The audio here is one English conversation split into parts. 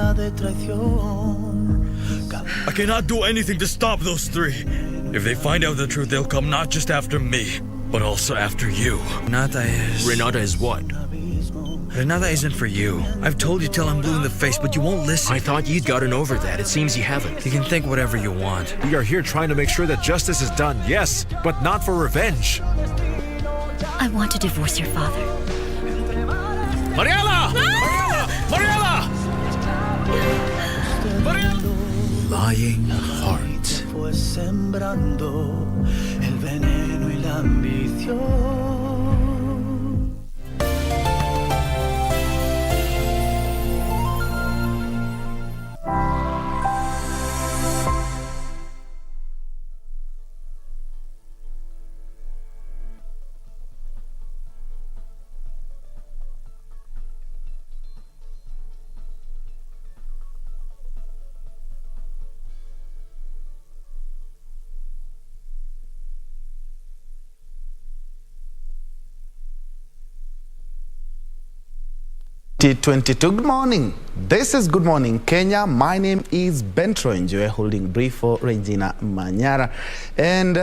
I cannot do anything to stop those three. If they find out the truth, they'll come not just after me, but also after you. Renata is what? Renata isn't for you. I've told you till I'm blue in the face, but you won't listen. I thought you'd gotten over that. It seems you haven't. You can think whatever you want. We are here trying to make sure that justice is done, yes, but not for revenge. I want to divorce your father. Mariela! Mariela! Mariela! Lying heart. Fue sembrando el veneno y la ambición. Good morning. This is Good Morning Kenya. My name is Bentro. Enjoy holding brief for Regina Manyara. And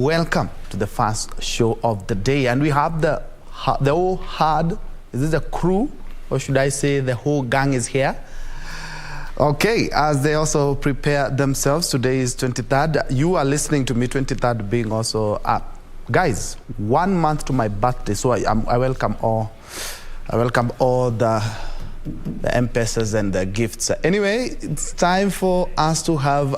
welcome to the first show of the day. And we have the whole hard, is this a crew? Or should I say the whole gang is here? Okay, as they also prepare themselves, today is 23rd. You are listening to me, 23rd being also, guys, 1 month to my birthday. So I welcome all. I welcome all the M-Pesas and the gifts. Anyway, it's time for us to have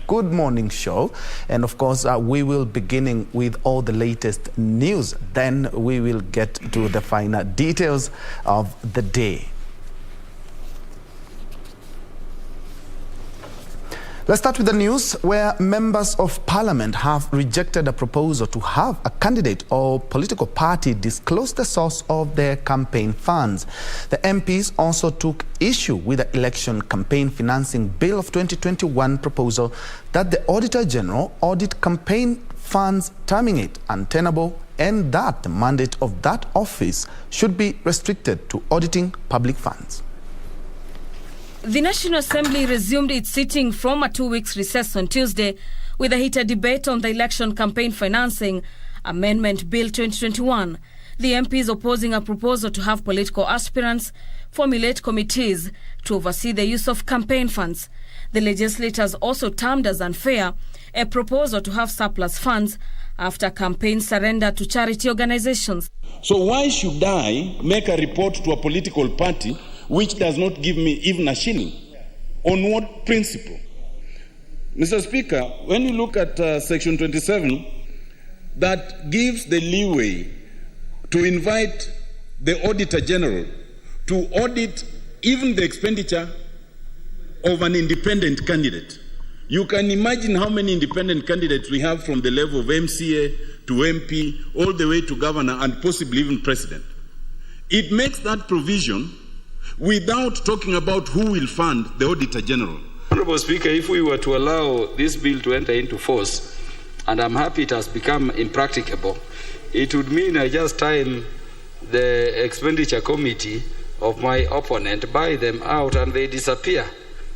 Good Morning Show. And of course, we will beginning with all the latest news. Then we will get to the finer details of the day. Let's start with the news where members of parliament have rejected a proposal to have a candidate or political party disclose the source of their campaign funds. The MPs also took issue with the election campaign financing bill of 2021 proposal that the Auditor General audit campaign funds, terming it untenable, and that the mandate of that office should be restricted to auditing public funds. The National Assembly resumed its sitting from a 2-week recess on Tuesday with a heated debate on the election campaign financing amendment bill 2021. The MPs opposing a proposal to have political aspirants formulate committees to oversee the use of campaign funds. The legislators also termed as unfair a proposal to have surplus funds after campaigns surrender to charity organizations. So why should I make a report to a political party which does not give me even a shilling? On what principle? Mr. Speaker, when you look at Section 27, that gives the leeway to invite the Auditor General to audit even the expenditure of an independent candidate. You can imagine how many independent candidates we have from the level of MCA to MP, all the way to governor and possibly even president. It makes that provision without talking about who will fund the Auditor General. Honorable Speaker, if we were to allow this bill to enter into force, and I'm happy it has become impracticable, it would mean I just time the expenditure committee of my opponent, buy them out, and they disappear.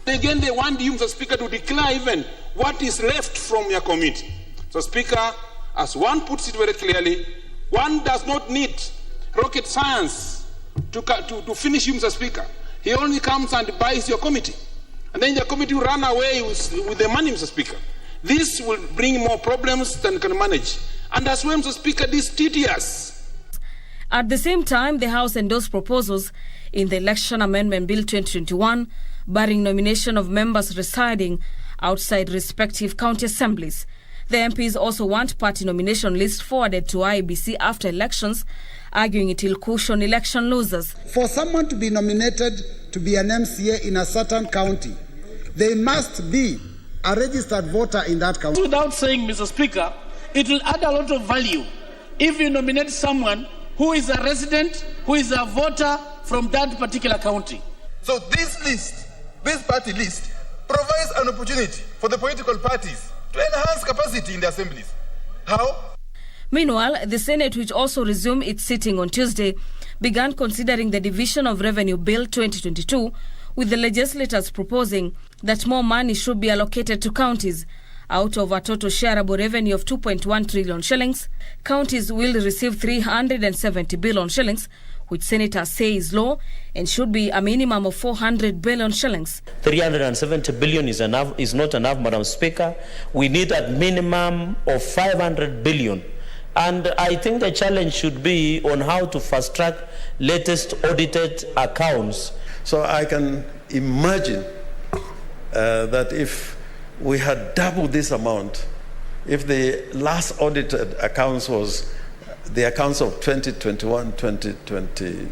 Again, they want you, Mr. Speaker, to declare even what is left from your committee. So, Speaker, as one puts it very clearly, one does not need rocket science to finish you, Mr. Speaker. He only comes and buys your committee. And then the committee will run away with the money, Mr. Speaker. This will bring more problems than can manage. And as well, Mr. Speaker, this is tedious. At the same time, the House endorsed proposals in the Election Amendment Bill 2021, barring nomination of members residing outside respective county assemblies. The MPs also want party nomination lists forwarded to IEBC after elections, arguing it will cushion election losers. For someone to be nominated to be an MCA in a certain county, they must be a registered voter in that county. Without saying, Mr. Speaker, it will add a lot of value if you nominate someone who is a resident, who is a voter from that particular county. So this party list, provides an opportunity for the political parties to enhance capacity in the assemblies. How? Meanwhile, the Senate, which also resumed its sitting on Tuesday, began considering the Division of Revenue Bill 2022, with the legislators proposing that more money should be allocated to counties. Out of a total shareable revenue of 2.1 trillion shillings, counties will receive 370 billion shillings, which senators say is low and should be a minimum of 400 billion shillings. 370 billion is not enough, Madam Speaker. We need a minimum of 500 billion. And I think the challenge should be on how to fast-track latest audited accounts. So I can imagine that if we had doubled this amount, if the last audited accounts was the accounts of 2021, 2020.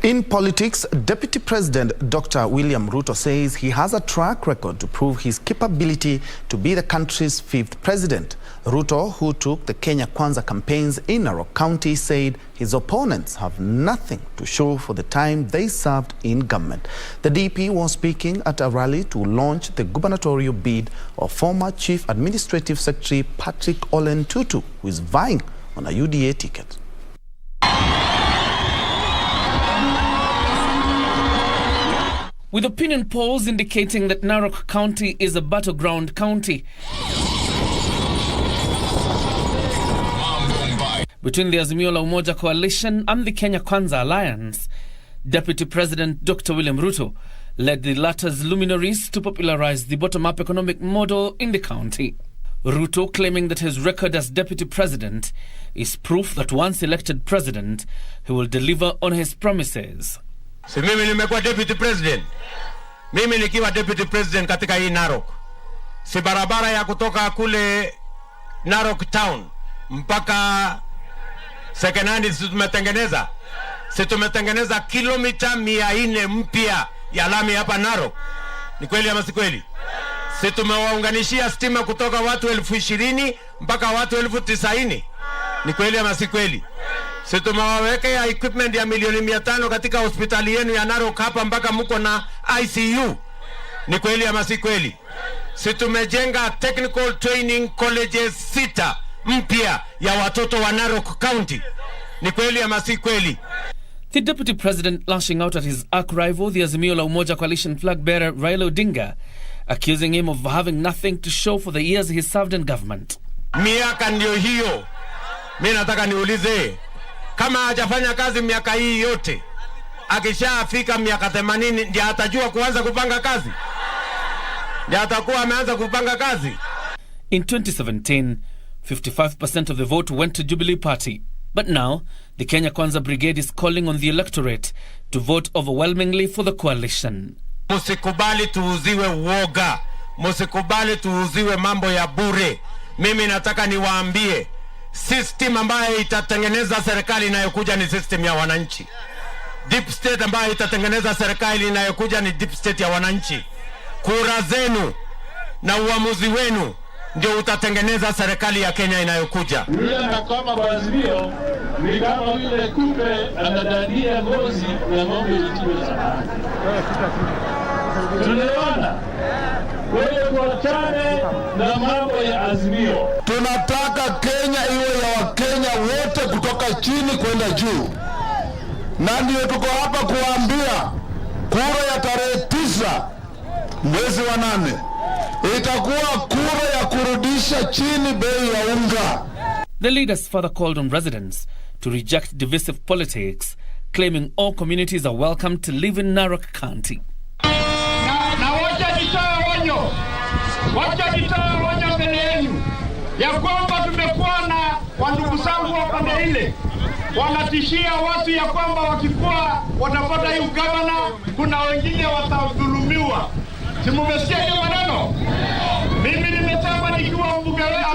In politics, Deputy President Dr. William Ruto says he has a track record to prove his capability to be the country's 5th president. Ruto, who took the Kenya Kwanza campaigns in Narok County, said his opponents have nothing to show for the time they served in government. The DP was speaking at a rally to launch the gubernatorial bid of former Chief Administrative Secretary Patrick Olen Tutu, who is vying on a UDA ticket. With opinion polls indicating that Narok County is a battleground county between the Azimio la Umoja coalition and the Kenya Kwanza alliance, Deputy President Dr. William Ruto led the latter's luminaries to popularize the bottom-up economic model in the county. Ruto claiming that his record as Deputy President is proof that once elected President, he will deliver on his promises. Si mimi nimekuwa Deputy President. Mimi nikiwa Deputy President katika hii Narok. Si barabara ya kutoka kule Narok Town mpaka second hand tumetengeneza. Si tumetengeneza kilomita 400 mpya ya lami hapa Narok. Ni kweli ama si kweli? Si tumewaunganishia stima kutoka watu 20,000 mpaka watu 90,000. Ni kweli ama si kweli? Si tumewawekea equipment ya milioni 500 katika hospitali yenu ya Narok hapa mpaka mko na ICU. Ni kweli ama si kweli? Si tumejenga technical training colleges 6 mpya ya watoto wa Narok County. Ni kweli ama si kweli? The Deputy President lashing out at his arch-rival, the Azimio la Umoja coalition flag-bearer Raila Odinga, accusing him of having nothing to show for the years he served in government. Miaka ndio hiyo. Mimi nataka niulize, kama hajafanya kazi miaka hii yote, akishafika miaka 80 ndiye atajua kuanza kupanga kazi? Ndiye atakuwa ameanza kupanga kazi? In 2017, 55% of the vote went to Jubilee Party. But now, the Kenya Kwanza Brigade is calling on the electorate to vote overwhelmingly for the coalition. Musikubali tuuziwe uoga. Musikubali tuuziwe mambo ya bure. Mimi nataka niwaambie, system ambayo itatengeneza serikali inayokuja ni system ya wananchi. Deep state ambayo itatengeneza serikali inayokuja ni deep state ya wananchi. Kura zenu na uamuzi wenu ndio utatengeneza serikali ya Kenya inayokuja. Yule anakoma kwa Azimio ni kama yule kupe anadania ngozi na ng'ombe itiwe sana. Tunaelewana? Wewe tuachane na mambo ya Azimio. Tunataka Kenya iwe ya Wakenya wote kutoka chini kwenda juu. Na ndio tuko hapa kuambia kura ya tarehe 9 mwezi wa 8 itakuwa kura ya kurudisha chini bei ya unga. The leaders further called on residents to reject divisive politics, claiming all communities are welcome to live in Narok County. Na wacha nitoe onyo mbele yenu ya kwamba tumekuwa na wandugu zangu wa pande ile wanatishia watu ya kwamba wakikuwa watapata hii ugavana, kuna wengine watadhulumiwa. Si mmesikia hiyo maneno? Mimi nimesema nikiwa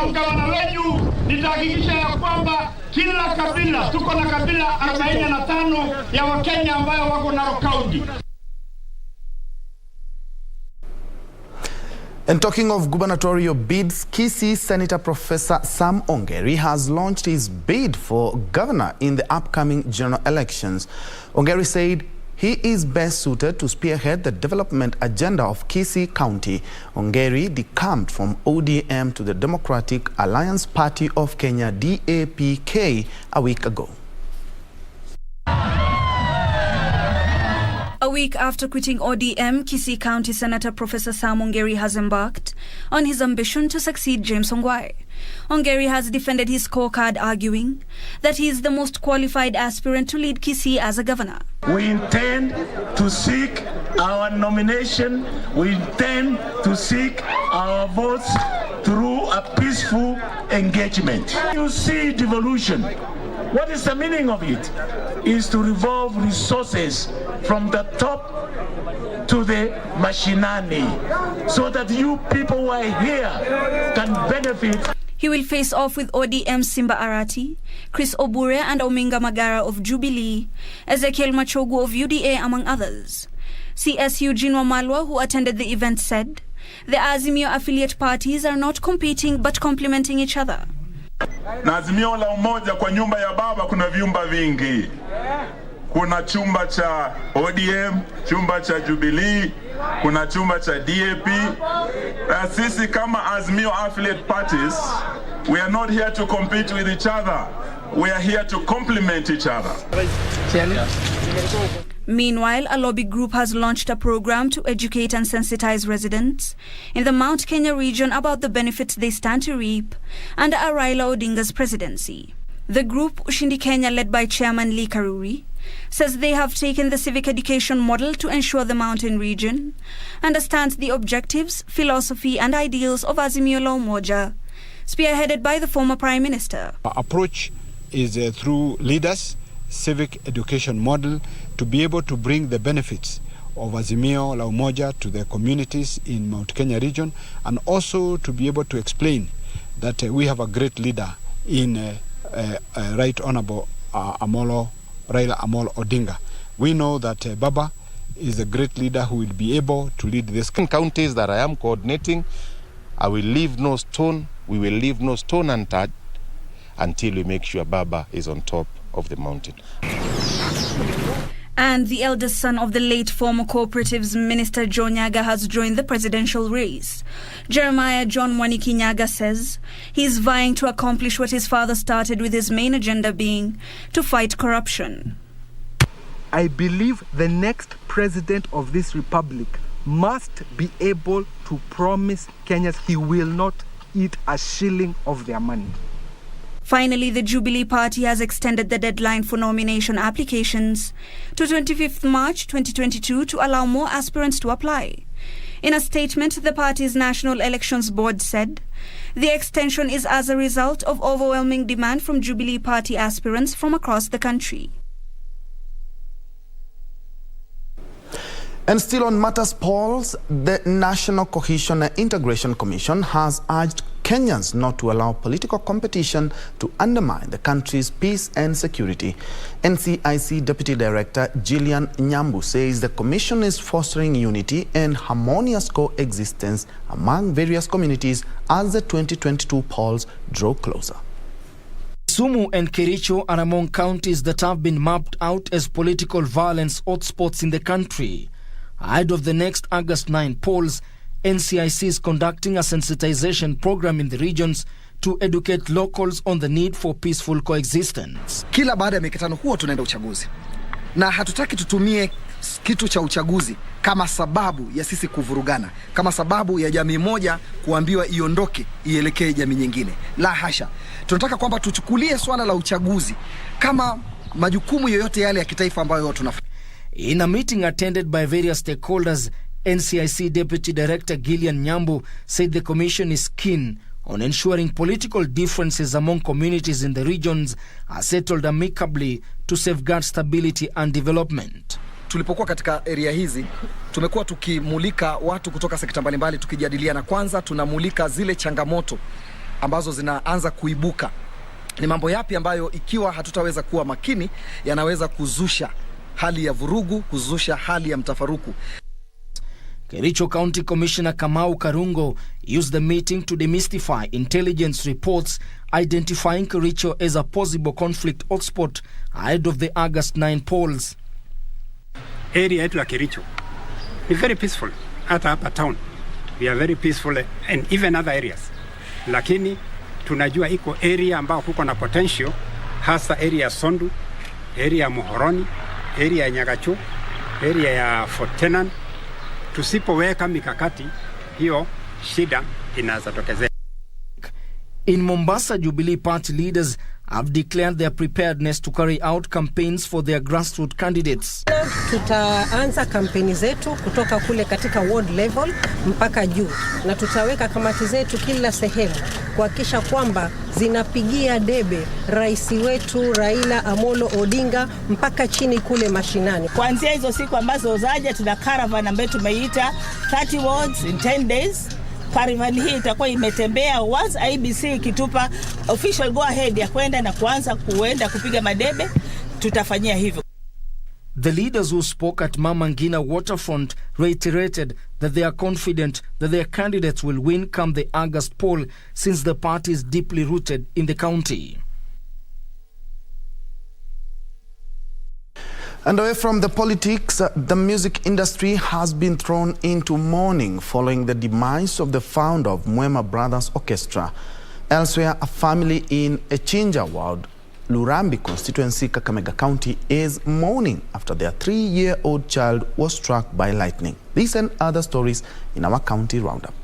mgavana wenu nitahakikisha ya kwamba kila kabila, tuko na kabila 45 ya Wakenya ambayo wako Narok County. And talking of gubernatorial bids, Kisii Senator Professor Sam Ongeri has launched his bid for governor in the upcoming general elections. Ongeri said he is best suited to spearhead the development agenda of Kisii County. Ongeri decamped from ODM to the Democratic Alliance Party of Kenya, DAPK, a week ago. week after quitting ODM, Kisii County Senator Professor Sam Ongeri has embarked on his ambition to succeed James Ongwae. Ongeri has defended his scorecard, arguing that he is the most qualified aspirant to lead Kisii as a governor. We intend to seek our nomination. We intend to seek our votes through a peaceful engagement. You see devolution. What is the meaning of it? Is to revolve resources from the top to the mashinani, so that you people who are here can benefit. He will face off with ODM Simba Arati, Chris Obure and Ominga Magara of Jubilee, Ezekiel Machogu of UDA, among others. CS Eugene Wamalwa, who attended the event, said the Azimio affiliate parties are not competing but complementing each other. Na Azimio la Umoja kwa nyumba ya baba kuna vyumba vingi. Kuna chumba cha ODM, chumba cha Jubilee, kuna chumba cha DAP. Na sisi kama Azimio affiliate parties, we are not here to compete with each other. We are here to complement each other. Meanwhile, a lobby group has launched a program to educate and sensitize residents in the Mount Kenya region about the benefits they stand to reap under Raila Odinga's presidency. The group, Ushindi Kenya, led by Chairman Lee Karuri, says they have taken the civic education model to ensure the mountain region understands the objectives, philosophy and ideals of Azimio la Umoja, spearheaded by the former Prime Minister. Our approach is through leaders, civic education model, to be able to bring the benefits of Azimio la Umoja to the communities in Mount Kenya region, and also to be able to explain that we have a great leader in Right Honorable Raila Amolo Odinga. We know that Baba is a great leader who will be able to lead this. In counties that I am coordinating, I will leave no stone, we will leave no stone untouched until we make sure Baba is on top of the mountain. And the eldest son of the late former Cooperatives Minister Joe Nyaga has joined the presidential race. Jeremiah John Mwaniki Nyaga says he is vying to accomplish what his father started, with his main agenda being to fight corruption. I believe the next president of this republic must be able to promise Kenyans he will not eat a shilling of their money. Finally, the Jubilee Party has extended the deadline for nomination applications to 25th March 2022 to allow more aspirants to apply. In a statement, the party's National Elections Board said the extension is as a result of overwhelming demand from Jubilee Party aspirants from across the country. And still on matters polls, the National Cohesion and Integration Commission has urged Kenyans not to allow political competition to undermine the country's peace and security. NCIC Deputy Director Gillian Nyambu says the commission is fostering unity and harmonious coexistence among various communities as the 2022 polls draw closer. Kisumu and Kericho are among counties that have been mapped out as political violence hotspots in the country. Ahead of the next August 9 polls, NCIC is conducting a sensitization program in the regions to educate locals on the need for peaceful coexistence. Kila baada ya mikutano huo tunaenda uchaguzi. Na hatutaki tutumie kitu cha uchaguzi kama sababu ya sisi kuvurugana, kama sababu ya jamii moja kuambiwa iondoke ielekee jamii nyingine. La hasha. Tunataka kwamba tuchukulie swala la uchaguzi kama majukumu yoyote yale ya kitaifa ambayo tunafanya. In a meeting attended by various stakeholders, NCIC Deputy Director Gillian Nyambu said the commission is keen on ensuring political differences among communities in the regions are settled amicably to safeguard stability and development. Tulipokuwa katika area hizi, tumekuwa tukimulika watu kutoka sekta mbalimbali tukijadiliana. Kwanza tunamulika zile changamoto ambazo zinaanza kuibuka. Ni mambo yapi ambayo ikiwa hatutaweza kuwa makini yanaweza kuzusha hali ya vurugu, kuzusha hali ya mtafaruku. Kericho County Commissioner Kamau Karungo used the meeting to demystify intelligence reports identifying Kericho as a possible conflict hotspot ahead of the August 9 polls. Area yetu ya Kericho is very peaceful. Hata hapa town we are very peaceful, and even other areas. Lakini tunajua iko area ambao kuko na potential, hasa area ya Sondu, area ya Muhoroni, area ya Nyagacho, area ya Fort Tenan. Tusipoweka mikakati, hiyo shida inaweza tokezea. In Mombasa, Jubilee Party leaders have declared their preparedness to carry out campaigns for their grassroots candidates. Tutaanza kampeni zetu kutoka kule katika ward level mpaka juu, na tutaweka kamati zetu kila sehemu kuhakikisha kwamba zinapigia debe rais wetu Raila Amolo Odinga mpaka chini kule mashinani. Kuanzia hizo siku ambazo zaja, tuna caravan ambayo tumeita 30 wards in 10 days. Caravan hii itakuwa imetembea once IBC ikitupa official go ahead ya kwenda na kuanza kupiga madebe, tutafanyia hivyo. The leaders who spoke at Mama Ngina Waterfront reiterated that they are confident that their candidates will win come the August poll, since the party is deeply rooted in the county. And away from the politics, the music industry has been thrown into mourning following the demise of the founder of Mwema Brothers Orchestra. Elsewhere, a family in Echinja Ward, Lurambi constituency, Kakamega County, is mourning after their 3-year-old child was struck by lightning. These and other stories in our county roundup.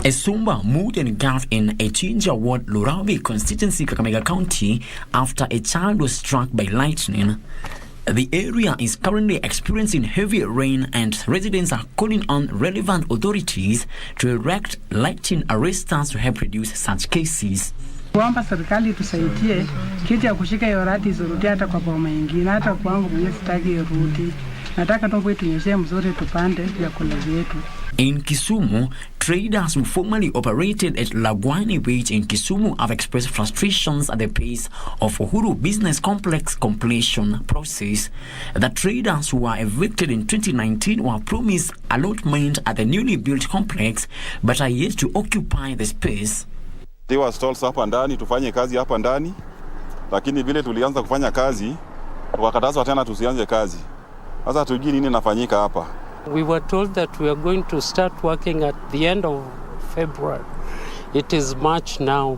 A somber mood engulfed in Echinja Ward, Lurambi constituency, Kakamega County, after a child was struck by lightning. The area is currently experiencing heavy rain, and residents are calling on relevant authorities to erect lightning arresters to help reduce such cases. Kuomba serikali tusaidie kiti ya kushika yorati zirudi hata kwa boma nyingine, hata kwangu mwenye sitaki irudi. Nataka tu tunyeshe mzuri tupande vyakula vyetu. In Kisumu, traders who formerly operated at Lagwani Beach in Kisumu have expressed frustrations at the pace of Uhuru Business Complex completion process. The traders who were evicted in 2019 were promised allotment at the newly built complex, but are yet to occupy the space. They were told hapa ndani tufanye kazi hapa ndani, lakini vile tulianza kufanya kazi wakatazwa tena tusianze kazi. Sasa tujui nini nafanyika hapa. We were told that we are going to start working at the end of February. It is March now.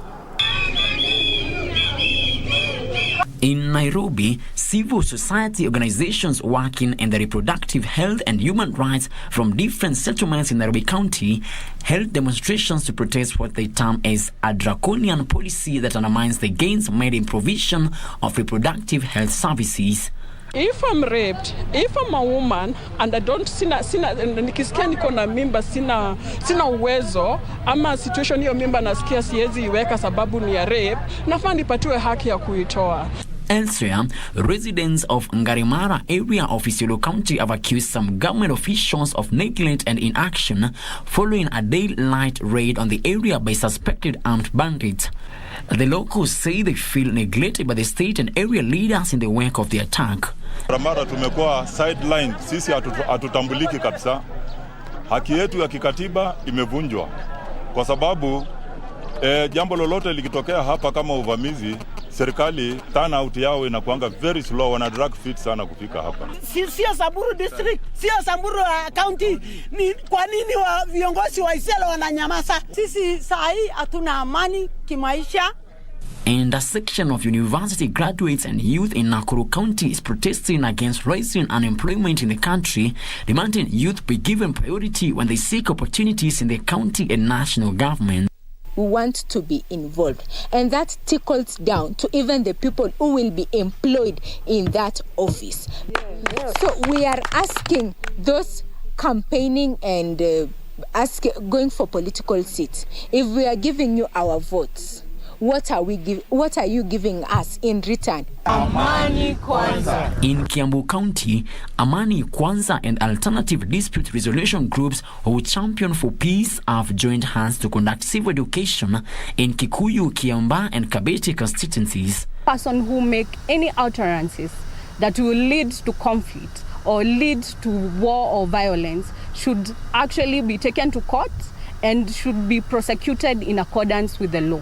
In Nairobi, civil society organizations working in the reproductive health and human rights from different settlements in Nairobi County held demonstrations to protest what they term as a draconian policy that undermines the gains made in provision of reproductive health services. If I'm raped, if I'm a woman and I don't nikisikia niko na mimba sina uwezo, ama situation hiyo mimba nasikia siwezi iweka sababu ni ya rape, nafaa nipatiwe haki ya kuitoa. Elsewhere, residents of Ngarimara area of Isiolo County have accused some government officials of neglect and inaction following a daylight raid on the area by suspected armed bandits. The locals say they feel neglected by the state and area leaders in the wake of the attack. Ngarimara tumekuwa sideline, sisi hatutambuliki kabisa. Haki yetu ya kikatiba imevunjwa kwa sababu jambo lolote likitokea hapa kama uvamizi, serikali turnout yao inakuanga very slow, wana drag feet sana kufika hapa. Sio Samburu district, sio Samburu county. Ni kwa nini viongozi wa Isiolo wananyamaza? Sisi sahi hatuna amani kimaisha. And a section of university graduates and youth in Nakuru County is protesting against rising unemployment in the country, demanding youth be given priority when they seek opportunities in the county and national government. We want to be involved, and that trickles down to even the people who will be employed in that office. So we are asking those campaigning and going for political seats, if we are giving you our votes, what are you giving us in return? Amani Kwanza. In Kiambu County, Amani Kwanza and alternative dispute resolution groups who champion for peace have joined hands to conduct civil education in Kikuyu, Kiamba and Kabete constituencies. Person who make any utterances that will lead to conflict or lead to war or violence should actually be taken to court and should be prosecuted in accordance with the law.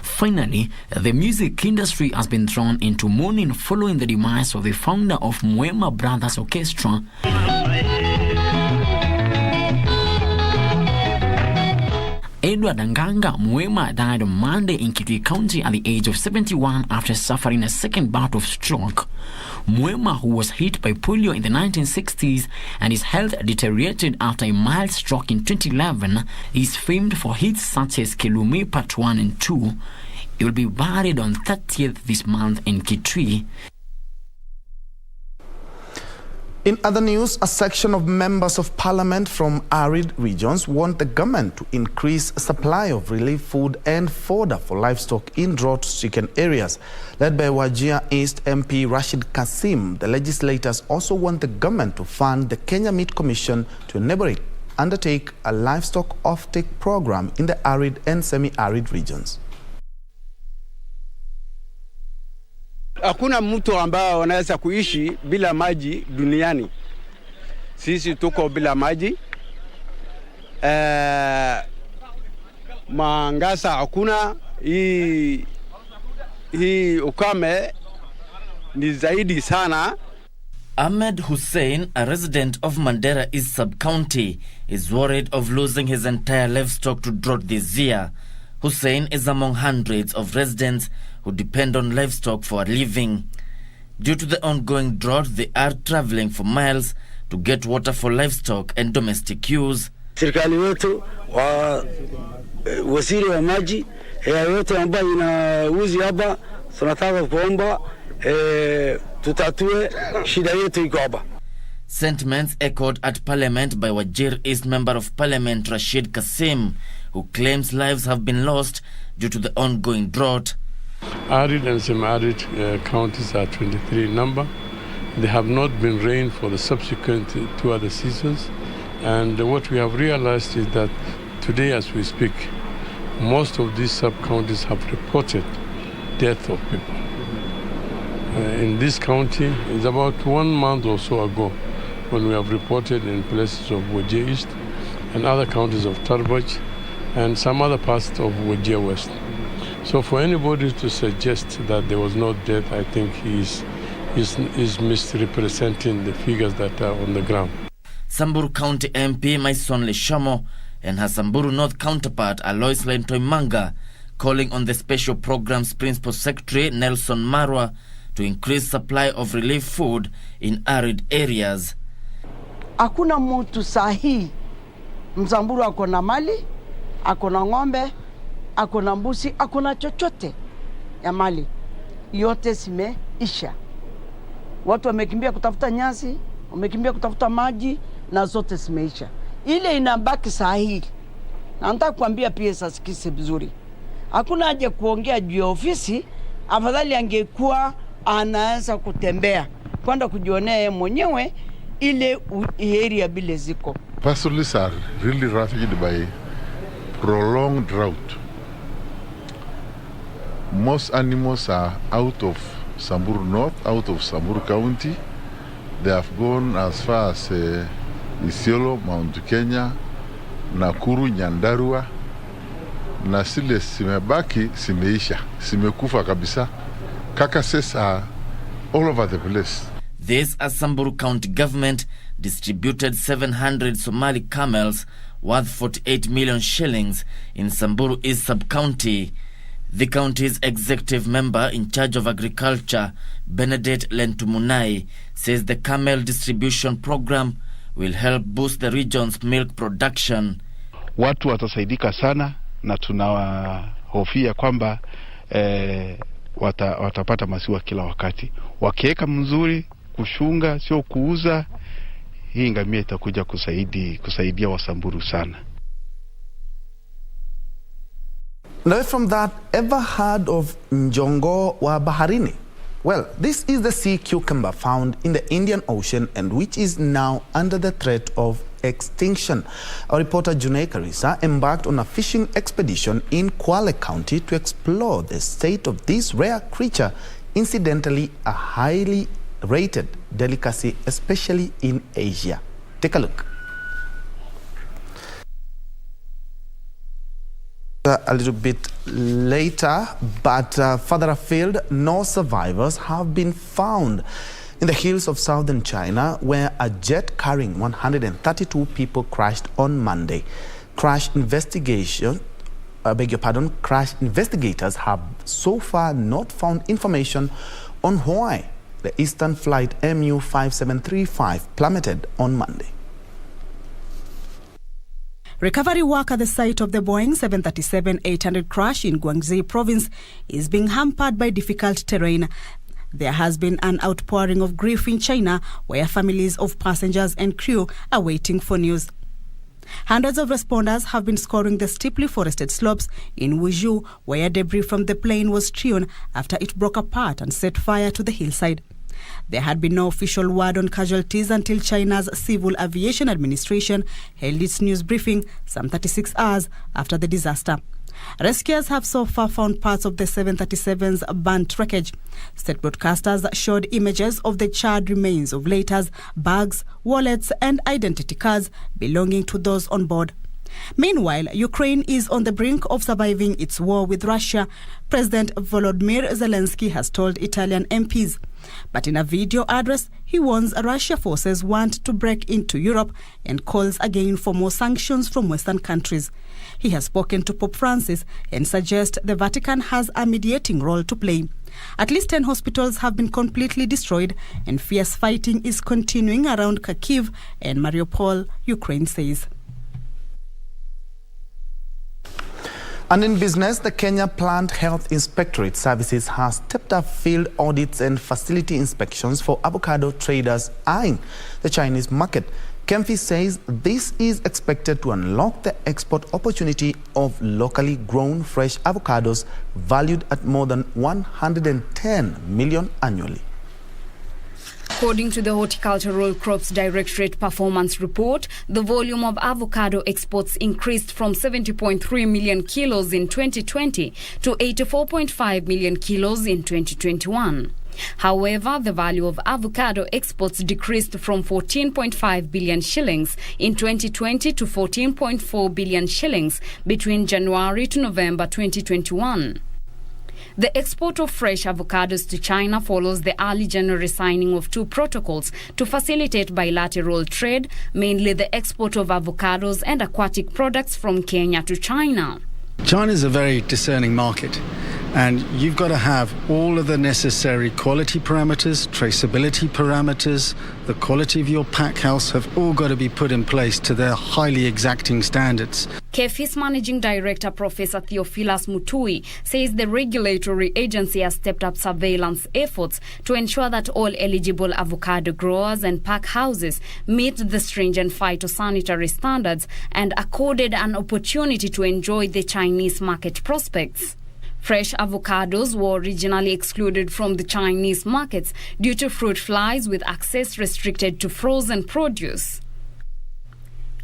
Finally, the music industry has been thrown into mourning following the demise of the founder of Mwema Brothers Orchestra. Edward Nganga Mwema died on Monday in Kitui County at the age of 71 after suffering a second bout of stroke. Mwema, who was hit by polio in the 1960s and his health deteriorated after a mild stroke in 2011, is famed for hits such as Kelume Part 1 and 2. He will be buried on 30th this month in Kitui. In other news, a section of members of parliament from arid regions want the government to increase supply of relief food and fodder for livestock in drought-stricken areas. Led by Wajir East MP Rashid Kasim, the legislators also want the government to fund the Kenya Meat Commission to enable it undertake a livestock offtake program in the arid and semi-arid regions. Hakuna mtu ambao anaweza kuishi bila maji duniani. Sisi tuko bila maji. Mangasa hakuna, hii ukame ni zaidi sana. Ahmed Hussein, a resident of Mandera East Sub-County, is worried of losing his entire livestock to drought this year. Hussein is among hundreds of residents who depend on livestock for a living. Due to the ongoing drought, they are traveling for miles to get water for livestock and domestic use. Serikali wetu waziri wa maji yote ambayo inauzi hapa tunataka kuomba tutatue shida yetu iko hapa. Sentiments echoed at Parliament by Wajir East Member of Parliament Rashid Kasim, who claims lives have been lost due to the ongoing drought. Arid and semi-arid counties are 23 in number. They have not been rained for the subsequent 2 other seasons. And what we have realized is that today as we speak, most of these sub-counties have reported death of people. In this county, it's about 1 month or so ago when we have reported in places of Wajir East and other counties of Tarbaj and some other parts of Wajir West. So for anybody to suggest that there was no death, I think he's misrepresenting the figures that are on the ground. Samburu County MP Maison Leshomo and her Samburu North counterpart Alois Lentoimanga calling on the Special Programs Principal Secretary Nelson Marwa to increase supply of relief food in arid areas. Hakuna mtu sahihi Msamburu akona mali, akona ng'ombe, akona mbuzi, akona chochote ya mali. Yote zimeisha. Watu wamekimbia kutafuta nyasi, wamekimbia kutafuta maji na zote zimeisha. Ile inabaki sahihi. Na nataka kuambia pia sasikise vizuri. Hakuna haja kuongea juu ya ofisi, afadhali angekuwa anaweza kutembea kwenda kujionea mwenyewe ile area bile ziko. Pastoralists are really ravaged by prolonged drought. Most animals are out of Samburu North, out of Samburu County. They have gone as far as Isiolo, Mount Kenya, Nakuru, Nyandarua. Na zile zimebaki zimeisha, zimekufa kabisa. Carcasses are all over the place. This as Samburu County government distributed 700 Somali camels worth 48 million shillings in Samburu East Sub-County. The county's executive member in charge of agriculture, Benedict Lentumunai, says the camel distribution program will help boost the region's milk production. Watu watasaidika sana na tunawahofia kwamba watapata maziwa kila wakati. Wakiweka mzuri, kushunga, sio kuuza, hii ngamia itakuja kusaidia Wasamburu sana. Now from that, ever heard of njongo wa baharini? Well, this is the sea cucumber found in the Indian Ocean and which is now under the threat of extinction. Our reporter Junei Karisa embarked on a fishing expedition in Kwale County to explore the state of this rare creature, incidentally a highly rated delicacy, especially in Asia. Take a look. A little bit later, but further afield, no survivors have been found in the hills of southern China, where a jet carrying 132 people crashed on Monday. Crash investigations crash investigators have so far not found information on why the Eastern flight MU5735 plummeted on Monday. Recovery work at the site of the Boeing 737-800 crash in Guangxi province is being hampered by difficult terrain. There has been an outpouring of grief in China, where families of passengers and crew are waiting for news. Hundreds of responders have been scouring the steeply forested slopes in Wuzhou, where debris from the plane was strewn after it broke apart and set fire to the hillside. There had been no official word on casualties until China's Civil Aviation Administration held its news briefing some 36 hours after the disaster. Rescuers have so far found parts of the 737's burnt wreckage. State broadcasters showed images of the charred remains of letters, bags, wallets, and identity cards belonging to those on board. Meanwhile, Ukraine is on the brink of surviving its war with Russia. President Volodymyr Zelensky has told Italian MPs. But in a video address, he warns Russia forces want to break into Europe and calls again for more sanctions from Western countries. He has spoken to Pope Francis and suggests the Vatican has a mediating role to play. At least 10 hospitals have been completely destroyed, and fierce fighting is continuing around Kharkiv and Mariupol, Ukraine says. And in business, the Kenya Plant Health Inspectorate Services has stepped up field audits and facility inspections for avocado traders eyeing the Chinese market. Kemphy says this is expected to unlock the export opportunity of locally grown fresh avocados valued at more than 110 million annually. According to the Horticultural Crops Directorate Performance Report, the volume of avocado exports increased from 70.3 million kilos in 2020 to 84.5 million kilos in 2021. However, the value of avocado exports decreased from 14.5 billion shillings in 2020 to 14.4 billion shillings between January to November 2021. The export of fresh avocados to China follows the early January signing of 2 protocols to facilitate bilateral trade, mainly the export of avocados and aquatic products from Kenya to China. China is a very discerning market, and you've got to have all of the necessary quality parameters, traceability parameters, the quality of your pack house have all got to be put in place to their highly exacting standards. KEFI's Managing Director Professor Theophilus Mutui says the regulatory agency has stepped up surveillance efforts to ensure that all eligible avocado growers and pack houses meet the stringent phytosanitary standards and accorded an opportunity to enjoy the Chinese market prospects. Fresh avocados were originally excluded from the Chinese markets due to fruit flies, with access restricted to frozen produce.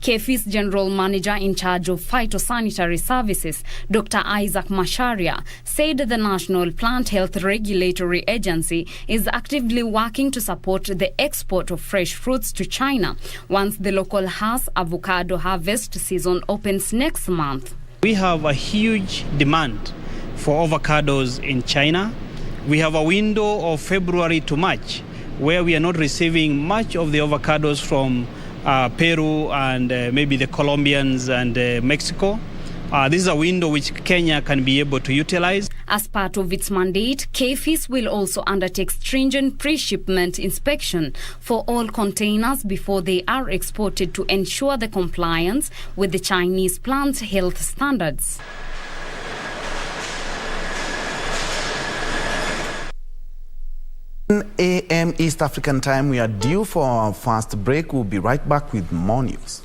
KEFI's General Manager in charge of Phytosanitary Services, Dr. Isaac Masharia, said the National Plant Health Regulatory Agency is actively working to support the export of fresh fruits to China once the local Hass avocado harvest season opens next month. We have a huge demand for avocados in China. We have a window of February to March where we are not receiving much of the avocados from Peru and maybe the Colombians and Mexico. This is a window which Kenya can be able to utilize. As part of its mandate, KEFIS will also undertake stringent pre-shipment inspection for all containers before they are exported to ensure the compliance with the Chinese plant health standards. AM East African time, we are due for our first break. We'll be right back with more news.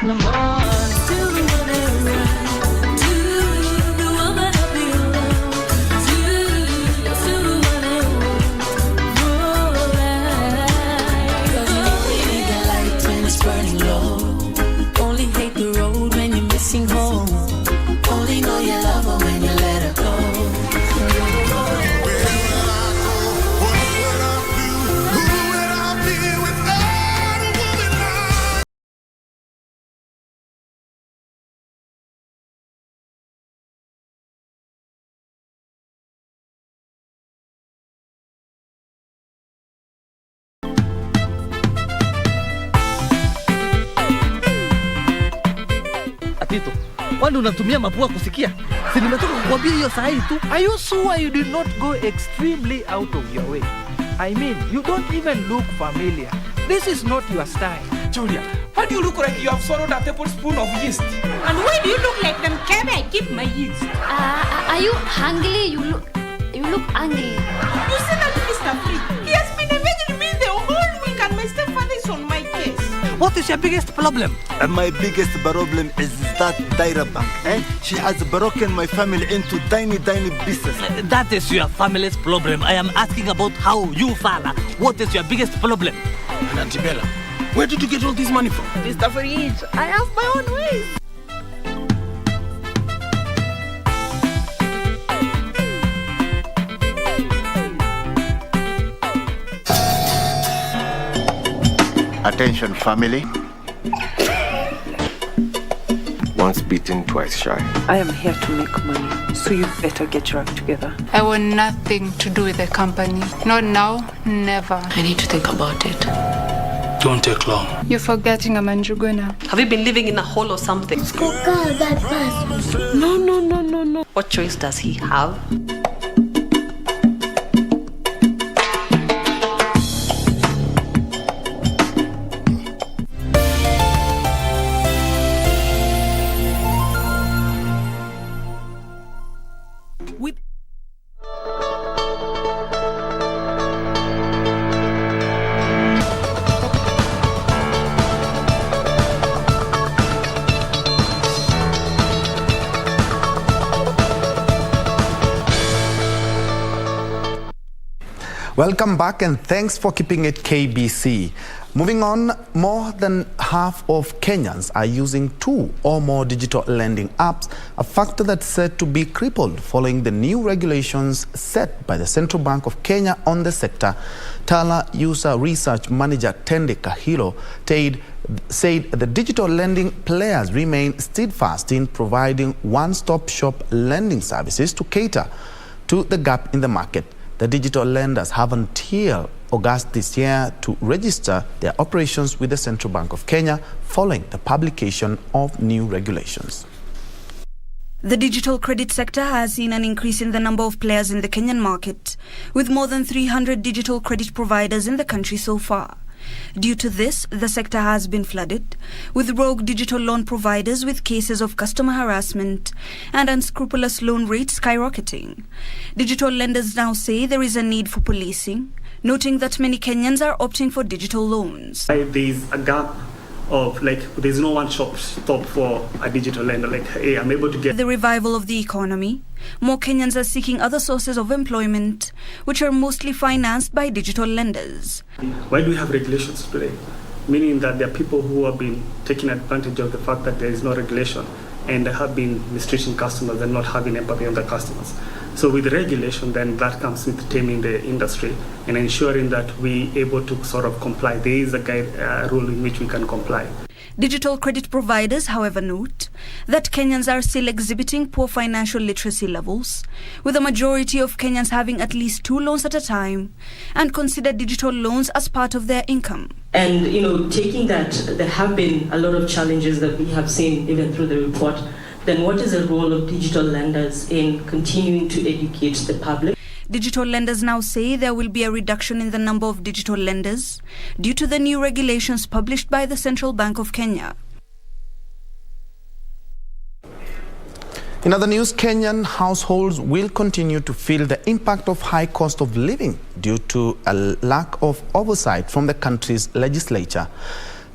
no more. Still the one that right. Do the one that I feel love. Do still the one that want. Right. 'Cause you only need the light when it's burning low. Only hate the road when you're missing home. Only know you love her when you let her go. Atito, kwani unatumia mapua kusikia? Si nimetoka kukwambia hiyo saa hii tu. Are you sure you did not go extremely out of your way? I mean, you don't even look familiar. This is not your style. Julia, why do you look like you have swallowed a tablespoon of yeast? And why do you look like them Kebe? I keep my yeast. Are you hungry? You look angry. You see that Mr. Free? He has been evading me the whole week and my stepfather is on my case. What is your biggest problem? My biggest problem is that Daira Bank. She has broken my family into tiny pieces. That is your family's problem. I am asking about how you, father. What is your biggest problem? And Auntie Bella, where did you get all this money from? Mr. Free, I have my own ways. Attention family. Once beaten, twice shy. I am here to make money, so you better get your act together. I want nothing to do with the company. Not now, never. I need to think about it. Don't take long. You're forgetting Amanjuguna. Have you been living in a hole or something? No. What choice does he have? Welcome back and thanks for keeping it KBC. Moving on, more than half of Kenyans are using 2 or more digital lending apps, a factor that's said to be crippled following the new regulations set by the Central Bank of Kenya on the sector. Tala User Research Manager Tende Kahilo said the digital lending players remain steadfast in providing one-stop shop lending services to cater to the gap in the market. The digital lenders have until August this year to register their operations with the Central Bank of Kenya following the publication of new regulations. The digital credit sector has seen an increase in the number of players in the Kenyan market, with more than 300 digital credit providers in the country so far. Due to this, the sector has been flooded with rogue digital loan providers with cases of customer harassment and unscrupulous loan rates skyrocketing. Digital lenders now say there is a need for policing, noting that many Kenyans are opting for digital loans. There is a gap of there's no one stop for a digital lender. Hey, I'm able to get the revival of the economy. More Kenyans are seeking other sources of employment, which are mostly financed by digital lenders. Why do we have regulations today? Meaning that there are people who have been taking advantage of the fact that there is no regulation and have been mistreating customers and not having empathy on the customers. So with regulation, then that comes with taming the industry and ensuring that we able to sort of comply. There is a guide rule in which we can comply. Digital credit providers, however, note that Kenyans are still exhibiting poor financial literacy levels, with a majority of Kenyans having at least 2 loans at a time and consider digital loans as part of their income. And, taking that there have been a lot of challenges that we have seen even through the report, then what is the role of digital lenders in continuing to educate the public? Digital lenders now say there will be a reduction in the number of digital lenders due to the new regulations published by the Central Bank of Kenya. In other news, Kenyan households will continue to feel the impact of high cost of living due to a lack of oversight from the country's legislature.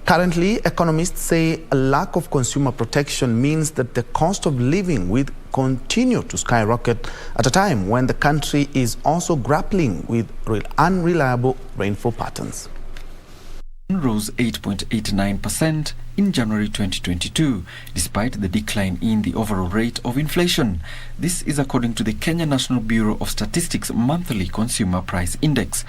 Currently, economists say a lack of consumer protection means that the cost of living will continue to skyrocket at a time when the country is also grappling with unreliable rainfall patterns. Rose 8.89% in January 2022, despite the decline in the overall rate of inflation. This is according to the Kenya National Bureau of Statistics Monthly Consumer Price Index.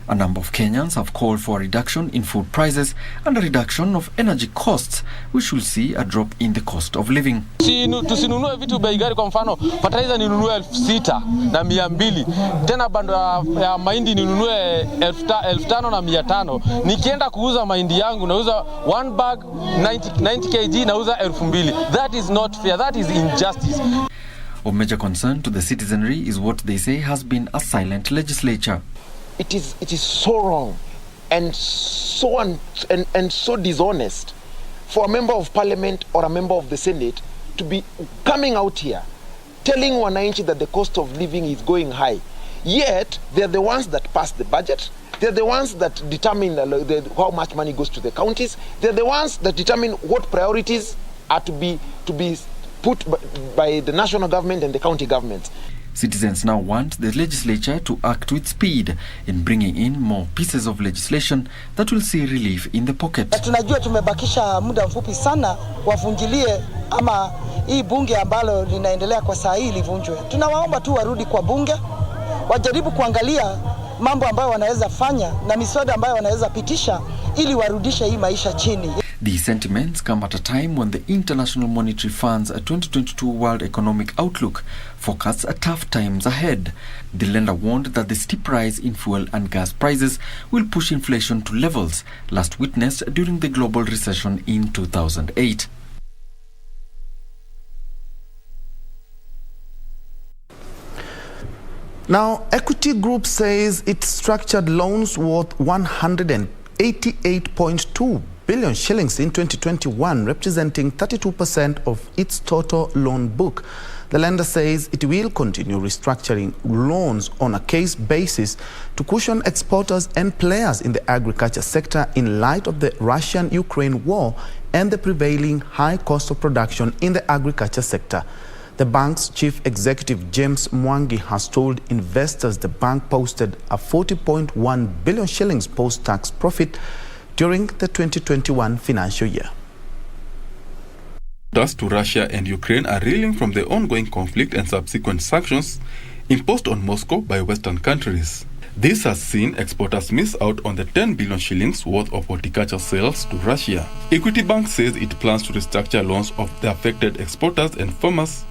A number of Kenyans have called for a reduction in food prices and a reduction of energy costs, which will see a drop in the cost of living. Tusinunue vitu bei gari, kwa mfano fertilizer ninunue 6,200, tena bando ya mahindi ninunue 5,500. Nikienda kuuza mahindi yangu nauza one bag 90 kg nauza 2,000. That is not fair. That is injustice. Of major concern to the citizenry is what they say has been a silent legislature. It is so wrong and so so dishonest for a member of parliament or a member of the Senate to be coming out here telling wananchi that the cost of living is going high. Yet they're the ones that pass the budget. They're the ones that determine how much money goes to the counties. They're the ones that determine what priorities are to be put by the national government and the county governments. Citizens now want the legislature to act with speed in bringing in more pieces of legislation that will see relief in the pocket. Tunajua tumebakisha muda mfupi sana wafungilie ama hii bunge ambalo linaendelea kwa saa hii livunjwe. Tunawaomba tu warudi kwa bunge, wajaribu kuangalia mambo ambayo wanaweza fanya na miswada ambayo wanaweza pitisha ili warudishe hii maisha chini. These sentiments come at a time when the International Monetary Fund's 2022 World Economic Outlook forecasts tough times ahead. The lender warned that the steep rise in fuel and gas prices will push inflation to levels last witnessed during the global recession in 2008. Now, Equity Group says it structured loans worth 188.2 billion shillings in 2021, representing 32% of its total loan book. The lender says it will continue restructuring loans on a case basis to cushion exporters and players in the agriculture sector in light of the Russian-Ukraine war and the prevailing high cost of production in the agriculture sector. The bank's chief executive, James Mwangi, has told investors the bank posted a 40.1 billion shillings post-tax profit during the 2021 financial year. Thus, to Russia and Ukraine are reeling from the ongoing conflict and subsequent sanctions imposed on Moscow by Western countries. This has seen exporters miss out on the 10 billion shillings worth of horticulture sales to Russia. Equity Bank says it plans to restructure loans of the affected exporters and farmers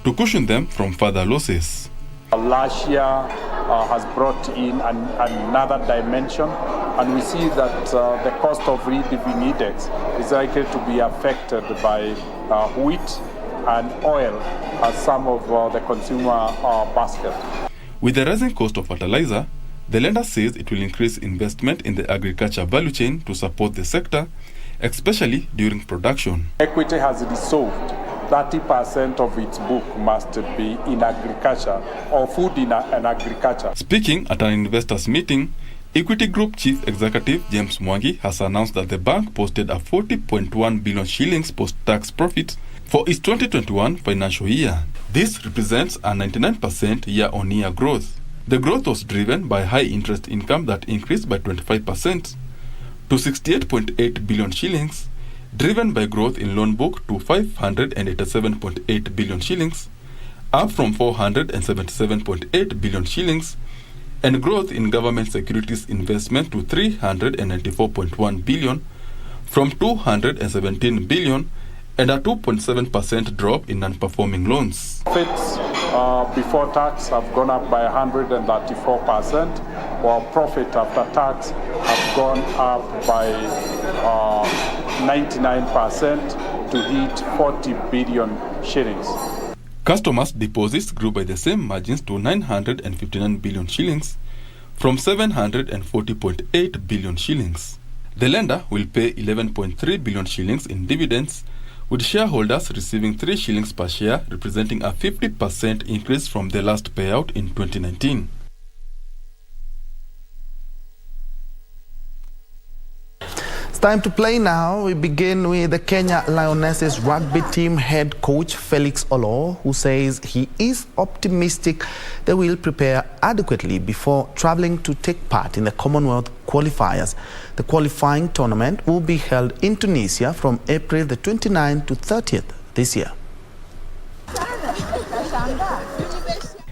to cushion them from further losses. Russia has brought in another dimension, and we see that the cost of living index is likely to be affected by wheat and oil as some of the consumer basket. With the rising cost of fertilizer, the lender says it will increase investment in the agriculture value chain to support the sector, especially during production. Equity has resolved 30% of its book must be in agriculture or food in agriculture. Speaking at an investors meeting, Equity Group Chief Executive James Mwangi has announced that the bank posted a 40.1 billion shillings post-tax profit for its 2021 financial year. This represents a 99% year-on-year growth. The growth was driven by high interest income that increased by 25% to 68.8 billion shillings, driven by growth in loan book to 587.8 billion shillings, up from 477.8 billion shillings, and growth in government securities investment to 394.1 billion from 217 billion, and a 2.7% drop in non-performing loans. Profits before tax have gone up by 134%, while profit after tax have gone up by 99% to hit 40 billion shillings. Customers' deposits grew by the same margins to 959 billion shillings from 740.8 billion shillings. The lender will pay 11.3 billion shillings in dividends, with shareholders receiving 3 shillings per share, representing a 50% increase from the last payout in 2019. Time to play now. We begin with the Kenya Lionesses rugby team head coach Felix Olo, who says he is optimistic they will prepare adequately before traveling to take part in the Commonwealth qualifiers. The qualifying tournament will be held in Tunisia from April the 29th to 30th this year.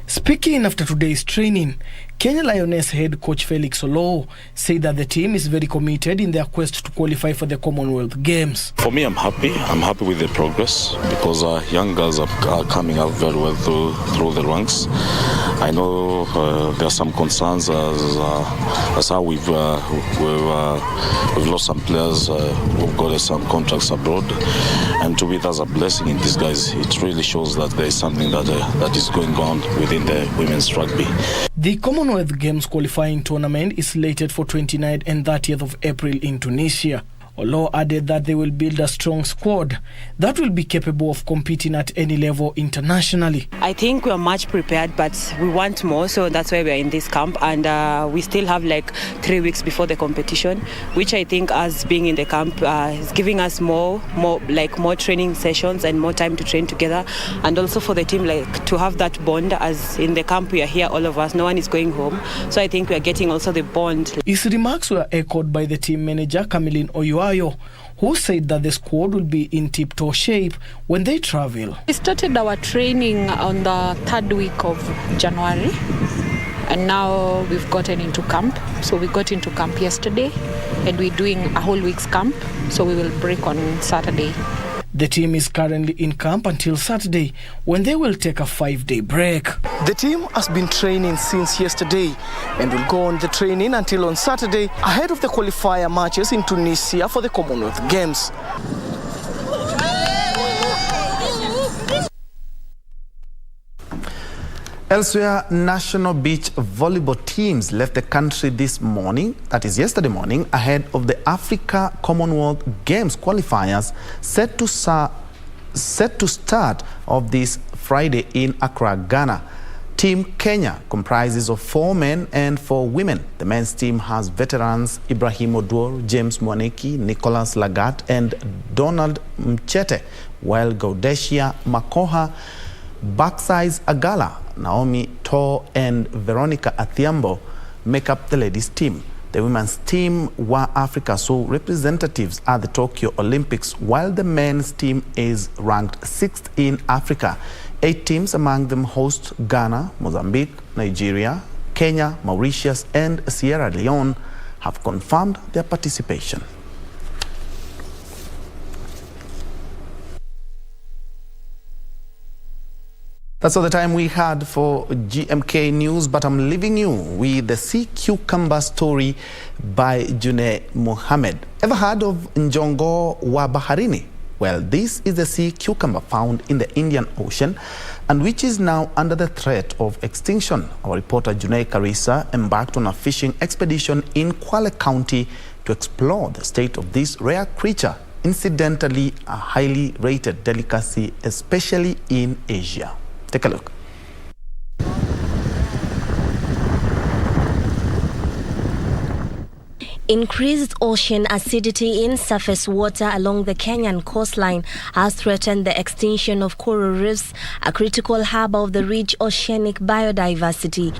Speaking after today's training, Kenya Lioness head coach Felix Olo said that the team is very committed in their quest to qualify for the Commonwealth Games. For me, I'm happy. I'm happy with the progress because young girls are coming up very well through the ranks. I know there are some concerns as how we've lost some players who've got some contracts abroad, and to me that's a blessing in disguise. It really shows that there is something that is going on within the women's rugby. The Commonwealth Games qualifying tournament is slated for 29th and 30th of April in Tunisia. Olo added that they will build a strong squad that will be capable of competing at any level internationally. I think we are much prepared, but we want more, so that's why we are in this camp, and we still have like 3 weeks before the competition, which I think as being in the camp is giving us more training sessions and more time to train together, and also for the team like to have that bond. As in the camp we are here, all of us, no one is going home, so I think we are getting also the bond. His remarks were echoed by the team manager Camilline Oyuayo, who said that the squad will be in tip-top shape when they travel. We started our training on the 3rd week of January, and now we've gotten into camp. So we got into camp yesterday, and we're doing a whole week's camp, so we will break on Saturday. The team is currently in camp until Saturday, when they will take a 5-day break. The team has been training since yesterday and will go on the training until on Saturday ahead of the qualifier matches in Tunisia for the Commonwealth Games. Elsewhere, national beach volleyball teams left the country this morning, that is yesterday morning, ahead of the Africa Commonwealth Games qualifiers set to start of this Friday in Accra, Ghana. Team Kenya comprises of 4 men and 4 women. The men's team has veterans Ibrahim Oduor, James Mwaniki, Nicholas Lagat and Donald Mchete, while Gaudesia Makoha, Baksize Agala, Naomi Tor and Veronica Athiambo make up the ladies' team. The women's team were Africa's sole representatives at the Tokyo Olympics, while the men's team is ranked 6th in Africa. 8 teams, among them host Ghana, Mozambique, Nigeria, Kenya, Mauritius and Sierra Leone, have confirmed their participation. That's all the time we had for GMK News, but I'm leaving you with the sea cucumber story by June Mohammed. Ever heard of Njongo wa Baharini? Well, this is a sea cucumber found in the Indian Ocean and which is now under the threat of extinction. Our reporter June Karisa embarked on a fishing expedition in Kwale County to explore the state of this rare creature, incidentally a highly rated delicacy, especially in Asia. Take a look. Increased ocean acidity in surface water along the Kenyan coastline has threatened the extinction of coral reefs, a critical hub of the rich oceanic biodiversity.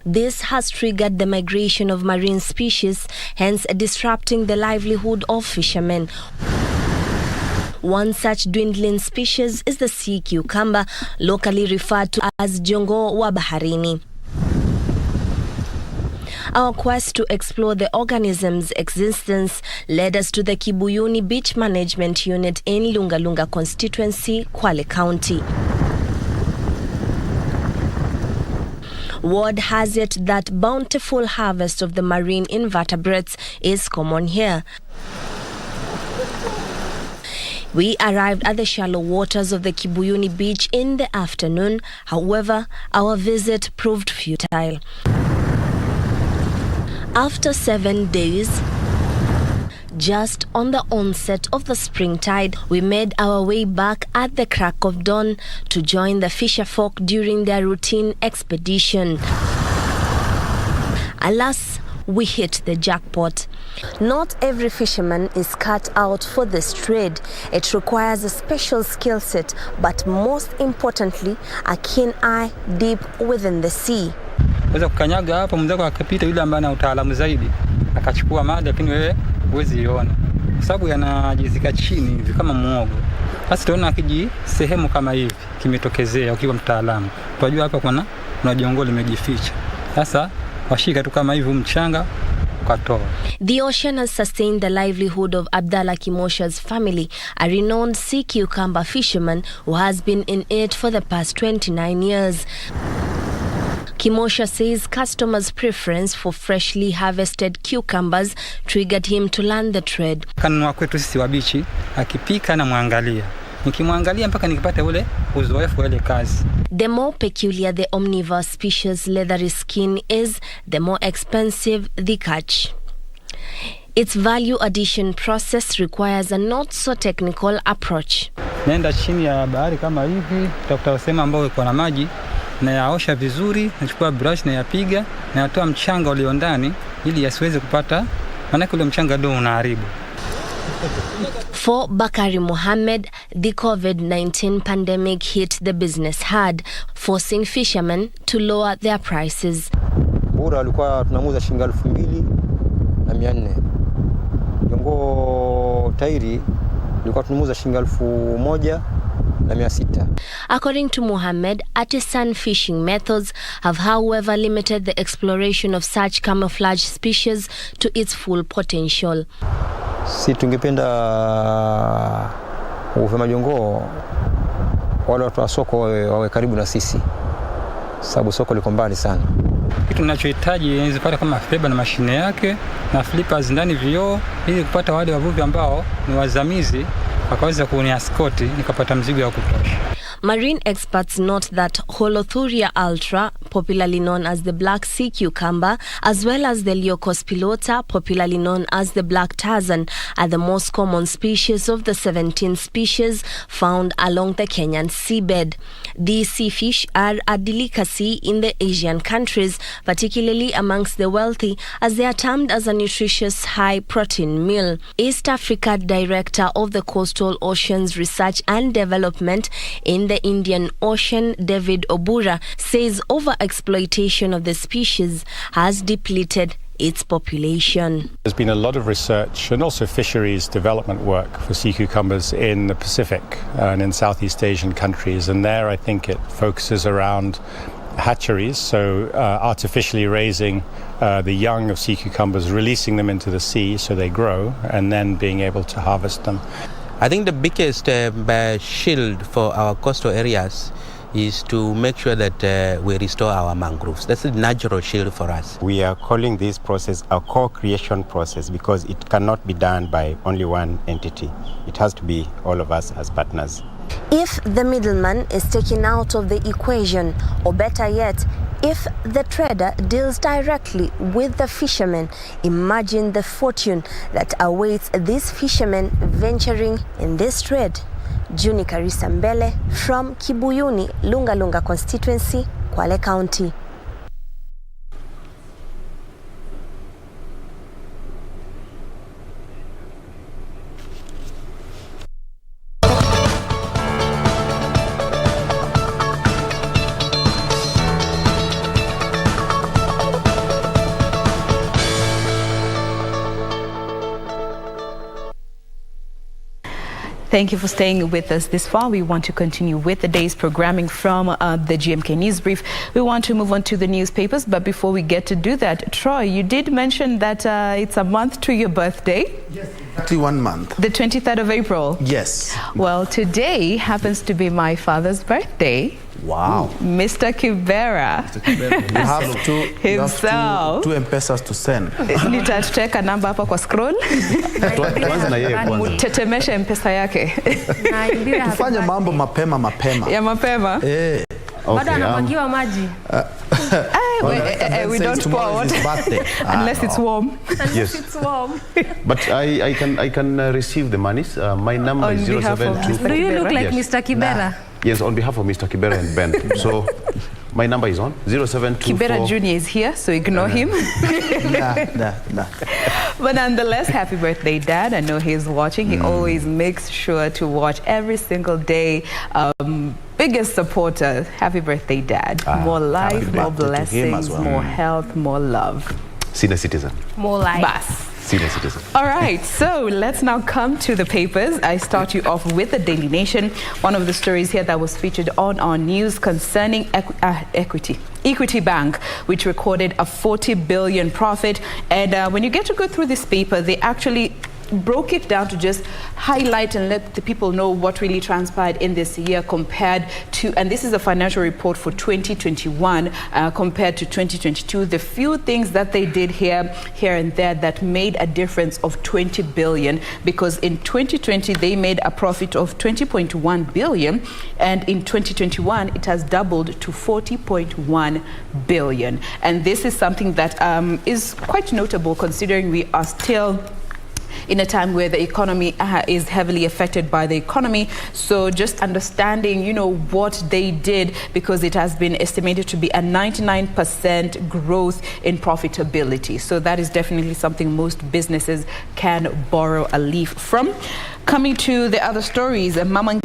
This has triggered the migration of marine species, hence disrupting the livelihood of fishermen. One such dwindling species is the sea cucumber, locally referred to as Njongo wa Baharini. Our quest to explore the organism's existence led us to the Kibuyuni Beach Management Unit in Lungalunga constituency, Kwale County. Word has it that bountiful harvest of the marine invertebrates is common here. We arrived at the shallow waters of the Kibuyuni Beach in the afternoon. However, our visit proved futile. After 7 days, just on the onset of the spring tide, we made our way back at the crack of dawn to join the fisherfolk during their routine expedition. Alas, we hit the jackpot. Not every fisherman is cut out for this trade. It requires a special skill set, but most importantly, a keen eye deep within the sea. Weza kukanyaga hapa mwenzako akapita yule ambaye ana utaalamu zaidi akachukua mada, lakini wewe huwezi iona kwa sababu yanajizika chini hivi kama muogo. Basi tunaona akiji sehemu kama hivi kimetokezea, ukiwa mtaalamu tunajua hapa kuna jongo limejificha. Sasa washika tu kama hivi mchanga ukatoa. The ocean has sustained the livelihood of Abdallah Kimosha's family, a renowned sea cucumber fisherman who has been in it for the past 29 years. Kimosha says customers' preference for freshly harvested cucumbers triggered him to learn the trade. Kanunua kwetu sisi wabichi, akipika na muangalia. Nikimwangalia mpaka nikipata ule uzoefu wa ile kazi. The more peculiar the omnivorous species' leathery skin is, the more expensive the catch. Its value addition process requires a not so technical approach. Nenda chini ya bahari kama hivi, utakuta sehemu ambayo iko na maji, na yaosha vizuri, nachukua brush na yapiga, na yatoa mchanga ulio ndani ili yasiweze kupata, maana ule mchanga ndio unaharibu. For Bakari Mohammed, the COVID-19 pandemic hit the business hard, forcing fishermen to lower their prices. Bora alikuwa tunamuuza shilingi 2,400. Jongo tairi alikuwa tunamuuza shilingi 1,600. According to Mohammed, artisan fishing methods have however limited the exploration of such camouflage species to its full potential. Si tungependa ufema jongo wale watu wa soko wawe karibu na sisi, sababu soko liko mbali sana. Kitu ninachohitaji ni zipata kama feba na mashine yake na flippers ndani vioo, ili kupata wale wavuvi ambao ni wazamizi wakaweza kuniaskoti nikapata mzigo wa kutosha. Marine experts note that Holothuria ultra, popularly known as the black sea cucumber, as well as the Leucos pilota, popularly known as the black Tarzan, are the most common species of the 17 species found along the Kenyan seabed. These sea fish are a delicacy in the Asian countries, particularly amongst the wealthy, as they are termed as a nutritious high-protein meal. East Africa Director of the Coastal Oceans Research and Development in the Indian Ocean, David Obura, says overexploitation of the species has depleted its population. There's been a lot of research and also fisheries development work for sea cucumbers in the Pacific and in Southeast Asian countries, and there I think it focuses around hatcheries, so artificially raising the young of sea cucumbers, releasing them into the sea so they grow, and then being able to harvest them. I think the biggest shield for our coastal areas is to make sure that we restore our mangroves. That's a natural shield for us. We are calling this process a co-creation process because it cannot be done by only one entity. It has to be all of us as partners. If the middleman is taken out of the equation, or better yet, if the trader deals directly with the fishermen, imagine the fortune that awaits these fishermen venturing in this trade. Juni Karisa Mbele from Kibuyuni, Lunga Lunga constituency, Kwale County. Thank you for staying with us this far. We want to continue with the day's programming from the GMK News Brief. We want to move on to the newspapers, but before we get to do that, Troy, you did mention that it's a month to your birthday. Yes, exactly 1 month. The 23rd of April. Yes. Well, today happens to be my father's birthday. Wow. Mr. Kibera. You have two M-Pesas to send. Nitateka namba hapa kwa scroll. Tetemesha M-Pesa yake. Tufanye mambo mapema. Ya mapema? Bado anamwagiwa maji. We don't pour water unless it's warm. Unless it's warm. But I can receive the monies. My number is 072. Do you look like Mr. Kibera? Yes, on behalf of Mr. Kibera and Ben. So My number is on 0724. Kibera Jr. is here, so ignore him. Nah. But nonetheless, happy birthday, Dad. I know he's watching. He always makes sure to watch every single day. Biggest supporter. Happy birthday, Dad. More life, more blessings, more health, more love. Senior citizen. More life. Bas. Senior citizen. All right, so let's now come to the papers. I start you off with the Daily Nation. One of the stories here that was featured on our news concerning Equity Bank, which recorded a 40 billion profit. And when you get to go through this paper, they actually broke it down to just highlight and let the people know what really transpired in this year compared to, and this is a financial report for 2021 compared to 2022. The few things that they did here and there that made a difference of 20 billion, because in 2020 they made a profit of 20.1 billion, and in 2021 it has doubled to 40.1 billion. And this is something that is quite notable, considering we are still in a time where the economy is heavily affected by the economy. So just understanding, what they did, because it has been estimated to be a 99% growth in profitability. So that is definitely something most businesses can borrow a leaf from. Coming to the other stories, Mama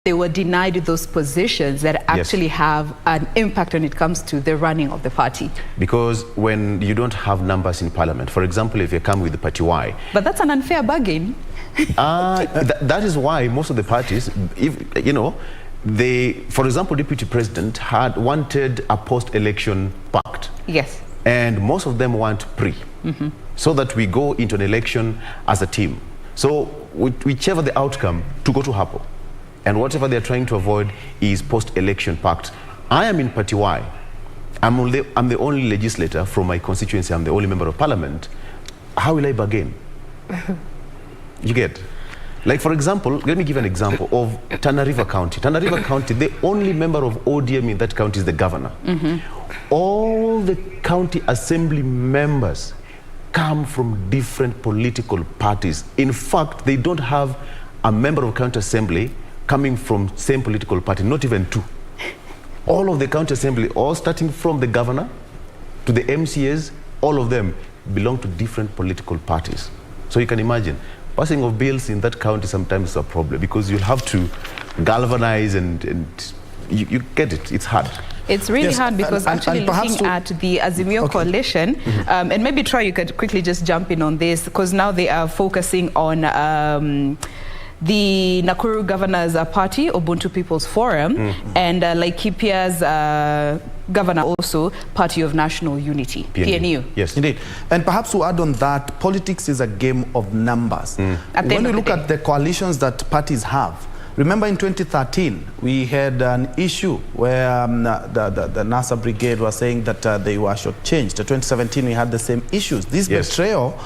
they were denied those positions that actually have an impact when it comes to the running of the party. Because when you don't have numbers in parliament, for example, if you come with the party Y. But that's an unfair bargain. That is why most of the parties, for example, Deputy President had wanted a post-election pact. Yes. And most of them want pre, so that we go into an election as a team. So whichever the outcome, to go to happen. And whatever they're trying to avoid is post-election pact. I am in Party Y. I'm the only legislator from my constituency. I'm the only member of parliament. How will I bargain? You get? Like, for example, let me give an example of Tana River County. Tana River County, the only member of ODM in that county is the governor. All the county assembly members come from different political parties. In fact, they don't have a member of county assembly coming from same political party, not even two. All of the county assembly, all starting from the governor to the MCAs, all of them belong to different political parties. So you can imagine, passing of bills in that county sometimes is a problem, because you'll have to galvanize and you get it, it's hard. It's really hard, because actually looking at the Azimio coalition, and maybe Troy, you could quickly just jump in on this, because now they are focusing on the Nakuru Governors Party, Ubuntu People's Forum, and Laikipia's governor also, Party of National Unity, PNU. Yes, indeed. And perhaps to add on that, politics is a game of numbers. When you look at the coalitions that parties have, Remember in 2013, we had an issue where the NASA brigade was saying that they were shortchanged. In 2017, we had the same issues. This betrayal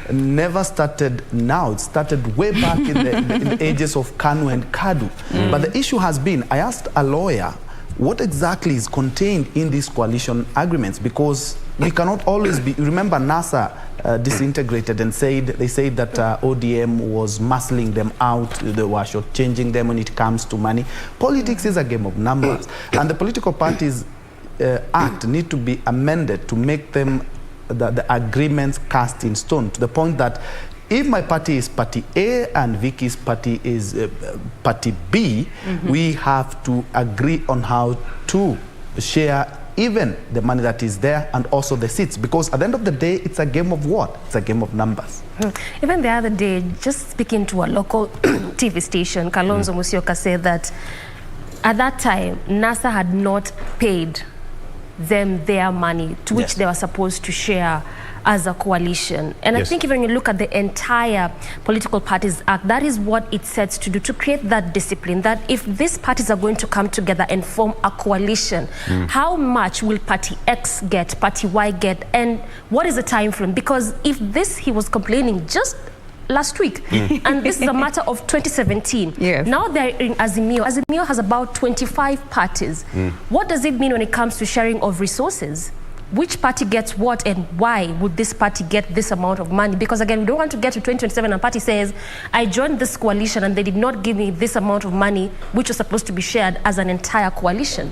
never started now. It started way back in the ages of Kanu and Kadu. But the issue has been, I asked a lawyer, what exactly is contained in these coalition agreements? Because we cannot always be, remember NASA disintegrated and they said that ODM was muscling them out, they were shortchanging them when it comes to money. Politics is a game of numbers, and the political parties act need to be amended to make them the agreements cast in stone, to the point that if my party is party A and Vicky's party is party B, we have to agree on how to share even the money that is there and also the seats, because at the end of the day, it's a game of what? It's a game of numbers. Even the other day, just speaking to a local TV station, Kalonzo Musyoka said that at that time, NASA had not paid them their money to which they were supposed to share as a coalition. And I think when you look at the entire Political Parties Act, that is what it sets to do, to create that discipline, that if these parties are going to come together and form a coalition, how much will party X get, party Y get, and what is the time frame? Because if this, he was complaining just last week, and this is a matter of 2017. Now they're in Azimio. Azimio has about 25 parties. What does it mean when it comes to sharing of resources? Which party gets what, and why would this party get this amount of money? Because again, we don't want to get to 2027 and party says, I joined this coalition and they did not give me this amount of money, which was supposed to be shared as an entire coalition.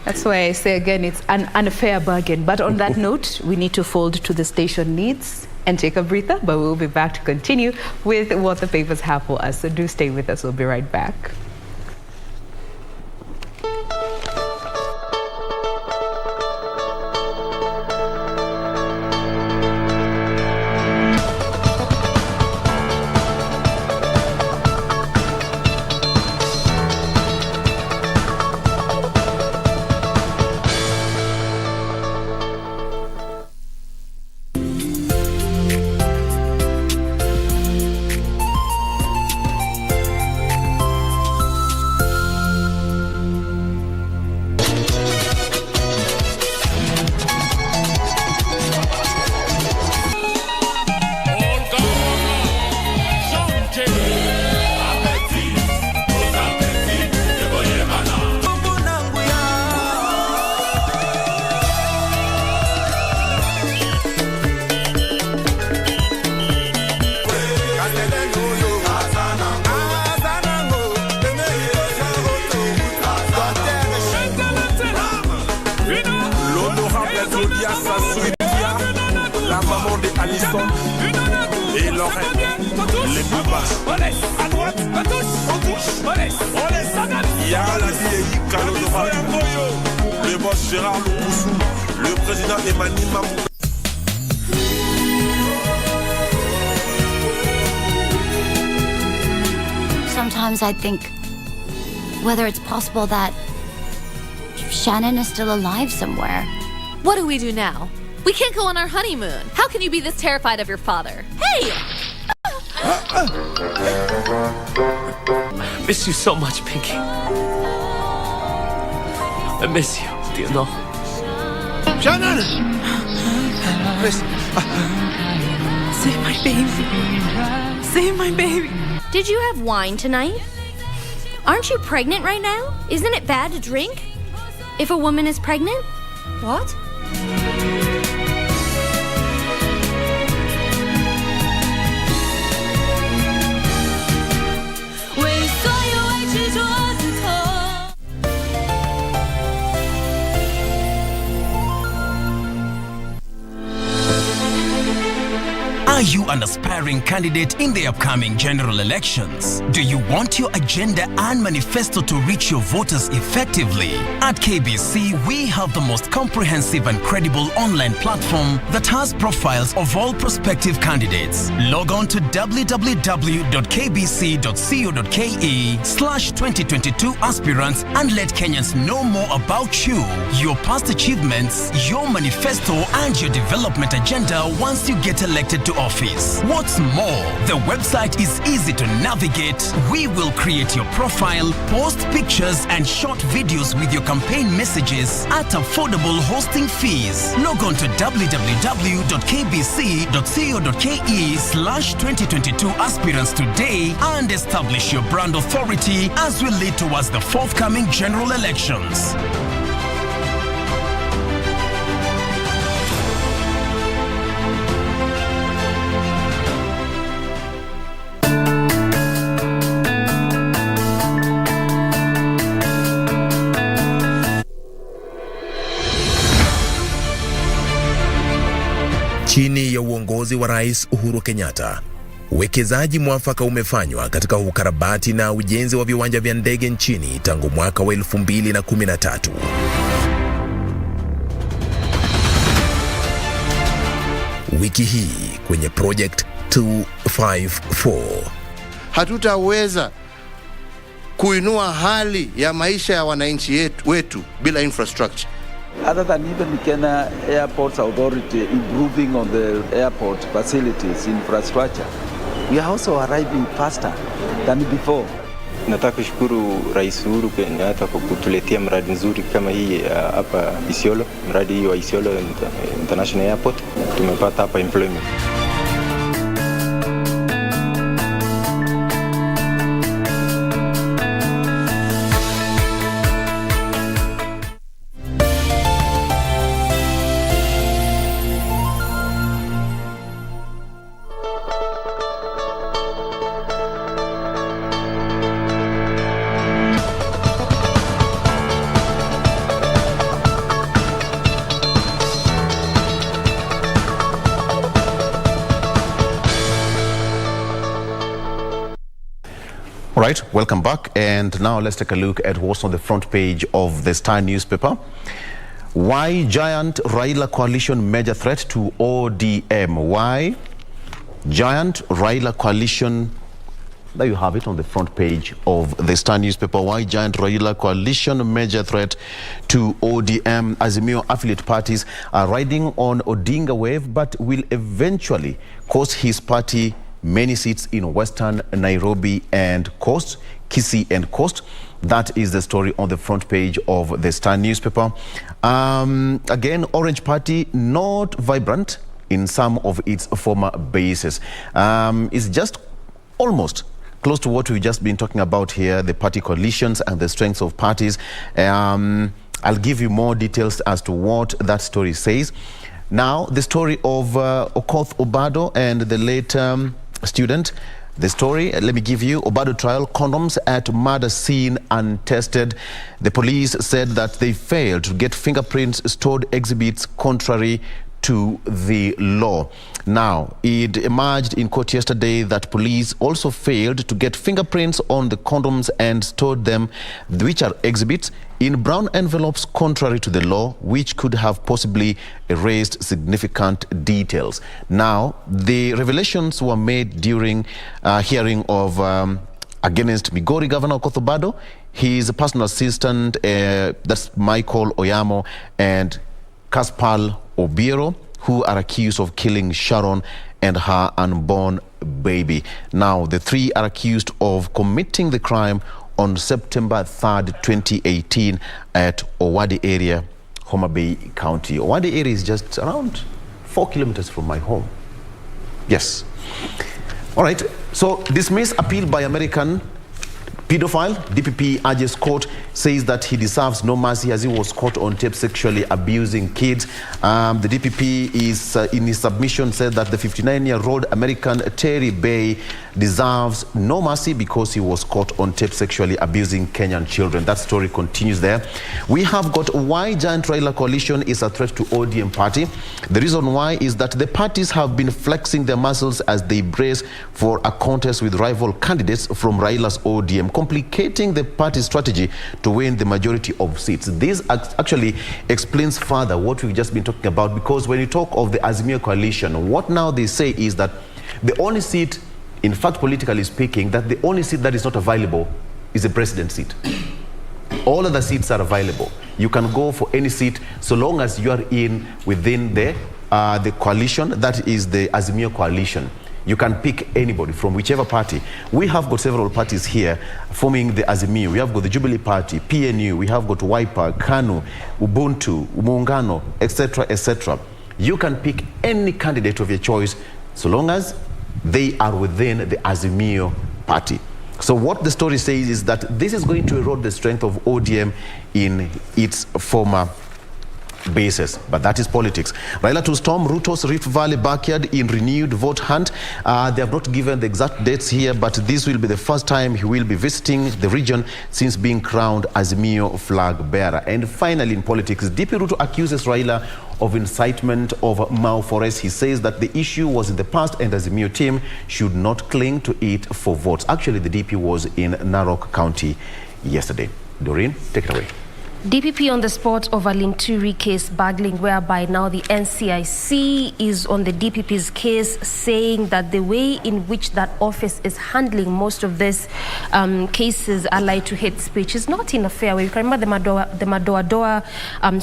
That's why I say again, it's an unfair bargain. But on that note, we need to fold to the station needs and take a breather, but we'll be back to continue with what the papers have for us. So do stay with us. We'll be right back. Sometimes I think whether it's possible that Shannon is still alive somewhere. What do we do now? We can't go on our honeymoon. How can you be this terrified of your father? Hey! I miss you so much, Pinky. I miss you, do you know? Shannon! Save my baby. Save my baby. Did you have wine tonight? Aren't you pregnant right now? Isn't it bad to drink? If a woman is pregnant? What? Are you an aspiring candidate in the upcoming general elections? Do you want your agenda and manifesto to reach your voters effectively? At KBC, we have the most comprehensive and credible online platform that has profiles of all prospective candidates. Log on to www.kbc.co.ke/2022 aspirants and let Kenyans know more about you, your past achievements, your manifesto, and your development agenda once you get elected to office. office. What's more, the website is easy to navigate. We will create your profile, post pictures and short videos with your campaign messages at affordable hosting fees. Log on to www.kbc.co.ke/2022 aspirants today and establish your brand authority as we lead towards the forthcoming general elections. Chini ya uongozi wa Rais Uhuru Kenyatta, uwekezaji mwafaka umefanywa katika ukarabati na ujenzi wa viwanja vya ndege nchini tangu mwaka wa 2013. Wiki hii kwenye Project 254, hatutaweza kuinua hali ya maisha ya wananchi wetu bila infrastructure. Other than even Kenya Airports Authority improving on the airport facilities, infrastructure, we are also arriving faster than before. Nataka kushukuru Rais Uhuru Kenyatta kwa kutuletea mradi nzuri kama hii hapa Isiolo, mradi wa Isiolo International Airport. Tumepata hapa employment. All right, welcome back. And now let's take a look at what's on the front page of the Star newspaper. Why giant Raila coalition major threat to ODM? Why giant Raila coalition? There you have it on the front page of the Star newspaper. Why giant Raila coalition major threat to ODM? Azimio affiliate parties are riding on Odinga wave, but will eventually cost his party many seats in Western Nairobi and Coast, Kisii and Coast. That is the story on the front page of the Star newspaper. Again, Orange Party not vibrant in some of its former bases. It's just almost close to what we've just been talking about here, the party coalitions and the strengths of parties. I'll give you more details as to what that story says. Now, the story of Okoth Obado and the late student. The story, let me give you. Obado trial, condoms at murder scene untested. The police said that they failed to get fingerprints stored exhibits contrary to the law. Now, it emerged in court yesterday that police also failed to get fingerprints on the condoms and stored them, which are exhibits, in brown envelopes contrary to the law, which could have possibly erased significant details. Now, the revelations were made during a hearing of against Migori Governor Okoth Obado, his personal assistant, that's Michael Oyamo, and Kaspal Obiero, who are accused of killing Sharon and her unborn baby. Now, the three are accused of committing the crime on September 3rd, 2018 at Owadi area, Homa Bay County. Owadi area is just around 4 kilometers from my home. Yes. All right. So, dismiss appeal by American pedophile. DPP urges court, says that he deserves no mercy as he was caught on tape sexually abusing kids. The DPP is in his submission said that the 59-year-old American Terry Bay deserves no mercy because he was caught on tape sexually abusing Kenyan children. That story continues there. We have got why giant Raila coalition is a threat to ODM party. The reason why is that the parties have been flexing their muscles as they brace for a contest with rival candidates from Raila's ODM, complicating the party's strategy to win the majority of seats. This actually explains further what we've just been talking about, because when you talk of the Azimio coalition, what now they say is that the only seat, in fact, politically speaking, that the only seat that is not available is the president seat. All other seats are available. You can go for any seat so long as you are within the the coalition, that is the Azimio coalition. You can pick anybody from whichever party. We have got several parties here forming the Azimio. We have got the Jubilee Party, PNU, we have got Wiper, KANU, Ubuntu, Muungano, etc., etc. You can pick any candidate of your choice so long as they are within the Azimio party. So what the story says is that this is going to erode the strength of ODM in its former basis, but that is politics. Raila to storm Ruto's Rift Valley backyard in renewed vote hunt. They have not given the exact dates here, but this will be the first time he will be visiting the region since being crowned Azimio flag bearer. And finally, in politics, DP Ruto accuses Raila of incitement of Mau Forest. He says that the issue was in the past and Azimio team should not cling to it for votes. Actually, the DP was in Narok County yesterday. Doreen, take it away. DPP on the spot over Linturi case bagling, whereby now the NCIC is on the DPP's case, saying that the way in which that office is handling most of these cases allied to hate speech is not in a fair way. You can remember the Madoa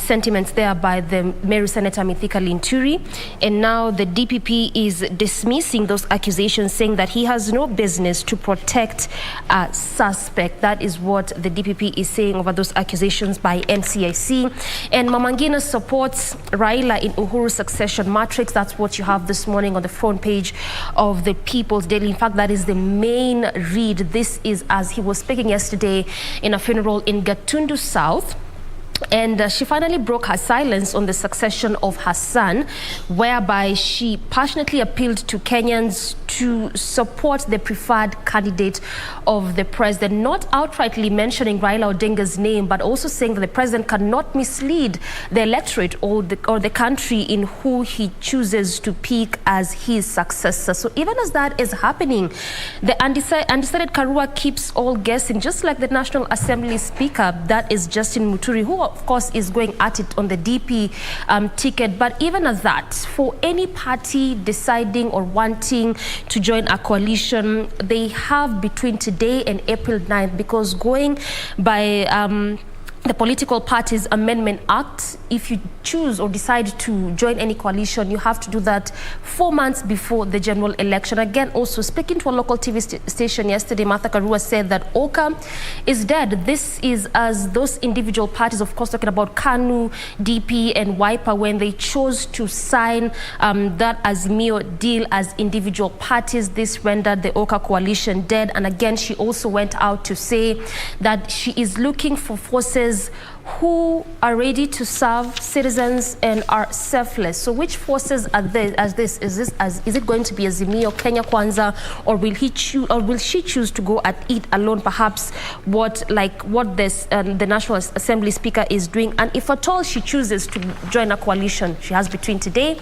sentiments there by the Meru Senator Mithika Linturi, and now the DPP is dismissing those accusations, saying that he has no business to protect a suspect. That is what the DPP is saying over those accusations by NCIC. And Mamangina supports Raila in Uhuru's succession matrix. That's what you have this morning on the front page of the People's Daily. In fact, that is the main read. This is as he was speaking yesterday in a funeral in Gatundu South. And she finally broke her silence on the succession of her son, whereby she passionately appealed to Kenyans to support the preferred candidate of the president, not outrightly mentioning Raila Odinga's name, but also saying that the president cannot mislead the electorate or the country in who he chooses to pick as his successor. So even as that is happening, the undecided Karua keeps all guessing, just like the National Assembly Speaker, that is Justin Muturi, who of course is going at it on the DP ticket. But even as that, for any party deciding or wanting to join a coalition, they have between today and April 9th, because going by the Political Parties Amendment Act, if you choose or decide to join any coalition, you have to do that 4 months before the general election. Again, also speaking to a local TV station yesterday, Martha Karua said that OCA is dead. This is as those individual parties, of course, talking about KANU, DP, and Wiper, when they chose to sign that Azimio deal as individual parties, this rendered the OCA coalition dead. And again, she also went out to say that she is looking for forces who are ready to serve citizens and are selfless. So which forces are there is it going to be Azimio, Kenya Kwanza, or will she choose to go at it alone, perhaps what this the National Assembly Speaker is doing? And if at all she chooses to join a coalition, she has between today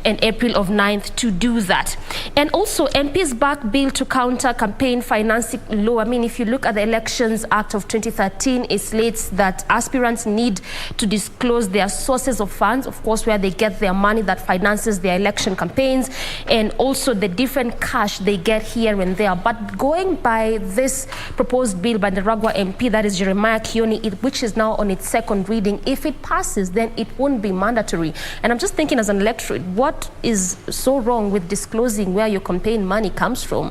and April of 9th to do that. And also MPs back bill to counter campaign financing law. I mean, if you look at the Elections Act of 2013, it states that aspirants need to disclose their sources of funds, of course, where they get their money that finances their election campaigns, and also the different cash they get here and there. But going by this proposed bill by the Ragwa MP, that is Jeremiah Kioni, which is now on its second reading, if it passes, then it won't be mandatory. And I'm just thinking, as an electorate, what is so wrong with disclosing where your campaign money comes from?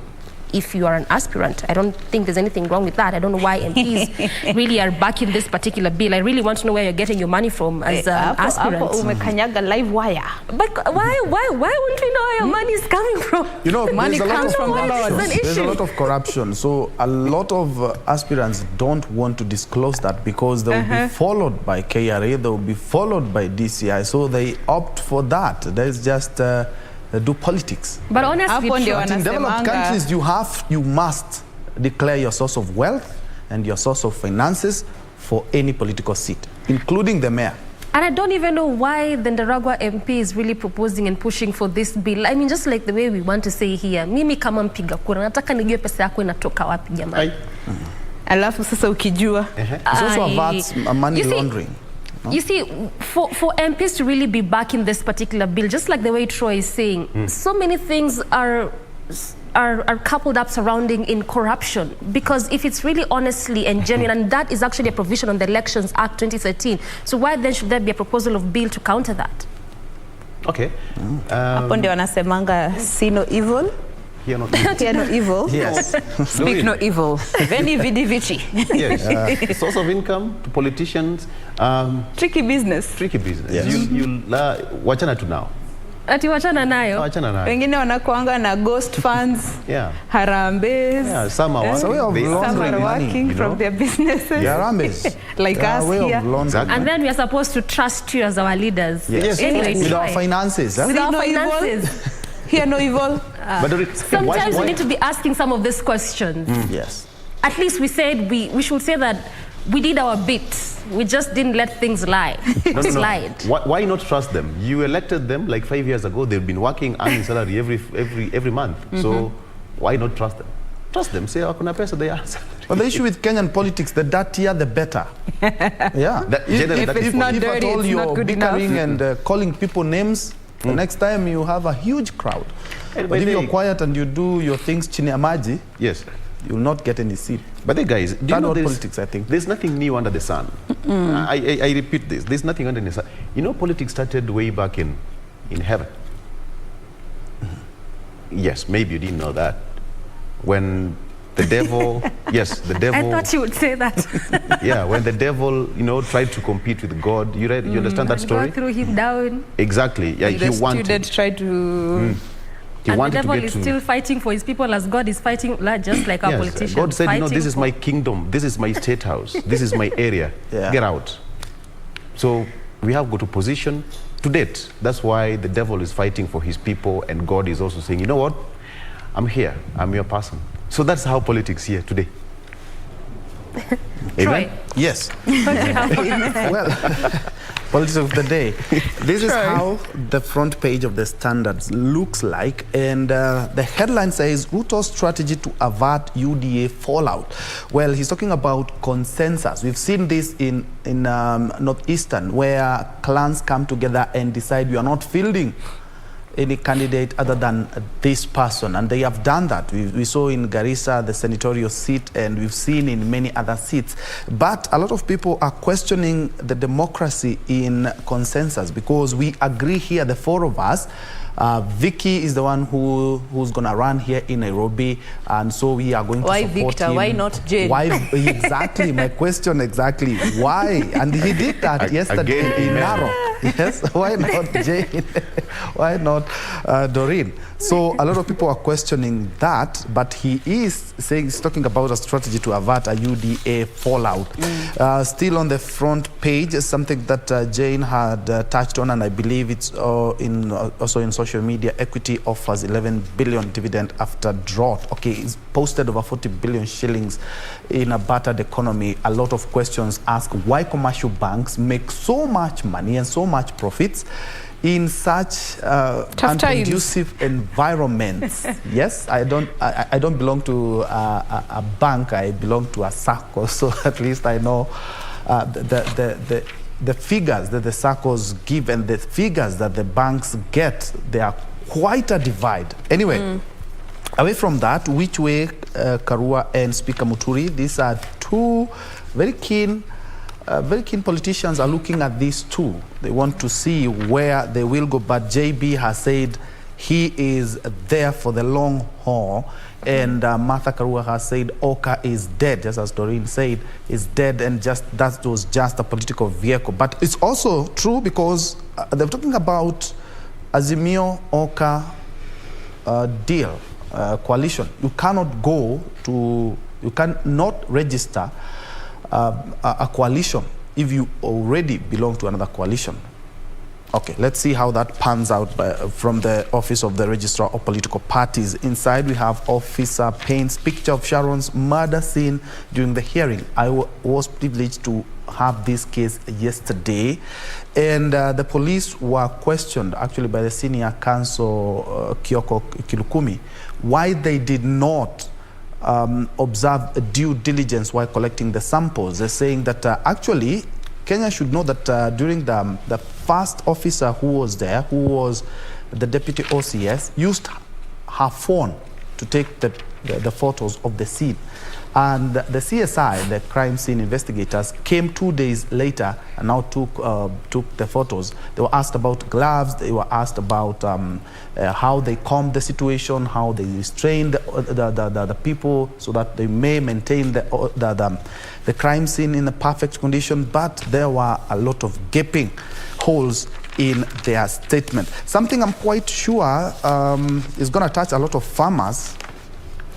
If you are an aspirant, I don't think there's anything wrong with that. I don't know why MPs really are backing this particular bill. I really want to know where you're getting your money from as an aspirant. Umekanyaga live wire. But why wouldn't we know where your money is coming from? You know, money comes from the Lord. There's a lot of corruption. So a lot of aspirants don't want to disclose that because they will be followed by KRA, they will be followed by DCI. So they opt for that. There's just do politics. But honestly, in developed countries, you must declare your source of wealth and your source of finances for any political seat, including the mayor. And I don't even know why the Ndaragwa MP is really proposing and pushing for this bill. I mean, just like the way we want to say here, mimi kama mpiga kura, nataka nijue pesa yako inatoka wapi jamani. Alafu sasa ukijua. It's also about money laundering. No? You see, for MPs to really be backing this particular bill, just like the way Troy is saying, so many things are coupled up surrounding in corruption. Because if it's really honestly and genuine, and that is actually a provision on the Elections Act 2013, so why then should there be a proposal of bill to counter that? Okay. Hapo ndio wanasemanga see no evil. Hear no Hear no evil. Yes. Speak no evil. Veni vidi vici. Yes. Source of income to politicians. Tricky business. Tricky business. Yes. You wachana tu now. Ati wachana nayo. Wachana nayo. Wengine wanakuanga na ghost funds. Yeah. Harambes. Yeah, some are It's a way of laundering money, working from their businesses. Yeah, Harambes. Like us here. And then we are supposed to trust you as our leaders. Yes. Anyway, With our try. finances. Huh? With our no evil. finances. Hear no evil. Sometimes we need to be asking some of these questions. Yes. At least we said we should say that we did our bit. We just didn't let things slide. Why not trust them? You elected them like 5 years ago. They've been working, earning salary every month. So why not trust them? Trust them. Say, kuna pesa, they are. But the issue with Kenyan politics, the dirtier, the better. Yeah. If it's not dirty, it's not good enough. And calling people names, the next time you have a huge crowd. But if you're quiet and you do your things chini ya maji, yes, you will not get any seat. But then guys, do you know politics, I think. There's nothing new under the sun. I repeat this. There's nothing under the sun. You know, politics started way back in heaven. Yes, maybe you didn't know that. When the devil, yes, the devil. I thought you would say that. Yeah, when the devil, tried to compete with God. You understand that story? God threw him down. Exactly. Yeah, the student tried to... He and wanted the devil to get is to... still fighting for his people as God is fighting, just like our politicians. God said, this is my kingdom. This is my state house. This is my area. Yeah. Get out. So we have got to position to date. That's why the devil is fighting for his people, and God is also saying, you know what? I'm here. I'm your person. So that's how politics here today. Amen? Yes. Well, politics of the day. This is how the front page of the Standards looks like. And the headline says, Ruto's strategy to avert UDA fallout. Well, he's talking about consensus. We've seen this in Northeastern, where clans come together and decide we are not fielding any candidate other than this person, and they have done that. We saw in Garissa the senatorial seat, and we've seen in many other seats. But a lot of people are questioning the democracy in consensus, because we agree here, the four of us. Vicky is the one who's going to run here in Nairobi, and so we are going to support Victor? him. Why not Jane? Why exactly? My question exactly. Why? And he did that yesterday in Narok. Yes. Why not Jane? Why not Doreen? So a lot of people are questioning that, but he is saying, he's talking about a strategy to avert a UDA fallout. Still on the front page, something that Jane had touched on, and I believe it's also in social media. Equity offers 11 billion dividend after drought. Okay, it's posted over 40 billion shillings in a battered economy. A lot of questions asked why commercial banks make so much money and so much profits in such unconducive environments. Yes, I don't belong to a bank. I belong to a SACCO, so at least I know the figures that the SACCOs give and the figures that the banks get. They are quite a divide. Anyway, away from that, which way Karua and Speaker Muturi, these are two very keen politicians are looking at these two. They want to see where they will go, but JB has said he is there for the long haul, and Martha Karua has said Oka is dead, just as Doreen said, is dead, and that was just a political vehicle. But it's also true, because they're talking about Azimio Oka deal, coalition. You cannot register a coalition if you already belong to another coalition. Okay, let's see how that pans out from the Office of the Registrar of Political Parties. Inside, we have Officer Payne's picture of Sharon's murder scene during the hearing. I was privileged to have this case yesterday, and the police were questioned actually by the senior counsel Kioko Kilukumi why they did not observe due diligence while collecting the samples. They're saying that actually Kenya should know that during the first officer who was there, who was the deputy OCS, used her phone to take the the photos of the scene. And the CSI, the crime scene investigators, came 2 days later and now took the photos. They were asked about gloves. They were asked about how they calmed the situation, how they restrained the people so that they may maintain the crime scene in a perfect condition. But there were a lot of gaping holes in their statement. Something I'm quite sure is going to touch a lot of farmers.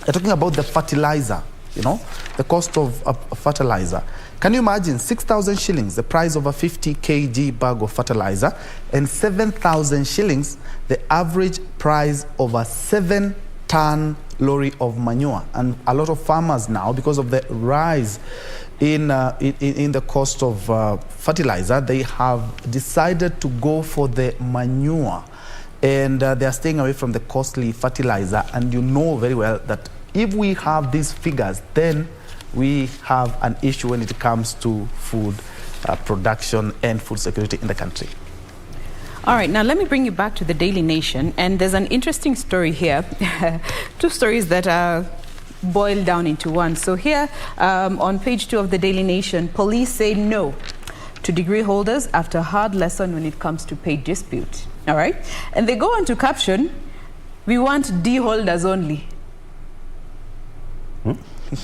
They're talking about the fertilizer. You know, the cost of fertilizer. Can you imagine 6,000 shillings, the price of a 50 kg bag of fertilizer, and 7,000 shillings, the average price of a 7-ton lorry of manure? And a lot of farmers now, because of the rise in the cost of fertilizer, they have decided to go for the manure, and they are staying away from the costly fertilizer. And you know very well that if we have these figures, then we have an issue when it comes to food production and food security in the country. All right, now let me bring you back to the Daily Nation. And there's an interesting story here. Two stories that are boiled down into one. So here on page 2 of the Daily Nation, police say no to degree holders after a hard lesson when it comes to pay dispute. All right. And they go on to caption, "We want D holders only."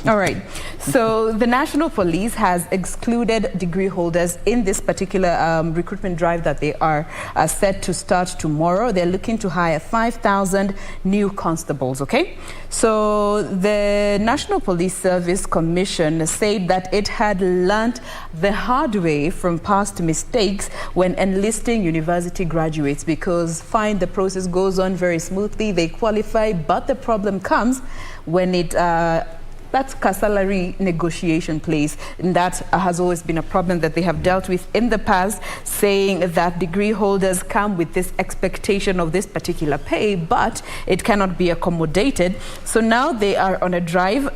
All right. So the National Police has excluded degree holders in this particular recruitment drive that they are set to start tomorrow. They're looking to hire 5,000 new constables, okay? So the National Police Service Commission said that it had learnt the hard way from past mistakes when enlisting university graduates, because fine, the process goes on very smoothly, they qualify, but the problem comes when it that's salary negotiation place, and that has always been a problem that they have dealt with in the past, saying that degree holders come with this expectation of this particular pay, but it cannot be accommodated. So now they are on a drive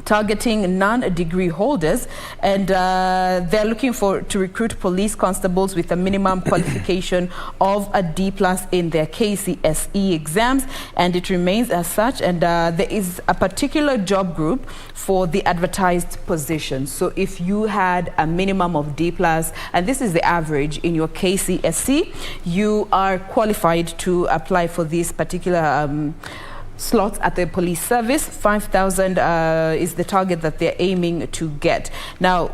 targeting non-degree holders, and they're looking to recruit police constables with a minimum qualification of a D+ in their KCSE exams, and it remains as such. And there is a particular job group for the advertised position. So if you had a minimum of D+, and this is the average in your KCSE, you are qualified to apply for this particular slots at the police service. 5,000 is the target that they're aiming to get. Now,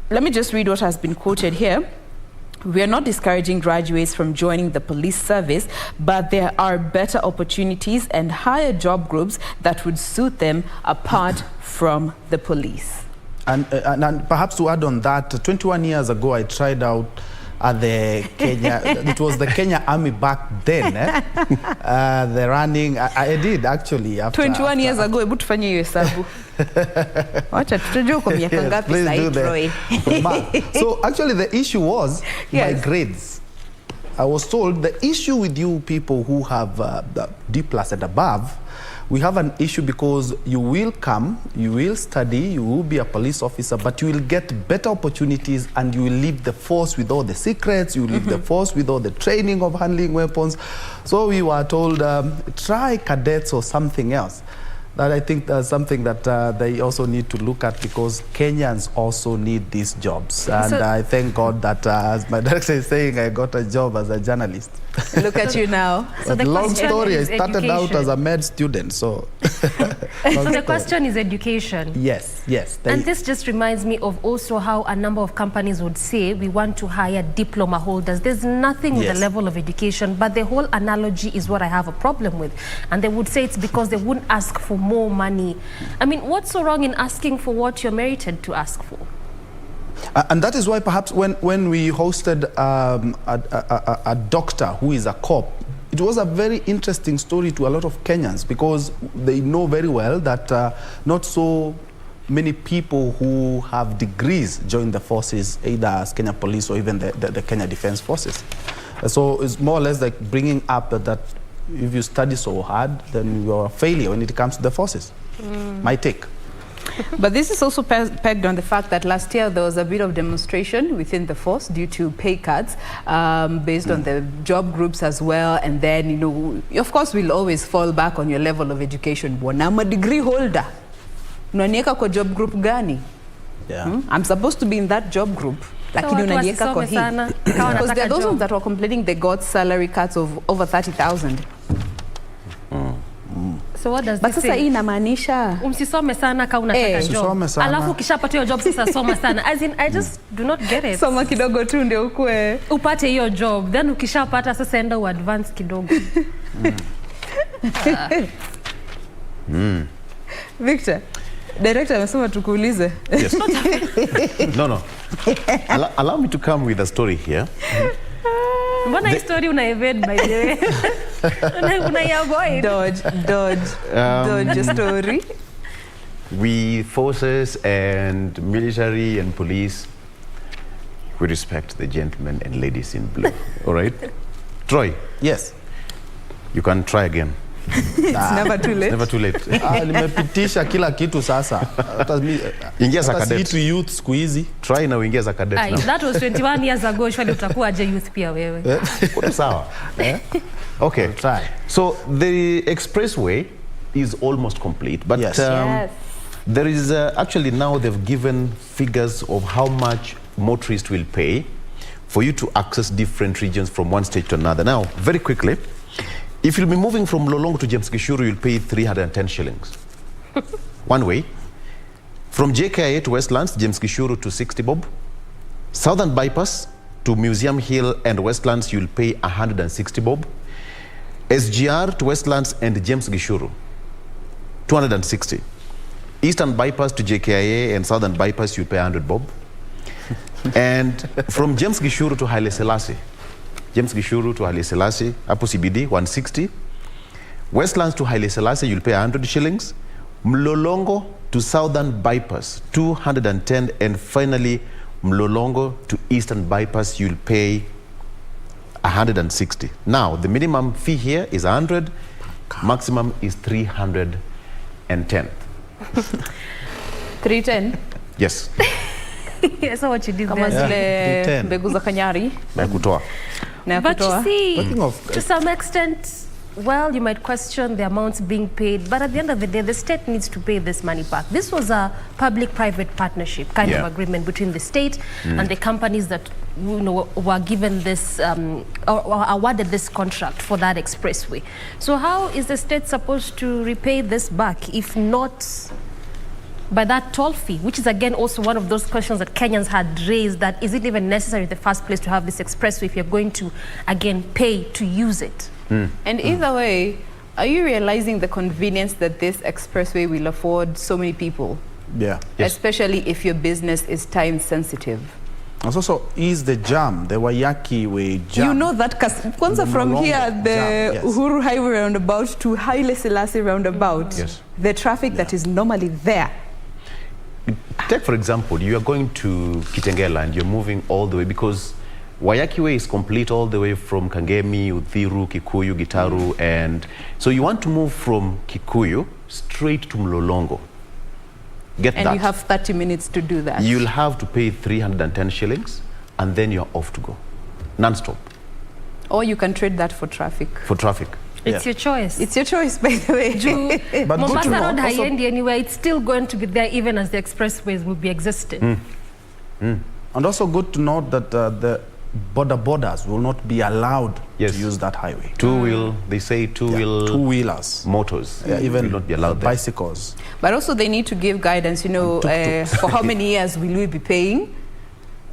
let me just read what has been quoted here. "We are not discouraging graduates from joining the police service, but there are better opportunities and higher job groups that would suit them apart from the police." And perhaps to add on that, 21 years ago, I tried out at the Kenya, it was the Kenya Army back then, the running, I did actually. 21 years ago, hebu tufanye hiyo hesabu. Wacha tutajua kwa miaka ngapi sasa hii, Troy. So actually the issue was my grades. I was told the issue with you people who have the D+ and above, we have an issue because you will come, you will study, you will be a police officer, but you will get better opportunities and you will leave the force with all the secrets, you will leave the force with all the training of handling weapons. So we were told, try cadets or something else. That I think that's something that they also need to look at, because Kenyans also need these jobs. And I thank God that, as my director is saying, I got a job as a journalist. Look at you now. So the long story, I started education. out as a med student, so. So the question is education. Yes, yes. And this just reminds me of also how a number of companies would say, we want to hire diploma holders. There's nothing with the level of education, but the whole analogy is what I have a problem with. And they would say it's because they wouldn't ask for more money. I mean, what's so wrong in asking for what you're merited to ask for? And that is why perhaps when we hosted a doctor who is a cop, it was a very interesting story to a lot of Kenyans, because they know very well that not so many people who have degrees join the forces, either as Kenya Police or even the Kenya Defense Forces. So it's more or less like bringing up that if you study so hard, then you're a failure when it comes to the forces. My take. But this is also pegged on the fact that last year there was a bit of demonstration within the force due to pay cuts based on the job groups as well. And then, you know, of course, we'll always fall back on your level of education. I'm a degree holder. Unanieka kwa job group gani? Yeah. I'm supposed to be in that job group. Lakini unanieka kwa hii. Because there are those ones that were complaining they got salary cuts of over 30,000. So what does But this sasa say? hii inamaanisha Umsisome sana kama unataka job. Usisome sana. Alafu ukishapata hiyo job sasa soma sana. As in, I just do not get it. soma kidogo tu ndio ukue. Upate hiyo job, then ukishapata sasa enda uadvance kidogo. Victor, director amesema tukuulize. Yes. No. Allow me to come with a story here. Mbona hii story una evade by the way? Una avoid. Dodge your story. We forces and military and police, we respect the gentlemen and ladies in blue. All right? Troy. Yes. You can try again. It's never too late. It's never too late. Nimepitisha kila kitu sasa. Ingia za cadet. Si youth siku hizi. Try na uingia za cadet now. That was 21 years ago. Shwali utakuwa aje youth pia wewe. Uko sawa. Okay. I'll try. So the expressway is almost complete, but yes. There is actually now they've given figures of how much motorists will pay for you to access different regions from one stage to another. Now, very quickly, if you'll be moving from Lolongo to James Gishuru, you'll pay 310 shillings. One way. From JKIA to Westlands, James Gishuru to 60 bob. Southern Bypass to Museum Hill and Westlands, you'll pay 160 bob. SGR to Westlands and James Gishuru, 260. Eastern Bypass to JKIA and Southern Bypass, you'll pay 100 bob. And from James Gishuru to Haile Selassie, James Gishuru to Haile Selassie, Apo CBD, 160. Westlands to Haile Selassie, you'll pay 100 shillings. Mlolongo to Southern Bypass, 210. And finally, Mlolongo to Eastern Bypass, you'll pay 160. Now, the minimum fee here is 100, maximum is 310. 310? Yes. So what you did Kama there. zile mbegu za kanyari. Na kutoa. But you see, to some extent, well, you might question the amounts being paid, but at the end of the day, the state needs to pay this money back. This was a public-private partnership kind of agreement between the state and the companies that were given this or awarded this contract for that expressway. So how is the state supposed to repay this back if not by that toll fee, which is again also one of those questions that Kenyans had raised, that is it even necessary in the first place to have this expressway if you're going to again pay to use it? And either way, are you realizing the convenience that this expressway will afford so many people? Yeah. Yes. Especially if your business is time sensitive. And also is the jam, the Wayaki way jam. You know that, Kwanza from here, the Uhuru Highway roundabout to Haile Selassie roundabout, the traffic that is normally there. Take, for example, you are going to Kitengela and you're moving all the way because Wayaki Way is complete all the way from Kangemi, Uthiru, Kikuyu, Gitaru, and so you want to move from Kikuyu straight to Mlolongo. Get that. And you have 30 minutes to do that. You'll have to pay 310 shillings and then you're off to go, non-stop. Or you can trade that for traffic. For traffic. It's your choice. It's your choice, by the way. But Mombasa Road haiendi anywhere. It's still going to be there even as the expressways will be existing. And also good to note that the borders will not be allowed to use that highway. They say two-wheelers, motors, even will not be allowed there. Bicycles. But also they need to give guidance, for how many years will we be paying?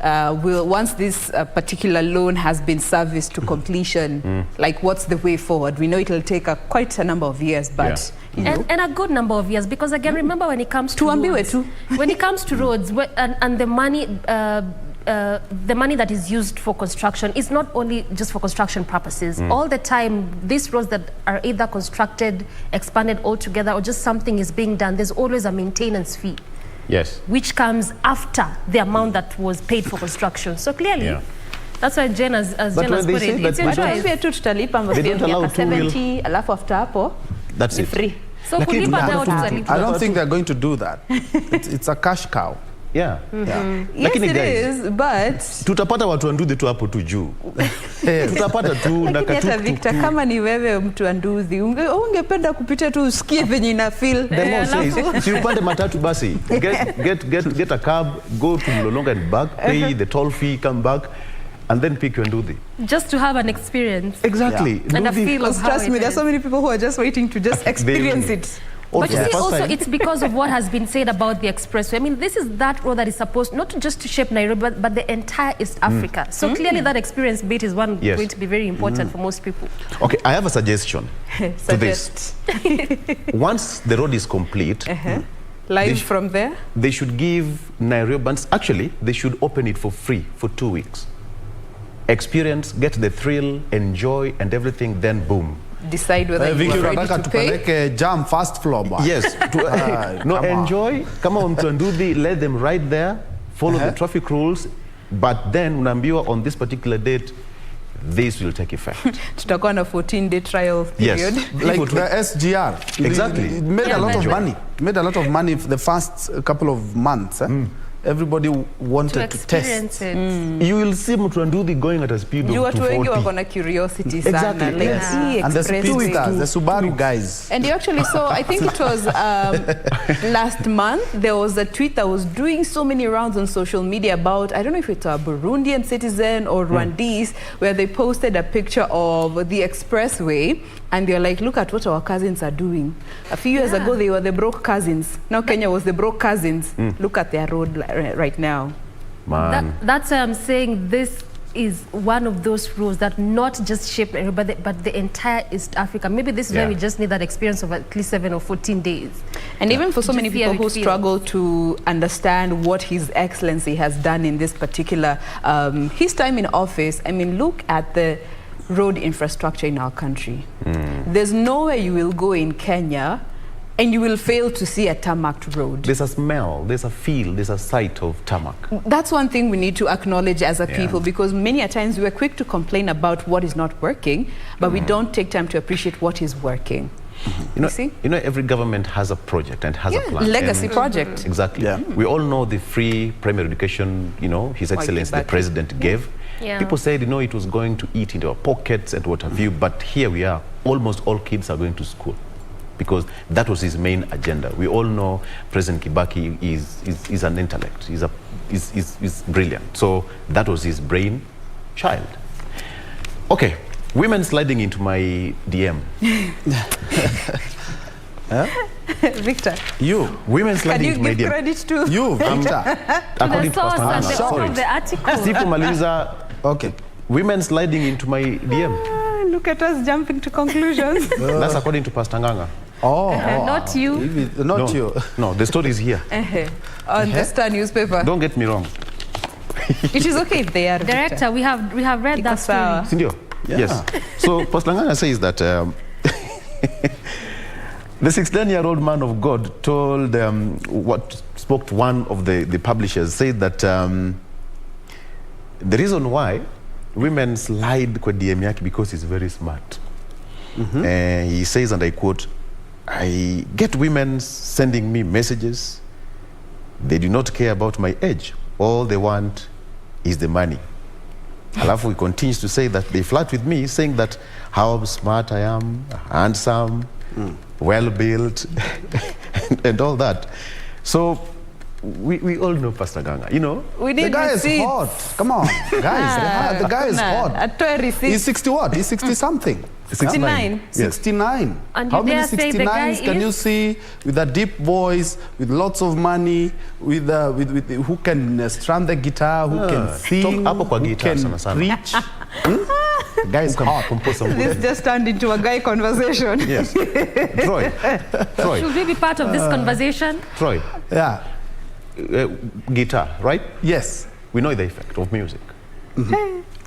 Once this particular loan has been serviced to completion, like what's the way forward? We know it'll take quite a number of years, but and a good number of years, because again, remember when it comes to roads, when it comes to roads, and the money that is used for construction is not only just for construction purposes. All the time, these roads that are either constructed, expanded altogether, or just something is being done, there's always a maintenance fee. Yes. Which comes after the amount that was paid for construction. So clearly, that's why Jen has put it. It's your choice. They don't allow 70, alafu after hapo that's ni it. free. So kulipa nao tutalipa. I don't think they're going to do that. It's a cash cow. Yeah. Yes, it is, but tutapata watu anduthi tu hapo tu juu. Tutapata tu na lakini hata Victor, kama ni wewe mtu anduthi, ungependa kupita tu usikie venye ina feel. Si upande matatu basi. Get a cab, go to Mlolonga and back, pay the toll fee, come back, and then pick your nduthi. Just to have an experience. Exactly. Yeah. And a feel of trust me, there's so many people who are just waiting to just experience it. But you see, also it's because of what has been said about the Expressway. I mean, this is that road that is supposed not just to shape Nairobi, but the entire East Africa. So clearly that experience bit is one going to be very important for most people. Okay, I have a suggestion to this. Once the road is complete, live from there, they should give Nairobians, actually, they should open it for free for 2 weeks. Experience, get the thrill, enjoy, and everything, then boom. Decide whether you are ready to pay. Jam fast floor. Yes. Enjoy. Come on to Nduthi, let them ride there, follow the traffic rules, but then unaambiwa on this particular date, this will take effect. Tutakuwa na 14-day trial period. Yes. Like the SGR. Exactly. It made a lot of money. It made a lot of money for the first couple of months. Everybody wanted to test it. You will see mtu anduthi going at a speed of 240. Watu wengi wako na curiosity sana. Exactly. Like, and the speedsters, the Subaru guys. And you actually saw, I think it was last month, there was a tweet that was doing so many rounds on social media about, I don't know if it's a Burundian citizen or Rwandese, where they posted a picture of the Expressway and they're like, look at what our cousins are doing. A few years ago, they were the broke cousins. Now Kenya was the broke cousins. Look at their road right now. Man. That's why I'm saying this is one of those rules that not just shape but the entire East Africa. Maybe this is why we just need that experience of at least 7 or 14 days. And even for so many people who struggle to understand what His Excellency has done in this particular, his time in office, I mean, look at the road infrastructure in our country. There's nowhere you will go in Kenya and you will fail to see a tarmacked road. There's a smell, there's a feel, there's a sight of tarmac. That's one thing we need to acknowledge as a people, because many a times we're quick to complain about what is not working, but we don't take time to appreciate what is working. You know, every government has a project and has a plan. Legacy project. Exactly. We all know the free primary education, His Excellency, the President gave. People said, it was going to eat into our pockets and what have you, but here we are. Almost all kids are going to school because that was his main agenda. We all know President Kibaki is an intellect. He's brilliant. So that was his brain child. Okay, women sliding into my DM. Victor. You. Women sliding into my DM. Can you give credit to? You, Victor. According to Pastor Nana. Sorry. The article. Sifu Maliza. Okay. Women sliding into my DM. Look at us jumping to conclusions. That's according to Pastor Nganga. Not you. Not you. No, the story is here. On the Star newspaper. Don't get me wrong. It is okay if they are. Director, we have read that story. Sindio? Yes. So Pastor Nganga says that the 16-year-old man of God told spoke to one of the publishers, said that the reason why women slide kwa DM yake because he's very smart. He says, and I quote, I get women sending me messages. They do not care about my age. All they want is the money. Alafu he continues to say that they flirt with me, saying that how smart I am, handsome, well-built, and all that. So we all know Pastor Ganga, We need the guy is hot. Come on, guys. The guy is hot. He's 60 what? He's 60 something. 69. 69. And how many 69s can you see with a deep voice, with lots of money, with who can strum the guitar, who can sing, who can preach? The guy is hot. This just turned into a guy conversation. Yes. Troy. Should we be part of this conversation? Troy. Yeah. Guitar, right? Yes. We know the effect of music.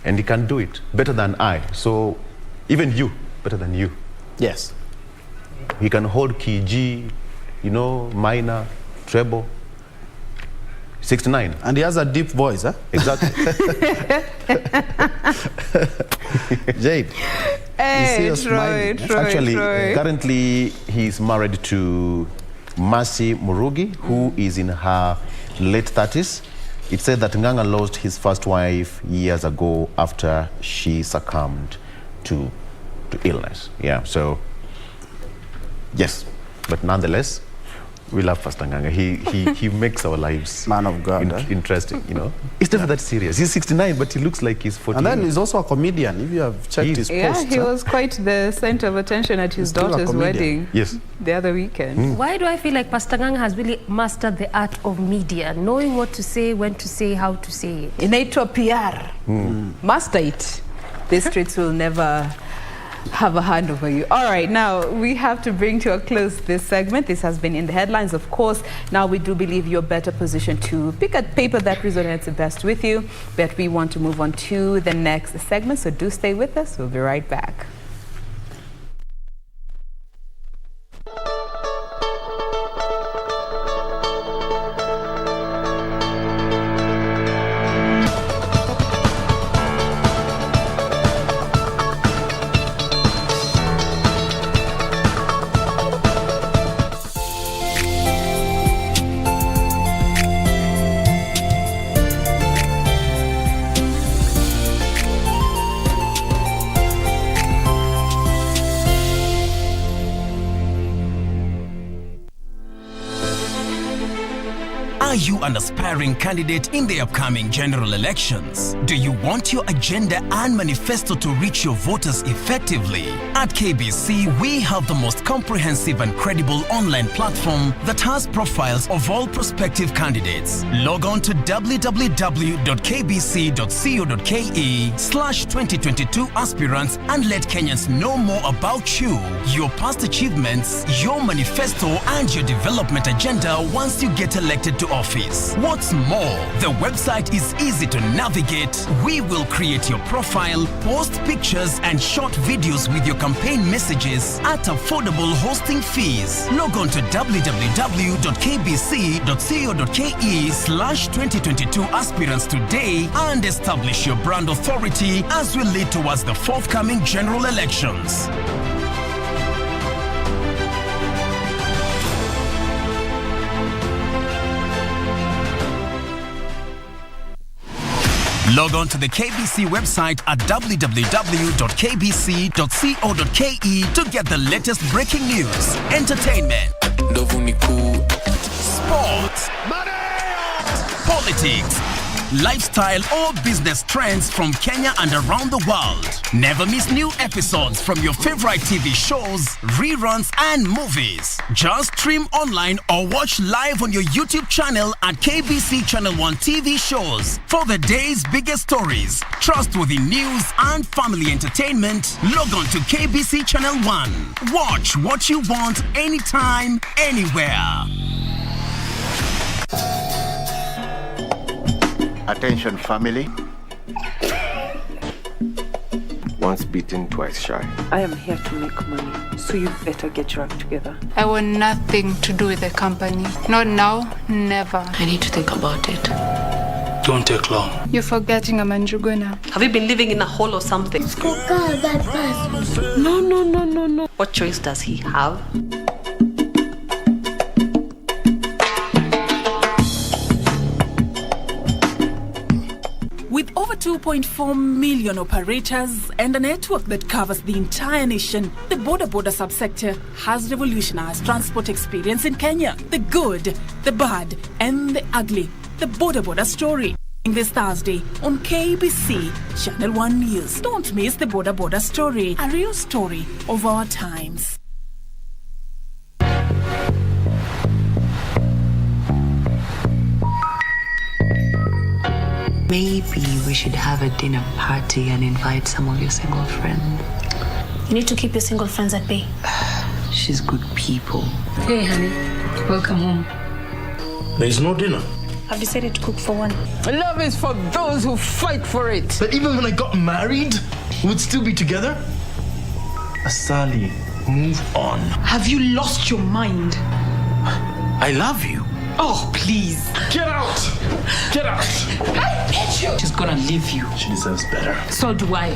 And he can do it better than I. So even you, better than you. Yes. He can hold key G, minor, treble. 69. And he has a deep voice, huh? Exactly. Jade. Hey, Troy. Actually, currently he's married to Mercy Murugi, who is in her late 30s. It said that Nganga lost his first wife years ago after she succumbed to illness. Yeah, so yes, but nonetheless, we love Pastor Nganga. He makes our lives man of God, interesting. You know, it's never that serious. He's 69, but he looks like he's 40. And then he's also a comedian. If you have checked his posts, he was quite the center of attention at his daughter's wedding. Yes, the other weekend. Why do I feel like Pastor Nganga has really mastered the art of media, knowing what to say, when to say, how to say it? Inaitwa PR. Master it. The streets will never have a hand over you. All right, now we have to bring to a close this segment. This has been in the headlines, of course. Now we do believe you're better positioned to pick a paper that resonates the best with you, but we want to move on to the next segment, so do stay with us. We'll be right back. Are you an aspiring candidate in the upcoming general elections? Do you want your agenda and manifesto to reach your voters effectively? At KBC, we have the most comprehensive and credible online platform that has profiles of all prospective candidates. Log on to www.kbc.co.ke/2022 aspirants and let Kenyans know more about you, your past achievements, your manifesto, and your development agenda once you get elected to office. What's more, the website is easy to navigate. We will create your profile, post pictures and short videos with your campaign messages at affordable hosting fees. Log on to www.kbc.co.ke/2022 aspirants today and establish your brand authority as we lead towards the forthcoming general elections. Log on to the KBC website at www.kbc.co.ke to get the latest breaking news, entertainment, sports, politics, lifestyle or business trends from Kenya and around the world. Never miss new episodes from your favorite TV shows, reruns and movies. Just stream online or watch live on your YouTube channel at KBC Channel 1 TV shows. For the day's biggest stories, trustworthy news and family entertainment, log on to KBC Channel 1. Watch what you want anytime, anywhere. Attention family. Once bitten, twice shy. I am here to make money, so you better get your act together. I want nothing to do with the company. Not now, never. I need to think about it. Don't take long. You're forgetting I'm Njuguna. Have you been living in a hole or something? No. What choice does he have? With over 2.4 million operators and a network that covers the entire nation, the Boda Boda subsector has revolutionized transport experience in Kenya. The good, the bad, and the ugly. The Boda Boda story. This Thursday on KBC Channel 1 News. Don't miss the Boda Boda story, a real story of our times. Maybe we should have a dinner party and invite some of your single friends. You need to keep your single friends at bay. She's good people. Hey, honey. Welcome home. There's no dinner. I've decided to cook for one. Love is for those who fight for it. But even when I got married, we'd still be together? Asali, move on. Have you lost your mind? I love you. Oh, please. Get out! Get out! I hate you! She's gonna leave you. She deserves better. So do I.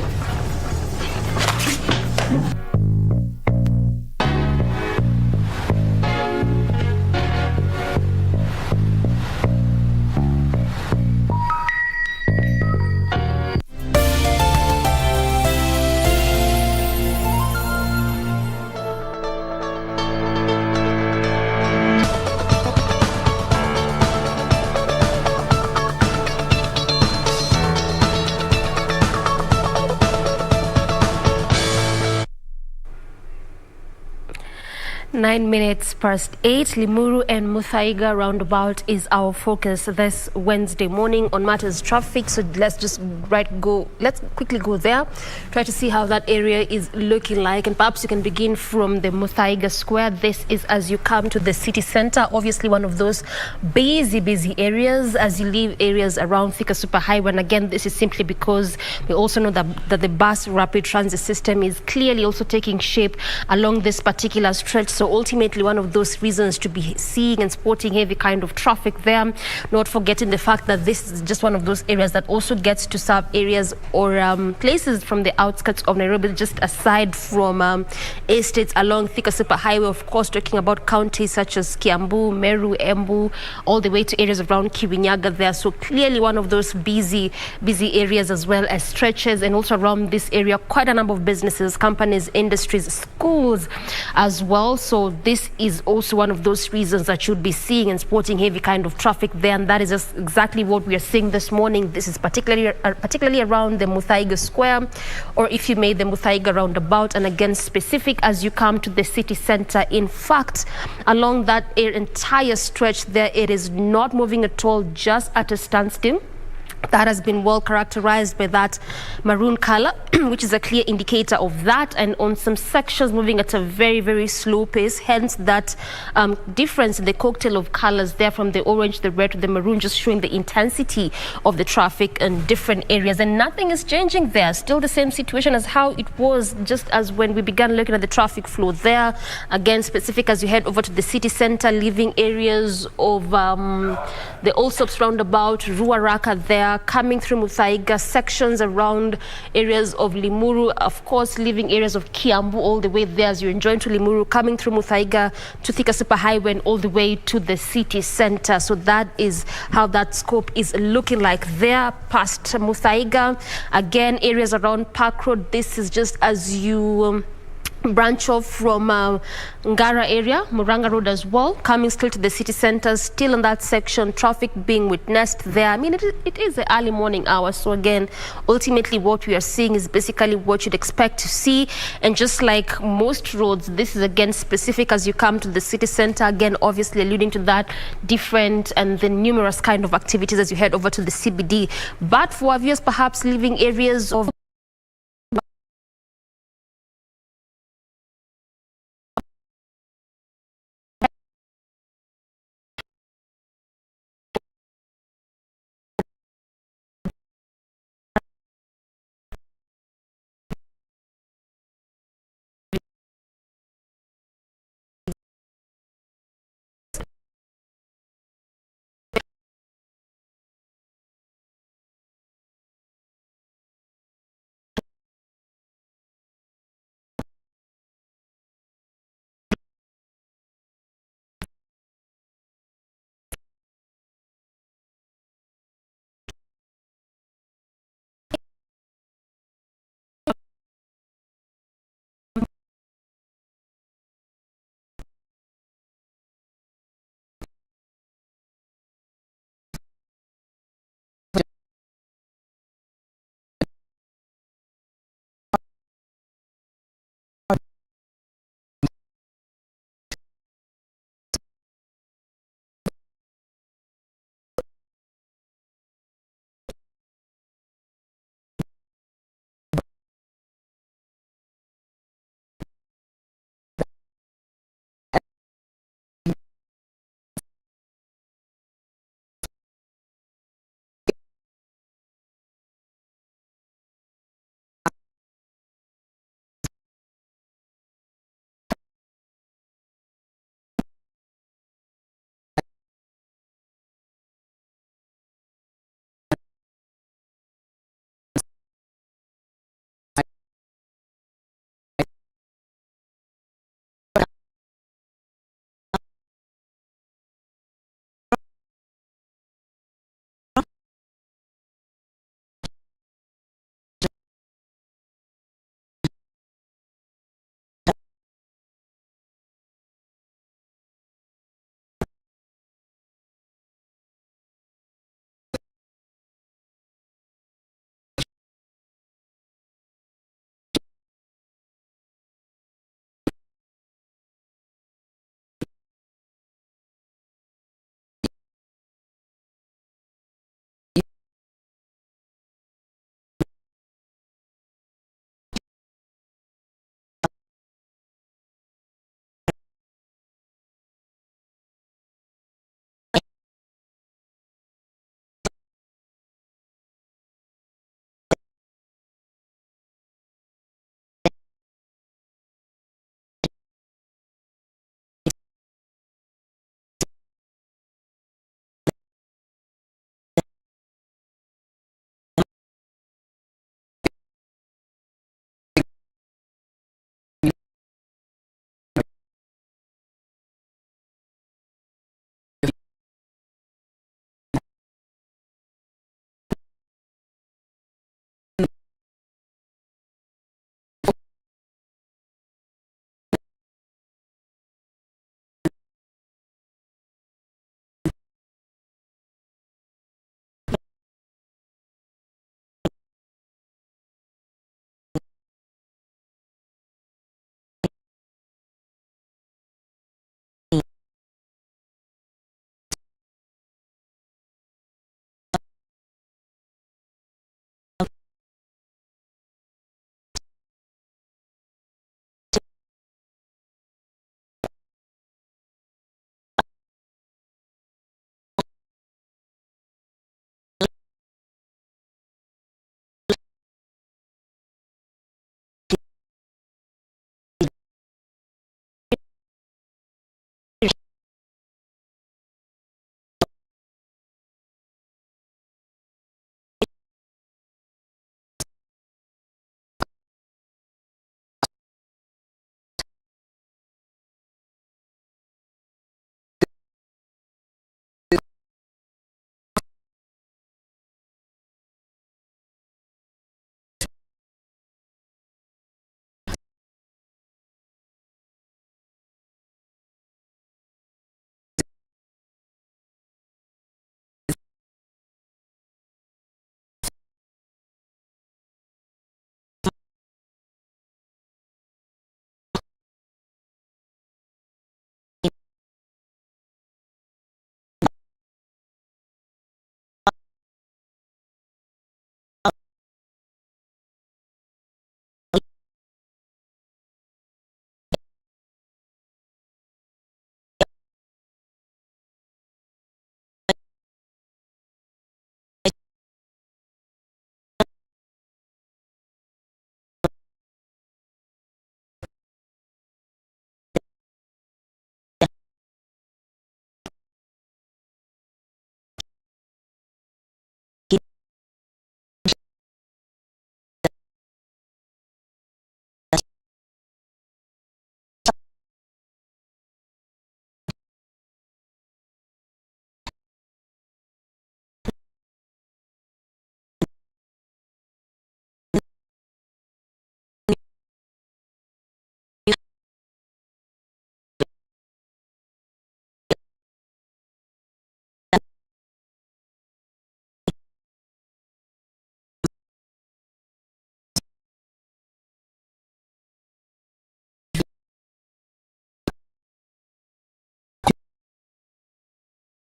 (9:09) Limuru and Muthaiga roundabout is our focus this Wednesday morning on matters traffic. So let's quickly go there, try to see how that area is looking like, and perhaps you can begin from the Muthaiga Square. This is as you come to the city center, obviously one of those busy areas as you leave areas around Thika Superhighway. And again, this is simply because we also know that the bus rapid transit system is clearly also taking shape along this particular stretch. So ultimately one of those reasons to be seeing and sporting heavy kind of traffic there, not forgetting the fact that this is just one of those areas that also gets to serve areas or places from the outskirts of Nairobi, just aside from estates along Thika Superhighway, of course, talking about counties such as Kiambu, Meru, Embu, all the way to areas around Kirinyaga there. So clearly one of those busy areas as well as stretches, and also around this area quite a number of businesses, companies, industries, schools as well. So this is also one of those reasons that you'd be seeing and sporting heavy kind of traffic there, and that is just exactly what we are seeing this morning. This is particularly around the Muthaiga Square, or if you made the Muthaiga roundabout, and again specific as you come to the city center. In fact, along that entire stretch there, it is not moving at all, just at a standstill. That has been well characterized by that maroon color, which is a clear indicator of that, and on some sections moving at a very slow pace, hence that difference in the cocktail of colors there, from the orange, the red to the maroon, just showing the intensity of the traffic in different areas. And nothing is changing there, still the same situation as how it was just as when we began looking at the traffic flow there. Again, specific as you head over to the city center, leaving areas of the Allsops roundabout, Ruaraka there, coming through Muthaiga, sections around areas of Limuru, of course leaving areas of Kiambu all the way there as you're enjoying to Limuru, coming through Muthaiga to Thika Superhighway and all the way to the city center. So that is how that scope is looking like there past Muthaiga. Again, areas around Park Road, this is just as you branch off from Ngara area, Muranga Road as well, coming still to the city center, still in that section, traffic being witnessed there. I mean, it is the early morning hours, so again, ultimately what we are seeing is basically what you'd expect to see. And just like most roads, this is again specific as you come to the city center, again obviously alluding to that different and the numerous kind of activities as you head over to the CBD. But for our viewers perhaps leaving areas of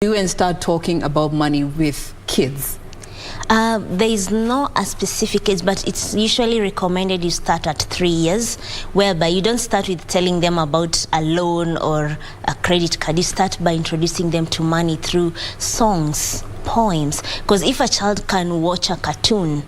do and start talking about money with kids? There is no a specific age, but it's usually recommended you start at 3 years, whereby you don't start with telling them about a loan or a credit card. You start by introducing them to money through songs, poems. Because if a child can watch a cartoon,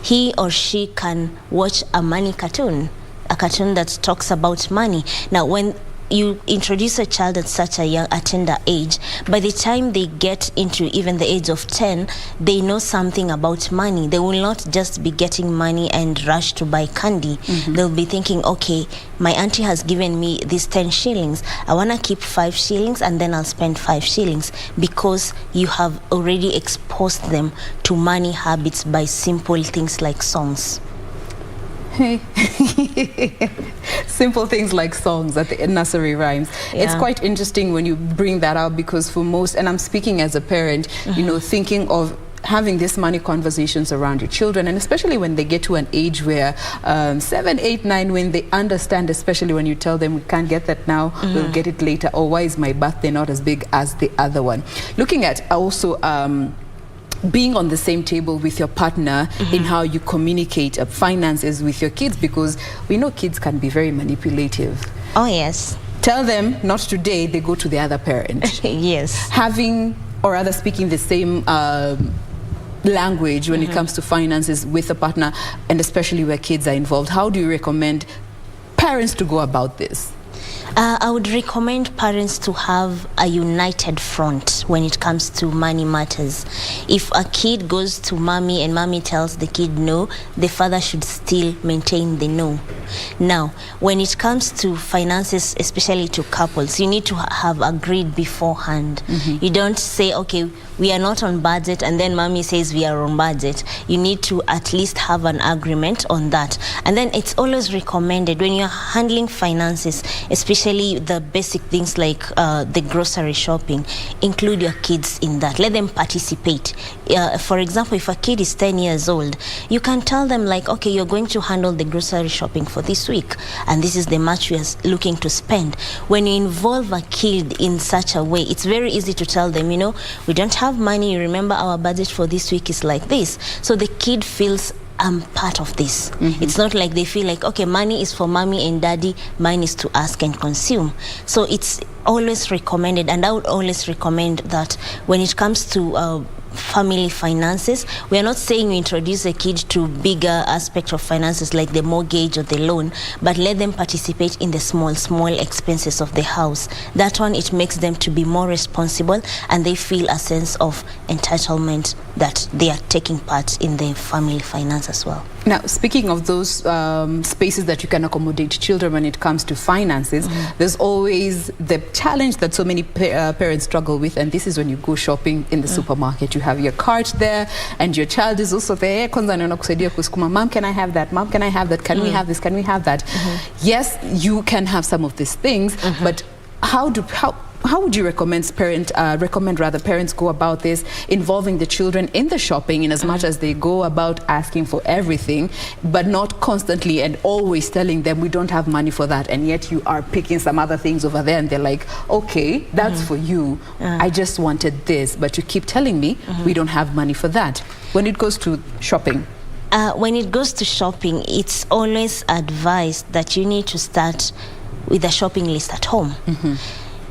he or she can watch a money cartoon, a cartoon that talks about money. Now, when you introduce a child at such a young, tender age, by the time they get into even the age of 10, they know something about money. They will not just be getting money and rush to buy candy. They'll be thinking, okay, my auntie has given me these 10 shillings. I want to keep 5 shillings and then I'll spend 5 shillings, because you have already exposed them to money habits by simple things like songs. Hey. Simple things like songs at the nursery rhymes. Yeah. It's quite interesting when you bring that up, because for most, and I'm speaking as a parent, you know, thinking of having these money conversations around your children, and especially when they get to an age where 7, 8, 9, when they understand, especially when you tell them we can't get that now, we'll get it later, or why is my birthday not as big as the other one? Looking at also being on the same table with your partner in how you communicate finances with your kids, because we know kids can be very manipulative. Oh, yes. Tell them not today, they go to the other parent. Yes. Having, or rather speaking the same language when it comes to finances with a partner, and especially where kids are involved. How do you recommend parents to go about this? I would recommend parents to have a united front when it comes to money matters. If a kid goes to mommy and mommy tells the kid no, the father should still maintain the no. Now, when it comes to finances, especially to couples, you need to have agreed beforehand. You don't say, okay, we are not on budget, and then mommy says we are on budget. You need to at least have an agreement on that. And then it's always recommended when you're handling finances, especially the basic things like the grocery shopping, include your kids in that. Let them participate. For example, if a kid is 10 years old, you can tell them like, okay, you're going to handle the grocery shopping for this week, and this is the much we are looking to spend. When you involve a kid in such a way, it's very easy to tell them, you know, we don't have money, you remember our budget for this week is like this. So the kid feels I'm part of this. It's not like they feel like, okay, money is for mommy and daddy, mine is to ask and consume. So it's always recommended, and I would always recommend that when it comes to family finances, we are not saying we introduce a kid to bigger aspect of finances like the mortgage or the loan, but let them participate in the small expenses of the house. That one, it makes them to be more responsible, and they feel a sense of entitlement that they are taking part in the family finance as well. Now, speaking of those spaces that you can accommodate children when it comes to finances, there's always the challenge that so many parents struggle with, and this is when you go shopping in the supermarket. You have your cart there, and your child is also there. Mom, can I have that? Mom, can I have that? Can we have this? Can we have that? Yes, you can have some of these things, but how would you recommend parents go about this, involving the children in the shopping, in as much as they go about asking for everything, but not constantly and always telling them we don't have money for that, and yet you are picking some other things over there, and they're like, okay, that's for you. I just wanted this, but you keep telling me we don't have money for that. When it goes to shopping, when it goes to shopping, it's always advised that you need to start with a shopping list at home.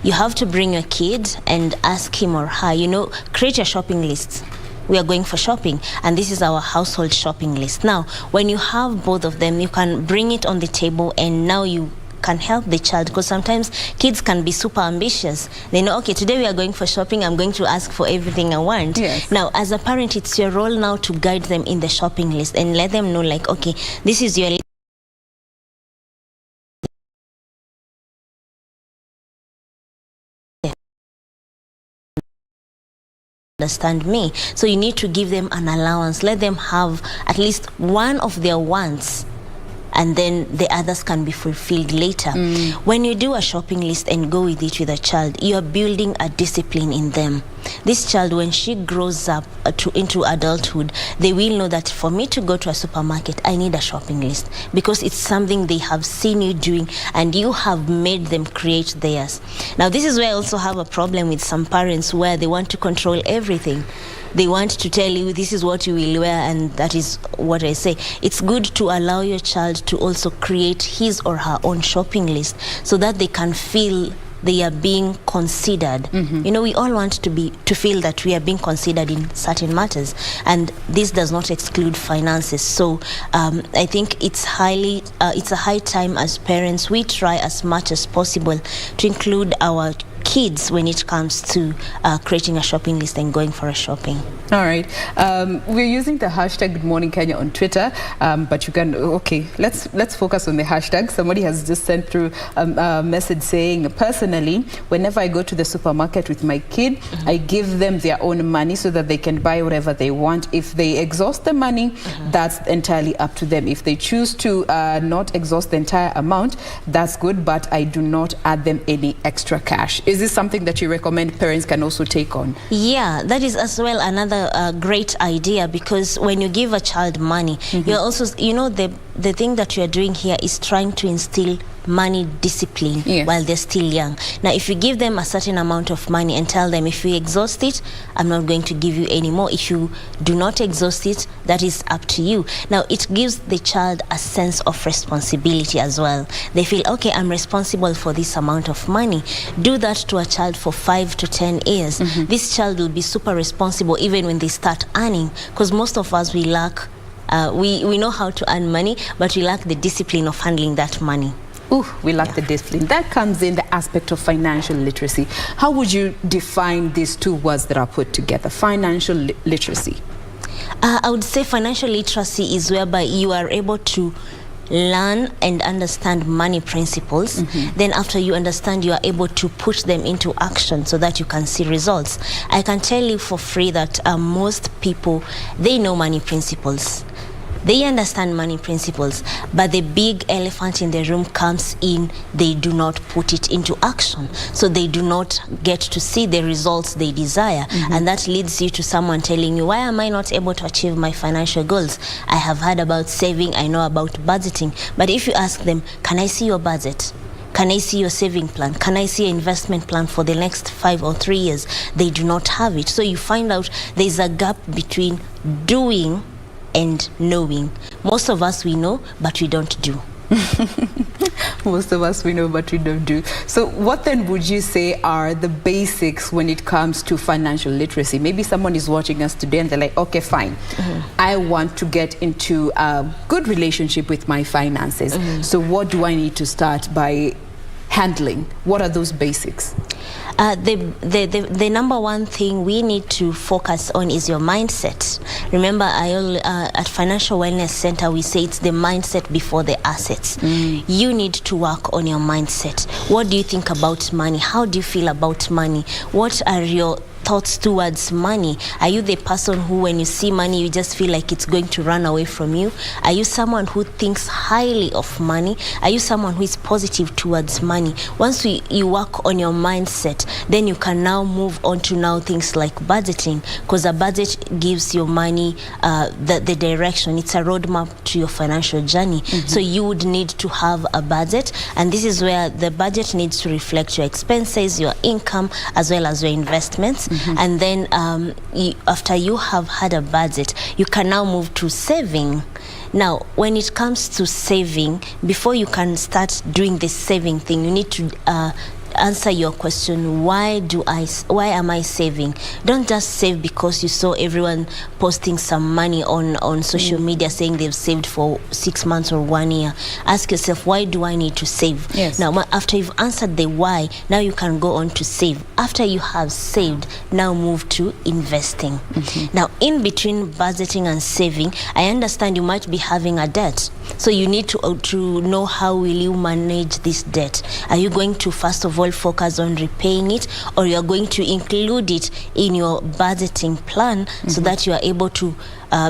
You have to bring your kid and ask him or her, you know, create your shopping list. We are going for shopping, and this is our household shopping list. Now, when you have both of them, you can bring it on the table, and now you can help the child, because sometimes kids can be super ambitious. They know, okay, today we are going for shopping, I'm going to ask for everything I want. Now, as a parent, it's your role now to guide them in the shopping list and let them know, like, okay, this is your list. Understand me. So you need to give them an allowance. Let them have at least one of their wants, and then the others can be fulfilled later. When you do a shopping list and go with it with a child, you are building a discipline in them. this child, when she grows up into adulthood, they will know that for me to go to a supermarket, I need a shopping list, because it's something they have seen you doing and you have made them create theirs. Now, this is where I also have a problem with some parents, where they want to control everything. They want to tell you this is what you will wear, and that is what I say. It's good to allow your child to also create his or her own shopping list, so that they can feel they are being considered. You know, we all want to feel that we are being considered in certain matters, and this does not exclude finances. So I think it's a high time as parents we try as much as possible to include our kids when it comes to creating a shopping list and going for a shopping. All right. We're using the hashtag Good Morning Kenya on Twitter, but you can, okay, let's focus on the hashtag. Somebody has just sent through a message saying, personally, whenever I go to the supermarket with my kid, I give them their own money so that they can buy whatever they want. If they exhaust the money, that's entirely up to them. If they choose to not exhaust the entire amount, that's good, but I do not add them any extra cash. Is this something that you recommend parents can also take on? Yeah, that is as well another great idea, because when you give a child money, you're also, you know, the thing that you're doing here is trying to instill money discipline while they're still young. Now, if you give them a certain amount of money and tell them, if you exhaust it, I'm not going to give you any more. If you do not exhaust it, that is up to you. Now, it gives the child a sense of responsibility as well. They feel, okay, I'm responsible for this amount of money. Do that to a child for 5 to 10 years. This child will be super responsible even when they start earning, because most of us, we lack, we know how to earn money, but we lack the discipline of handling that money. Ooh, we lack the discipline. That comes in the aspect of financial literacy. How would you define these two words that are put together, financial literacy? I would say financial literacy is whereby you are able to learn and understand money principles. Then after you understand, you are able to put them into action so that you can see results. I can tell you for free that most people, they know money principles. They understand money principles, but the big elephant in the room comes in, they do not put it into action. So they do not get to see the results they desire. And that leads you to someone telling you, why am I not able to achieve my financial goals? I have heard about saving, I know about budgeting. But if you ask them, can I see your budget? Can I see your saving plan? Can I see an investment plan for the next 5 or 3 years? They do not have it. So you find out there's a gap between doing and knowing. Most of us, we know, but we don't do. Most of us, we know, but we don't do. So what then would you say are the basics when it comes to financial literacy? Maybe someone is watching us today and they're like, okay, fine. I want to get into a good relationship with my finances. So what do I need to start by handling? What are those basics? The number one thing we need to focus on is your mindset. Remember, at Financial Wellness Center, we say it's the mindset before the assets. You need to work on your mindset. What do you think about money? How do you feel about money? What are your thoughts towards money? Are you the person who, when you see money, you just feel like it's going to run away from you? Are you someone who thinks highly of money? Are you someone who is positive towards money? Once you work on your mindset, then you can now move on to things like budgeting, because a budget gives your money the direction. It's a roadmap to your financial journey. So you would need to have a budget, and this is where the budget needs to reflect your expenses, your income, as well as your investments. And then after you have had a budget, you can now move to saving. Now, when it comes to saving, before you can start doing the saving thing, you need to answer your question, why am I saving? Don't just save because you saw everyone posting some money on social media saying they've saved for 6 months or 1 year. Ask yourself, why do I need to save? Now, after you've answered the why, now you can go on to save. After you have saved, now move to investing. Now, in between budgeting and saving, I understand you might be having a debt. So you need to know how will you manage this debt. Are you going to, first of all, all focus on repaying it, or you are going to include it in your budgeting plan so that you are able to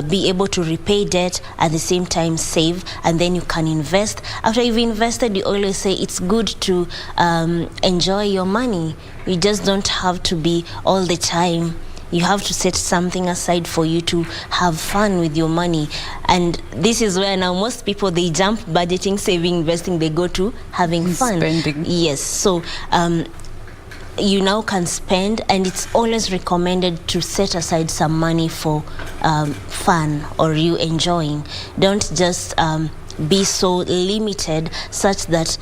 be able to repay debt at the same time save, and then you can invest. After you've invested, you always say it's good to enjoy your money. You just don't have to be all the time. You have to set something aside for you to have fun with your money. And this is where now most people, they jump budgeting, saving, investing, they go to having fun. Spending. Yes. So you now can spend, and it's always recommended to set aside some money for fun or you enjoying. Don't just be so limited such that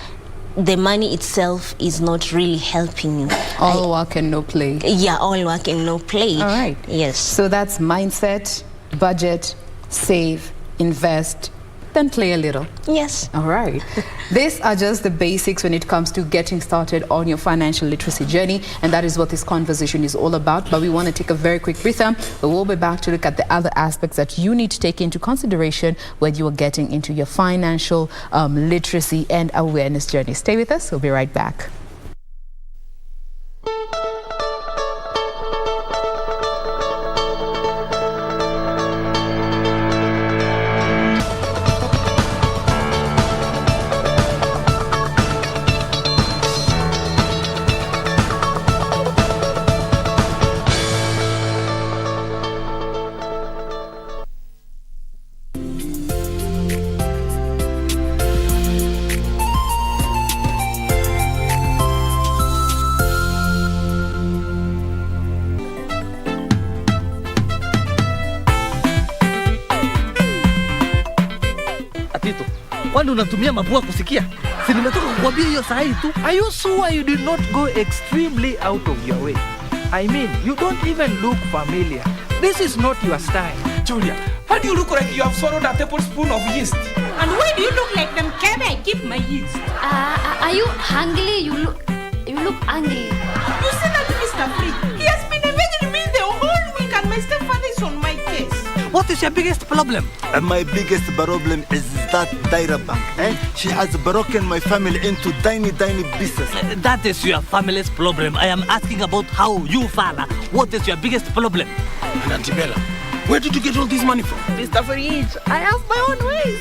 the money itself is not really helping you. All work and no play. Yeah, all work and no play. All right. Yes. So that's mindset, budget, save, invest, then play a little. Yes. All right. These are just the basics when it comes to getting started on your financial literacy journey, and that is what this conversation is all about. But we want to take a very quick breather, but we'll be back to look at the other aspects that you need to take into consideration when you are getting into your financial literacy and awareness journey. Stay with us. We'll be right back. Kwani unatumia mapua kusikia? Si nimetoka kukwambia hiyo saa hii tu. Are you sure you did not go extremely out of your way? I mean, you don't even look familiar. This is not your style. Julia, why do you look like you have swallowed a tablespoon of yeast? And why do you look like them can I keep my yeast? Are you hungry? You look angry. You see that Mr. Free? He has been evading me the whole week and my stepfather is on my case. What is your biggest problem? My biggest problem is that Daira Bank. She has broken my family into tiny pieces. That is your family's problem. I am asking about how you, Fala. What is your biggest problem? And Auntie Bella, where did you get all this money from? Mr. Free, I have my own ways.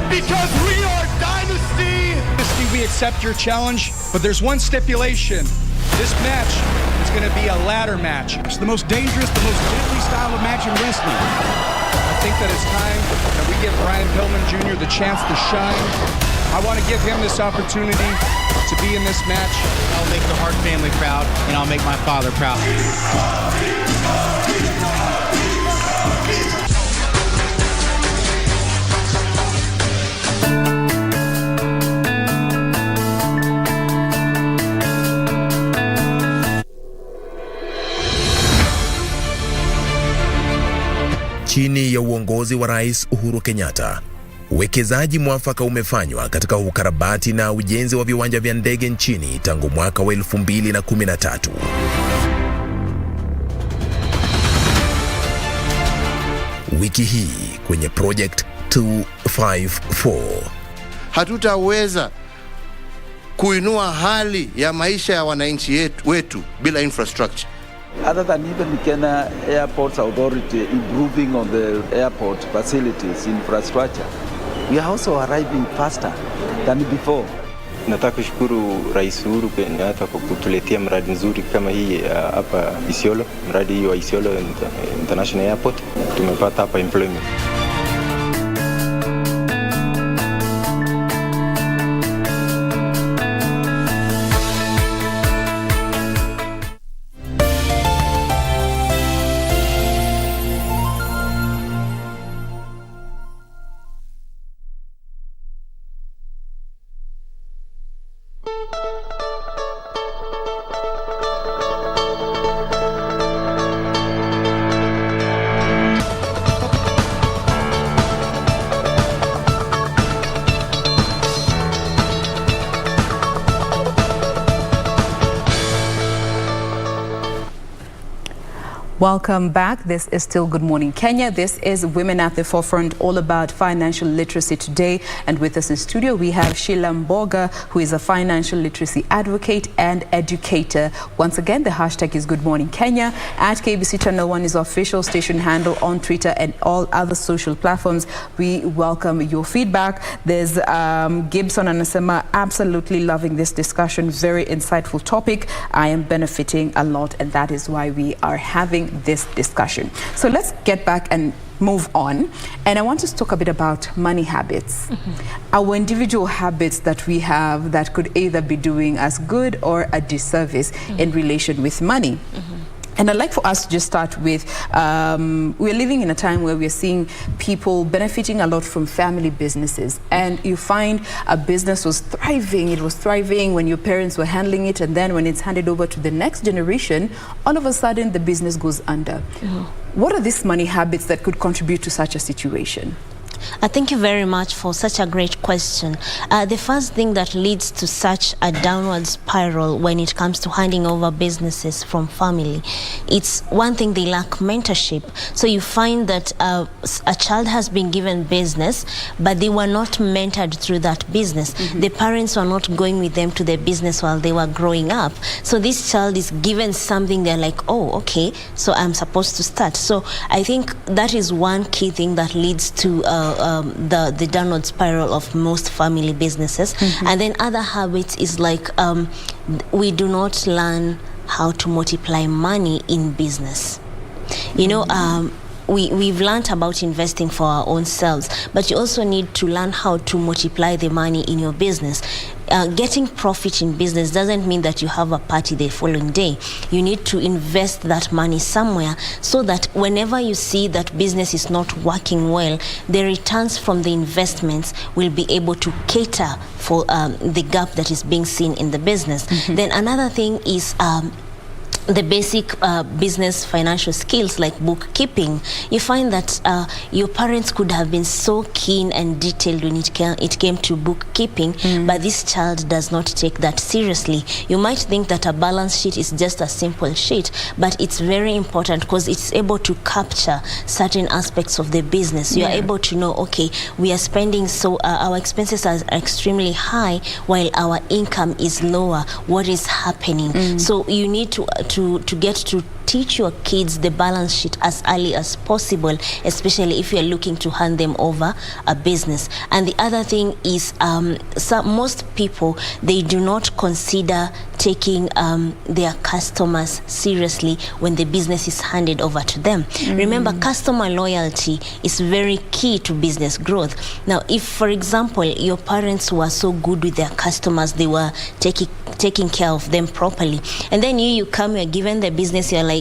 Because we are Dynasty! We accept your challenge, but there's one stipulation. This match is going to be a ladder match. It's the most dangerous, the most deadly style of match in wrestling. I think that it's time that we give Brian Pillman Jr. the chance to shine. I want to give him this opportunity to be in this match. I'll make the Hart family proud, and I'll make my father proud. Chini ya uongozi wa Rais Uhuru Kenyatta, uwekezaji mwafaka umefanywa katika ukarabati na ujenzi wa viwanja vya ndege nchini tangu mwaka wa 2013. wiki hii kwenye Project 254. Hatutaweza kuinua hali ya maisha ya wananchi wetu bila infrastructure. Other than even Kenya Airports Authority improving on the airport facilities, infrastructure, we are also arriving faster than before. Nataka kushukuru Rais Uhuru Kenyatta kwa kutuletea mradi nzuri kama hii hapa Isiolo, mradi hii wa Isiolo International Airport. Tumepata hapa employment. Welcome back. This is still Good Morning Kenya. This is Women at the Forefront, all about financial literacy today. And with us in studio, we have Sheila Mboga, who is a financial literacy advocate and educator. Once again, the hashtag is Good Morning Kenya. At KBC Channel 1 is our official station handle on Twitter and all other social platforms. We welcome your feedback. There's Gibson Anasema, absolutely loving this discussion. Very insightful topic. I am benefiting a lot, and that is why we are having this discussion. So let's get back and move on. And I want to talk a bit about money habits. Our individual habits that we have that could either be doing us good or a disservice in relation with money. And I'd like for us to just start with, we're living in a time where we're seeing people benefiting a lot from family businesses. And you find a business was thriving, it was thriving when your parents were handling it, and then when it's handed over to the next generation, all of a sudden the business goes under. What are these money habits that could contribute to such a situation? Thank you very much for such a great question. The first thing that leads to such a downward spiral when it comes to handing over businesses from family, it's one thing, they lack mentorship. So you find that a child has been given business, but they were not mentored through that business. The parents were not going with them to the business while they were growing up. So this child is given something, they're like, oh, okay, so I'm supposed to start. So I think that is one key thing that leads to the downward spiral of most family businesses. And then other habits is like we do not learn how to multiply money in business. You know, we've learned about investing for our own selves, but you also need to learn how to multiply the money in your business. Getting profit in business doesn't mean that you have a party the following day. You need to invest that money somewhere so that whenever you see that business is not working well, the returns from the investments will be able to cater for the gap that is being seen in the business. Then another thing is the basic business financial skills like bookkeeping. You find that your parents could have been so keen and detailed when it came to bookkeeping, but this child does not take that seriously. You might think that a balance sheet is just a simple sheet, but it's very important because it's able to capture certain aspects of the business. You are able to know, okay, we are spending, so our expenses are extremely high while our income is lower. What is happening? So you need to get to teach your kids the balance sheet as early as possible, especially if you're looking to hand them over a business. And the other thing is most people, they do not consider taking their customers seriously when the business is handed over to them. Remember, customer loyalty is very key to business growth. Now, if, for example, your parents were so good with their customers, they were taking care of them properly, and then you come, you're given the business, you're like,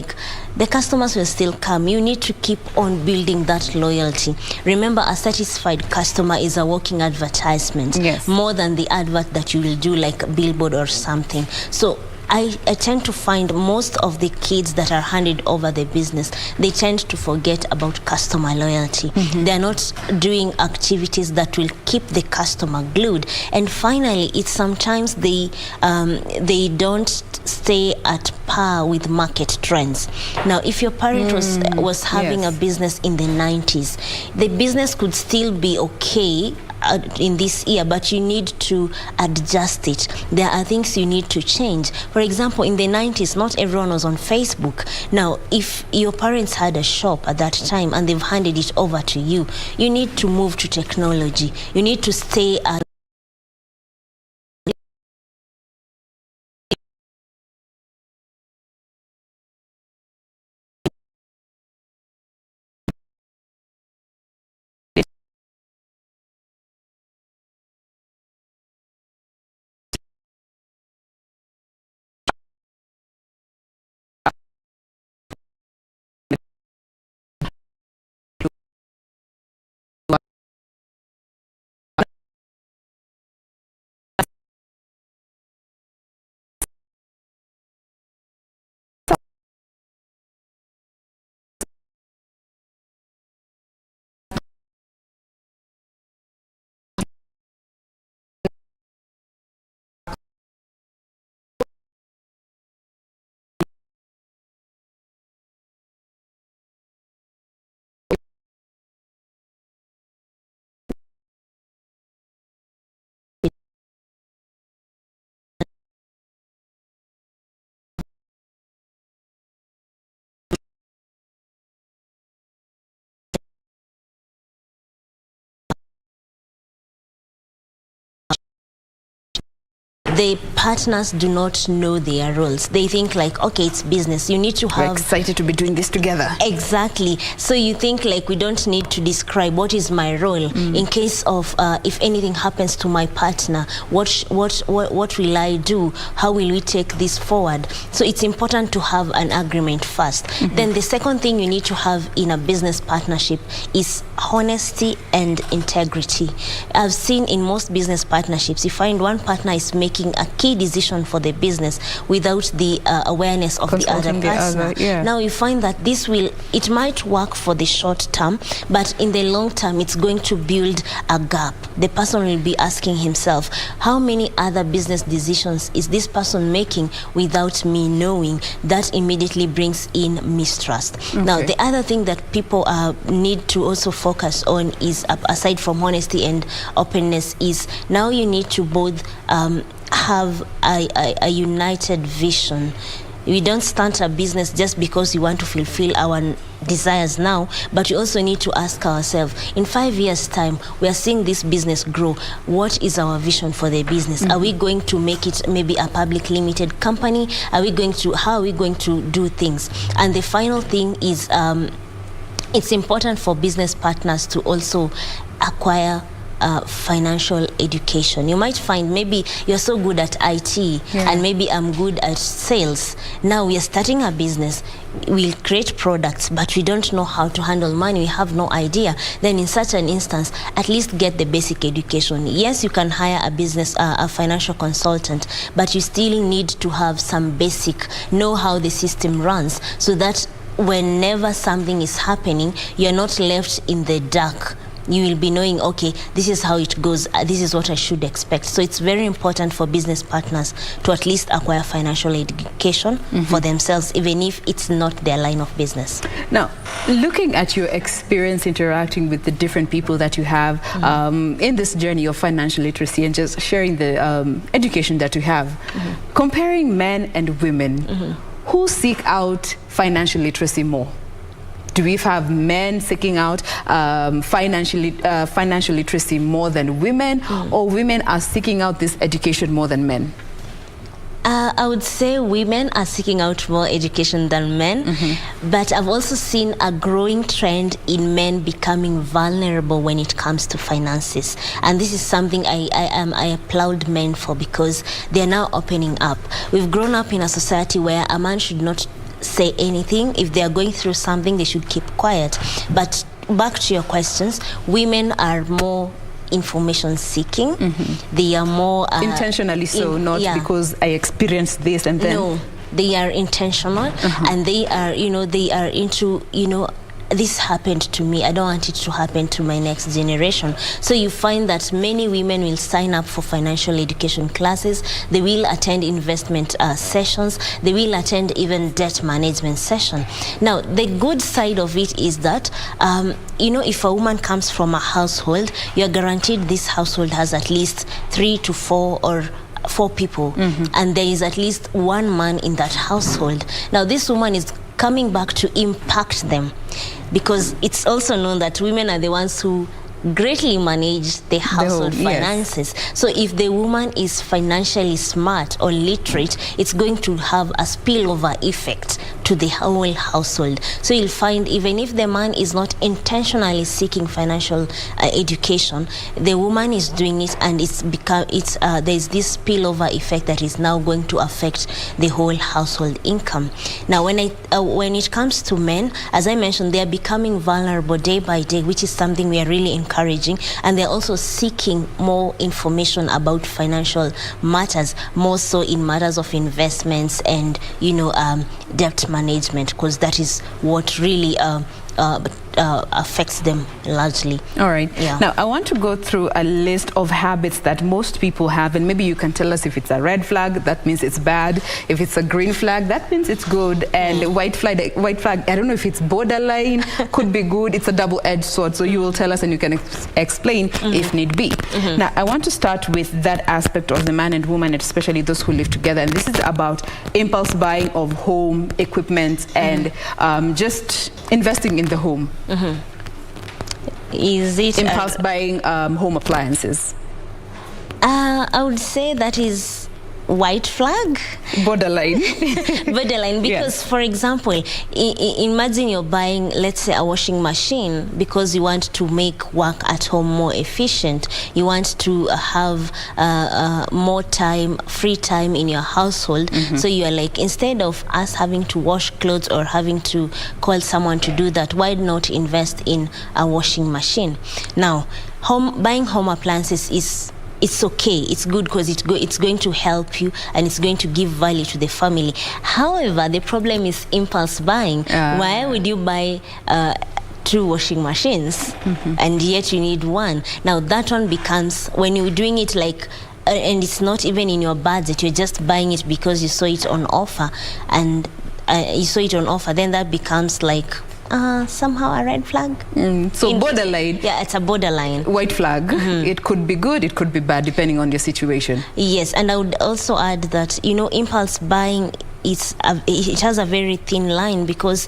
the customers will still come. You need to keep on building that loyalty. Remember, a satisfied customer is a walking advertisement, more than the advert that you will do like a billboard or something. So I tend to find most of the kids that are handed over the business, they tend to forget about customer loyalty. They're not doing activities that will keep the customer glued. And finally, it's sometimes they don't stay at par with market trends. Now, if your parent was having a business in the 90s, the business could still be okay in this year, but you need to adjust it. There are things you need to change. For example, in the 90s, not everyone was on Facebook. Now, if your parents had a shop at that time and they've handed it over to you, you need to move to technology. You need to stay at the partners do not know their roles. They think like, okay, it's business. You need to have... We're excited to be doing this together. Exactly. So you think like we don't need to describe what is my role in case of if anything happens to my partner. What will I do? How will we take this forward? So it's important to have an agreement first. Then the second thing you need to have in a business partnership is honesty and integrity. I've seen in most business partnerships, you find one partner is making a key decision for the business without the awareness of the other partner. Now you find that it might work for the short term, but in the long term it's going to build a gap. The person will be asking himself, how many other business decisions is this person making without me knowing? That immediately brings in mistrust. Now the other thing that people need to also focus on is, aside from honesty and openness, is now you need to both have a united vision. We don't start a business just because we want to fulfill our desires now, but we also need to ask ourselves, in 5 years' time, we are seeing this business grow. What is our vision for the business? Are we going to make it maybe a public limited company? How are we going to do things? And the final thing is, it's important for business partners to also acquire financial education. You might find maybe you're so good at IT and maybe I'm good at sales. Now we are starting a business, we'll create products, but we don't know how to handle money, we have no idea. Then in such an instance, at least get the basic education. Yes, you can hire a financial consultant, but you still need to have some basic, know how the system runs, so that whenever something is happening, you're not left in the dark. You will be knowing, okay, this is how it goes, this is what I should expect. So it's very important for business partners to at least acquire financial education for themselves, even if it's not their line of business. Now, looking at your experience interacting with the different people that you have in this journey of financial literacy and just sharing the education that you have, comparing men and women, who seek out financial literacy more? Do we have men seeking out financial literacy more than women, or women are seeking out this education more than men? I would say women are seeking out more education than men, but I've also seen a growing trend in men becoming vulnerable when it comes to finances. And this is something I applaud men for, because they're now opening up. We've grown up in a society where a man should not say anything. If they are going through something, they should keep quiet. But back to your questions, women are more information seeking. They are more intentionally so, not because I experienced this and then. No, they are intentional, and they are, they are into, this happened to me, I don't want it to happen to my next generation. So you find that many women will sign up for financial education classes, they will attend investment sessions, they will attend even debt management session. Now, the good side of it is that, if a woman comes from a household, you're guaranteed this household has at least 3 to 4 or 4 people, and there is at least one man in that household. Now, this woman is coming back to impact them, because it's also known that women are the ones who greatly manage the household finances. So if the woman is financially smart or literate, it's going to have a spillover effect to the whole household. So you'll find even if the man is not intentionally seeking financial education, the woman is doing it, and there's this spillover effect that is now going to affect the whole household income. Now, when it comes to men, as I mentioned, they are becoming vulnerable day by day, which is something we are really encouraging, and they're also seeking more information about financial matters, more so in matters of investments and debt management, because that is what really affects them largely. All right. Yeah. Now, I want to go through a list of habits that most people have, and maybe you can tell us if it's a red flag, that means it's bad. If it's a green flag, that means it's good. And white flag, I don't know if it's borderline, could be good. It's a double-edged sword. So you will tell us and you can explain if need be. Now, I want to start with that aspect of the man and woman, especially those who live together. And this is about impulse buying of home equipment and just investing in the home. Is it impulse buying home appliances? I would say that is white flag, borderline. Because for example, imagine you're buying, let's say, a washing machine because you want to make work at home more efficient, you want to have more time, free time in your household. So you're like, instead of us having to wash clothes or having to call someone to do that, why not invest in a washing machine? Now, buying home appliances it's okay, it's good, because it's going to help you and it's going to give value to the family. However, the problem is impulse buying. Why would you buy 2 washing machines and yet you need one? Now that one becomes, when you're doing it like, and it's not even in your budget, you're just buying it because you saw it on offer, and then that becomes like somehow a red flag. So borderline. Yeah, it's a borderline. White flag. It could be good, it could be bad, depending on your situation. Yes, and I would also add that, impulse buying, it has a very thin line, because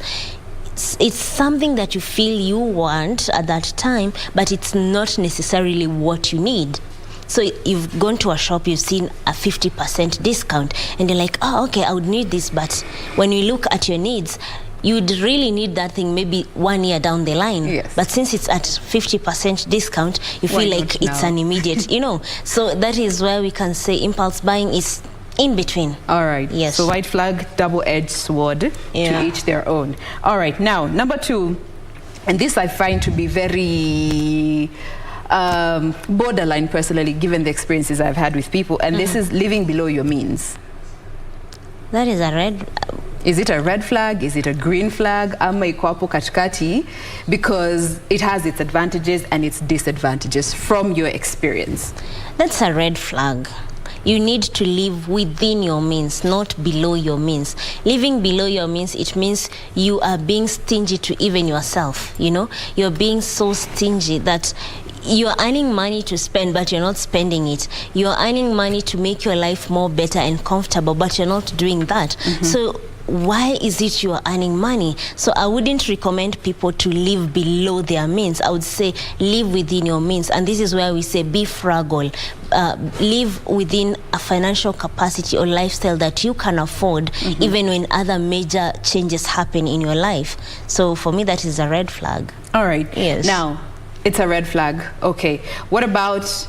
it's something that you feel you want at that time, but it's not necessarily what you need. So you've gone to a shop, you've seen a 50% discount, and you're like, oh, okay, I would need this. But when you look at your needs, you'd really need that thing maybe 1 year down the line. Yes. But since it's at 50% discount, you feel like it's an immediate, So that is where we can say impulse buying is in between. All right. Yes. So white flag, double-edged sword, to each their own. All right. Now, number 2, and this I find to be very borderline personally, given the experiences I've had with people, and this is living below your means. That is a red... Is it a red flag? Is it a green flag? Ama iko hapo katikati, because it has its advantages and its disadvantages from your experience. That's a red flag. You need to live within your means, not below your means. Living below your means, it means you are being stingy to even yourself, You're being so stingy that you're earning money to spend, but you're not spending it. You're earning money to make your life more better and comfortable, but you're not doing that. So why is it you are earning money? So I wouldn't recommend people to live below their means. I would say live within your means. And this is where we say be frugal. Live within a financial capacity or lifestyle that you can afford, even when other major changes happen in your life. So for me, that is a red flag. All right. Yes. Now, it's a red flag. Okay. What about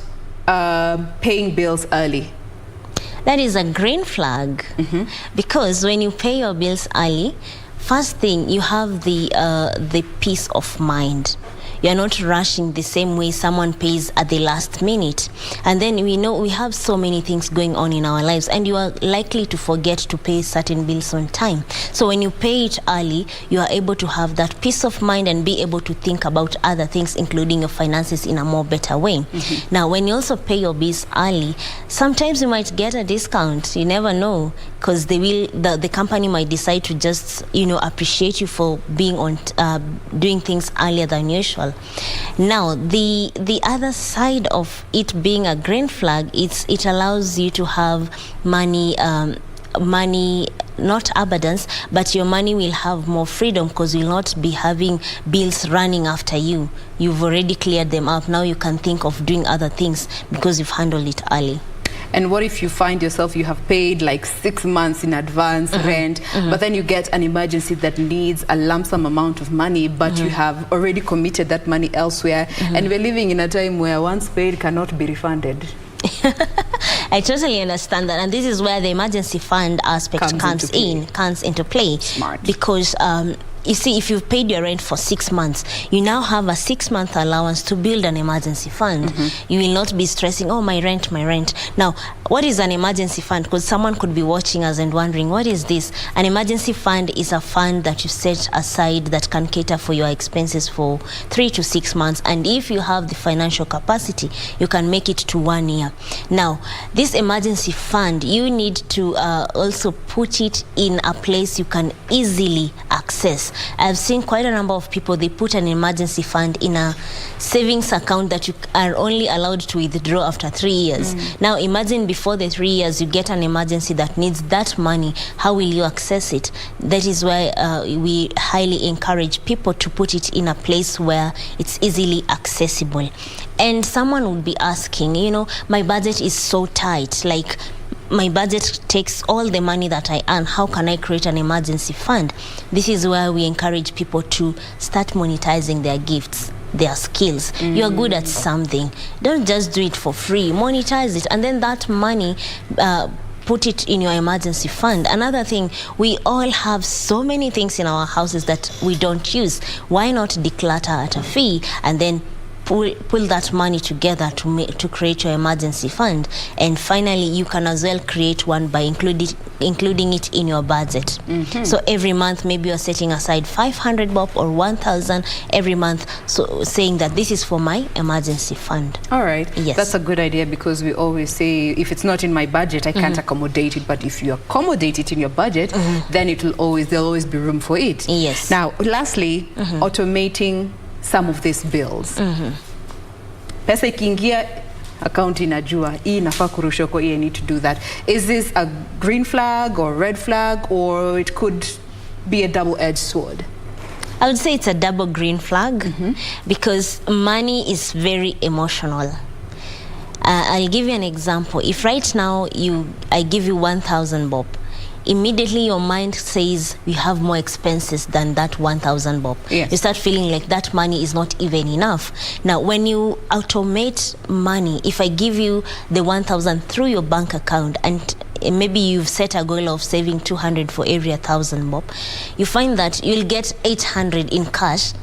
paying bills early? That is a green flag, because when you pay your bills early, first thing, you have the peace of mind. You're not rushing the same way someone pays at the last minute. And then we know we have so many things going on in our lives, and you are likely to forget to pay certain bills on time. So when you pay it early, you are able to have that peace of mind and be able to think about other things, including your finances, in a more better way. Now, when you also pay your bills early, sometimes you might get a discount. You never know, because the company might decide to just appreciate you for being on doing things earlier than usual. Now, the other side of it being a green flag, it allows you to have money, not abundance, but your money will have more freedom, because you'll not be having bills running after you. You've already cleared them up. Now you can think of doing other things because you've handled it early. And what if you find yourself, you have paid like 6 months in advance rent, but then you get an emergency that needs a lump sum amount of money, but you have already committed that money elsewhere, and we're living in a time where once paid cannot be refunded. I totally understand that, and this is where the emergency fund aspect comes into play. Smart. Because you see, if you've paid your rent for 6 months, you now have a 6-month allowance to build an emergency fund. You will not be stressing, oh, my rent. Now, what is an emergency fund? Because someone could be watching us and wondering, what is this? An emergency fund is a fund that you set aside that can cater for your expenses for 3 to 6 months. And if you have the financial capacity, you can make it to 1 year. Now, this emergency fund, you need to also put it in a place you can easily access. I've seen quite a number of people, they put an emergency fund in a savings account that you are only allowed to withdraw after 3 years. Now imagine before the 3 years you get an emergency that needs that money. How will you access it? That is why we highly encourage people to put it in a place where it's easily accessible. And someone would be asking, my budget is so tight, like my budget takes all the money that I earn. How can I create an emergency fund? This is where we encourage people to start monetizing their gifts, their skills. You are good at something. Don't just do it for free. Monetize it, and then that money, put it in your emergency fund. Another thing, we all have so many things in our houses that we don't use. Why not declutter at a fee and then pull that money together to create your emergency fund? And finally, you can as well create one by including it in your budget. So every month, maybe you're setting aside 500 bob or 1,000 every month, so saying that this is for my emergency fund. All right. Yes. That's a good idea, because we always say if it's not in my budget, I can't accommodate it. But if you accommodate it in your budget, then there'll always be room for it. Yes. Now, lastly, automating some of these bills. Pesa ikiingia account inajua hii inafaa kurushwa, kwa I need to do that. Is this a green flag or red flag, or it could be a double-edged sword? I would say it's a double green flag, because money is very emotional. I'll give you an example. If right now I give you 1,000 bob, immediately your mind says you have more expenses than that 1,000 bob. Yes. You start feeling like that money is not even enough. Now, when you automate money, if I give you the 1,000 through your bank account, and maybe you've set a goal of saving 200 for every 1,000 bob, you find that you'll get 800 in cash.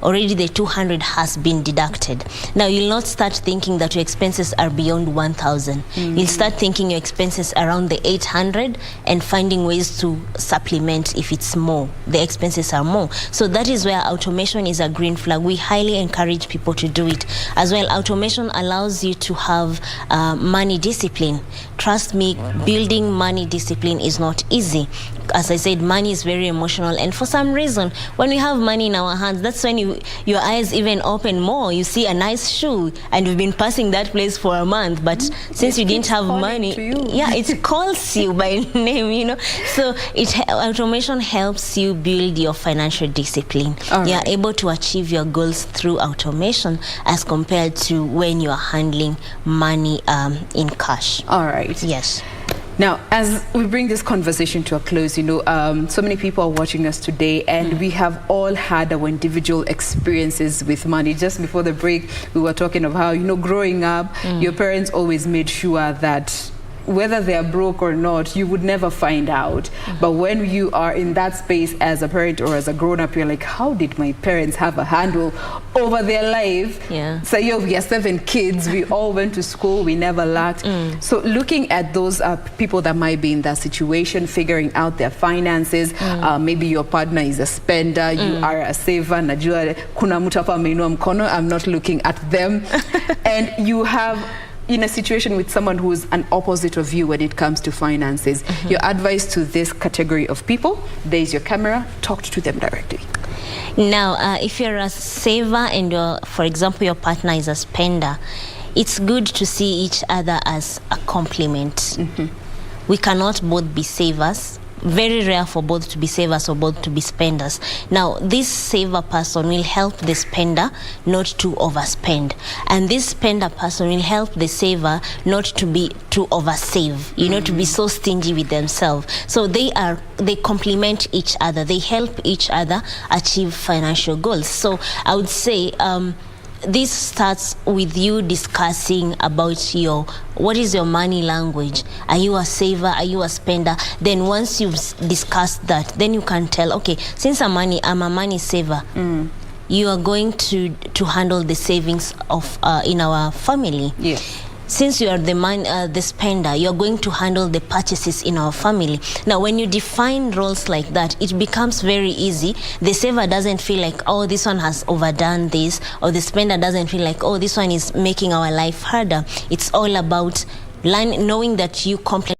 Already the 200 has been deducted. Now you'll not start thinking that your expenses are beyond 1,000. You'll start thinking your expenses around the 800 and finding ways to supplement if it's more. The expenses are more. So that is where automation is a green flag. We highly encourage people to do it. As well, automation allows you to have money discipline. Trust me, building money discipline is not easy. As I said, money is very emotional, and for some reason, when we have money in our hands, that's when your eyes even open more. You see a nice shoe, and you've been passing that place for a month, but since you didn't have money, it calls you by name, So automation helps you build your financial discipline. You're able to achieve your goals through automation as compared to when you're handling money in cash. All right. Yes. Now, as we bring this conversation to a close, so many people are watching us today, and we have all had our individual experiences with money. Just before the break, we were talking of how, growing up, your parents always made sure that whether they are broke or not, you would never find out. But when you are in that space as a parent or as a grown-up, you're like, how did my parents have a handle over their life? Yeah. So we are 7 kids, we all went to school, we never lacked. So looking at those people that might be in that situation, figuring out their finances, maybe your partner is a spender, you are a saver, najua kuna mtu hapa ameinua mkono, I'm not looking at them. And you have in a situation with someone who's an opposite of you when it comes to finances, your advice to this category of people, there's your camera, talk to them directly. Now, if you're a saver and for example, your partner is a spender, it's good to see each other as a complement. We cannot both be savers. Very rare for both to be savers or both to be spenders. Now, this saver person will help the spender not to overspend, and this spender person will help the saver not to oversave, you know, to be so stingy with themselves. So they complement each other, they help each other achieve financial goals. So I would say this starts with you discussing about what is your money language. Are you a saver? Are you a spender? Then once you've discussed that, then you can tell, okay, since I'm a money saver, you are going to handle the savings of in our family. Yeah. Since you are the spender, you're going to handle the purchases in our family. Now, when you define roles like that, it becomes very easy. The saver doesn't feel like, oh, this one has overdone this, or the spender doesn't feel like, oh, this one is making our life harder. It's all about knowing that you complement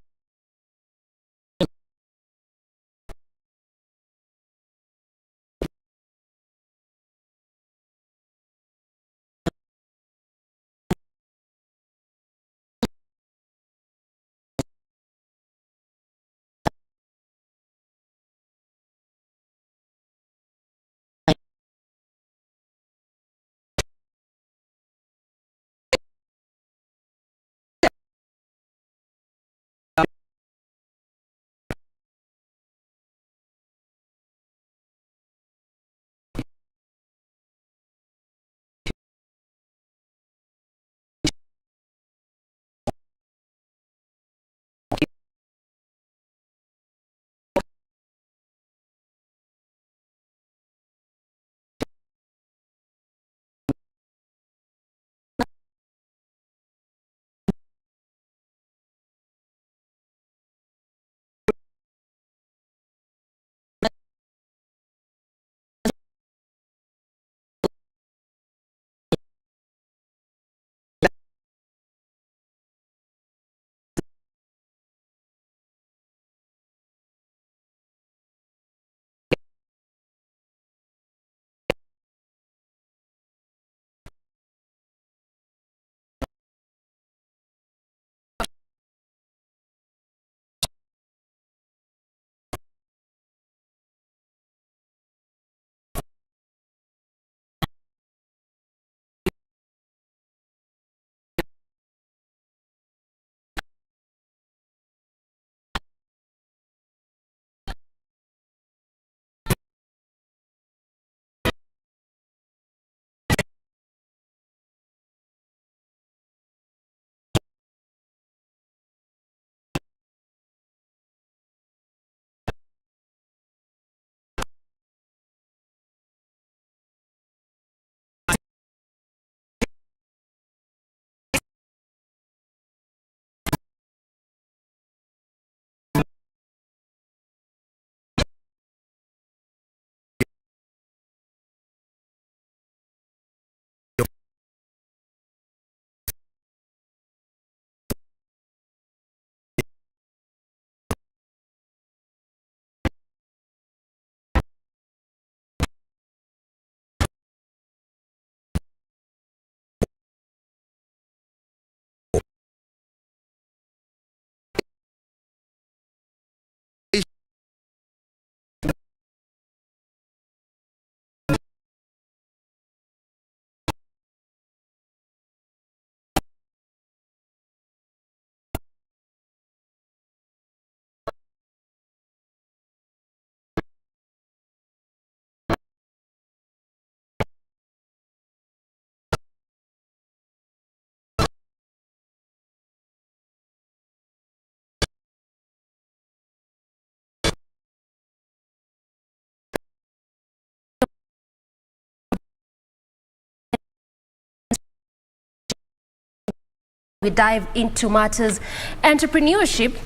We dive into matters entrepreneurship.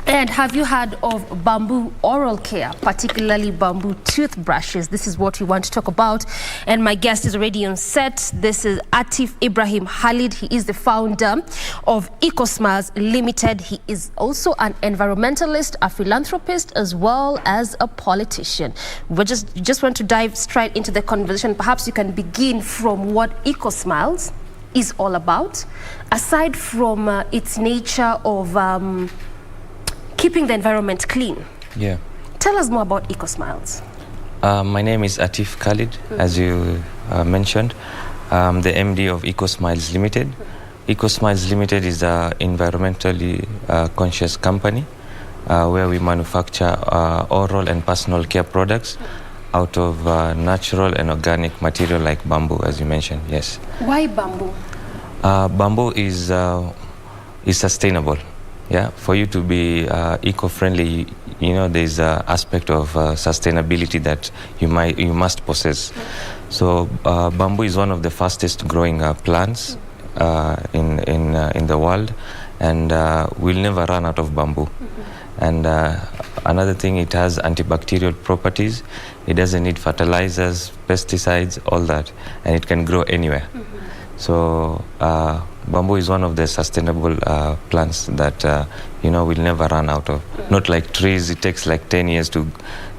And have you heard of bamboo oral care, particularly bamboo toothbrushes? This is what we want to talk about. And my guest is already on set. This is Atif Ibrahim Khalid. He is the founder of EcoSmiles Limited. He is also an environmentalist, a philanthropist, as well as a politician. We just want to dive straight into the conversation. Perhaps you can begin from what EcoSmiles is all about, aside from its nature of keeping the environment clean. Yeah. Tell us more about EcoSmiles. My name is Atif Khalid, as you mentioned. I'm the MD of EcoSmiles Limited. EcoSmiles Limited is an environmentally conscious company where we manufacture oral and personal care products out of natural and organic material like bamboo, as you mentioned. Yes. Why bamboo? Bamboo is sustainable. Yeah, for you to be eco-friendly, there's an aspect of sustainability that you must possess. So bamboo is one of the fastest growing plants in the world, and we'll never run out of bamboo. And another thing, it has antibacterial properties. It doesn't need fertilizers, pesticides, all that, and it can grow anywhere. So bamboo is one of the sustainable plants that we'll never run out of. Not like trees, it takes like 10 years to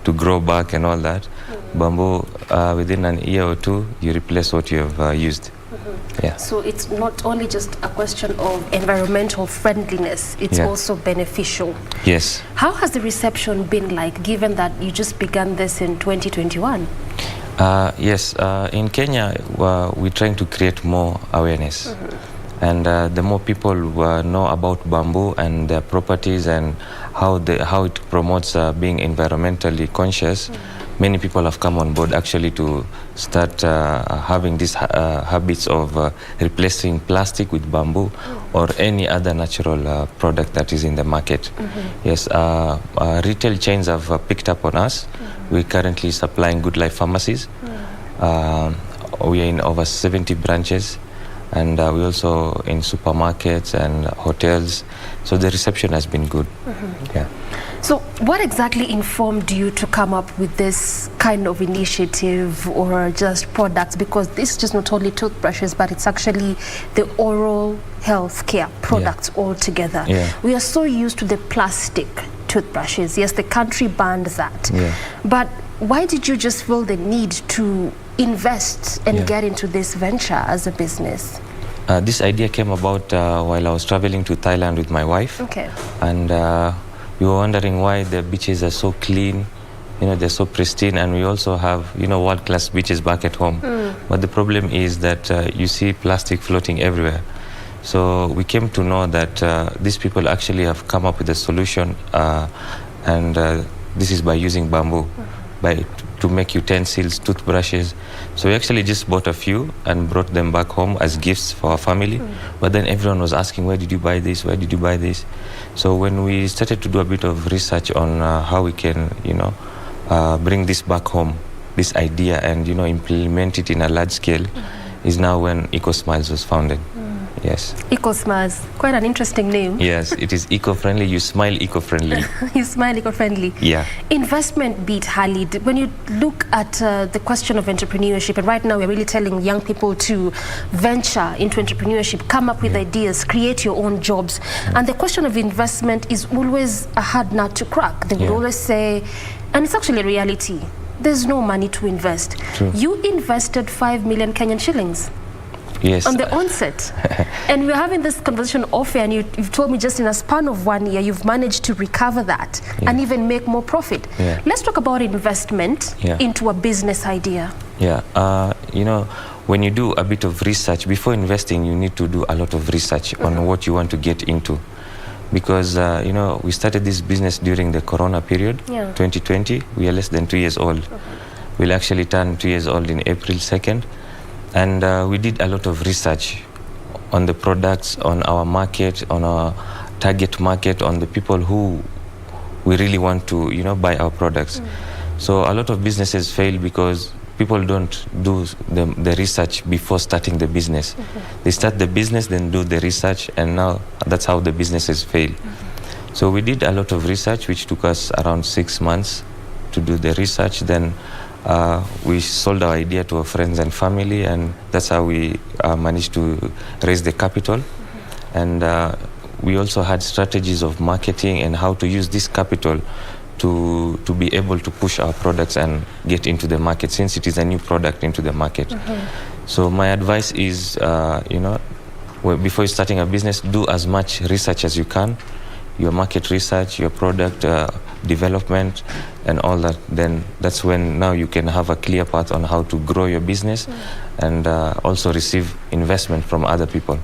grow back and all that. Bamboo, within an year or two, you replace what you have used. Yeah. So it's not only just a question of environmental friendliness, it's also beneficial. Yes. How has the reception been like, given that you just began this in 2021? Yes, in Kenya, we're trying to create more awareness. And the more people know about bamboo and their properties and how it promotes being environmentally conscious, many people have come on board actually to start having these habits of replacing plastic with bamboo or any other natural product that is in the market. Yes, retail chains have picked up on us. We're currently supplying Good Life pharmacies. We are in over 70 branches, and we're also in supermarkets and hotels. So the reception has been good. Yeah. So what exactly informed you to come up with this kind of initiative or just products? Because this is just not only toothbrushes, but it's actually the oral health care products altogether. We are so used to the plastic toothbrushes. Yes, the country banned that. But why did you just feel the need to invest and get into this venture as a business? This idea came about while I was traveling to Thailand with my wife. And we were wondering why the beaches are so clean, they're so pristine, and we also have, world-class beaches back at home. But the problem is that you see plastic floating everywhere. So we came to know that these people actually have come up with a solution, and this is by using bamboo, to make utensils, toothbrushes. So we actually just bought a few and brought them back home as gifts for our family. But then everyone was asking, where did you buy this? Where did you buy this? So when we started to do a bit of research on how we can, bring this back home, this idea, and, implement it in a large scale, is now when EcoSmiles was founded. Yes. EcoSmiles, quite an interesting name. Yes, it is eco-friendly. You smile eco-friendly. You smile eco-friendly. Yeah. Investment beat Khalid. When you look at the question of entrepreneurship, and right now we're really telling young people to venture into entrepreneurship, come up with ideas, create your own jobs. And the question of investment is always a hard nut to crack. They would always say, and it's actually a reality, there's no money to invest. True. You invested 5 million Kenyan shillings. Yes. On the onset. And we're having this conversation off air, and you've told me just in a span of 1 year, you've managed to recover that and even make more profit. Let's talk about investment into a business idea. Yeah, when you do a bit of research, before investing, you need to do a lot of research on what you want to get into. Because, we started this business during the Corona period, 2020. We are less than 2 years old. We'll actually turn 2 years old in April 2nd. And we did a lot of research on the products, on our market, on our target market, on the people who we really want to, buy our products. So a lot of businesses fail because people don't do the research before starting the business. They start the business, then do the research, and now that's how the businesses fail. So we did a lot of research, which took us around 6 months to do the research. Then we sold our idea to our friends and family, and that's how we managed to raise the capital. And we also had strategies of marketing and how to use this capital to be able to push our products and get into the market, since it is a new product into the market. So my advice is, before you're starting a business, do as much research as you can, your market research, your product development, and all that. Then that's when now you can have a clear path on how to grow your business and also receive investment from other people.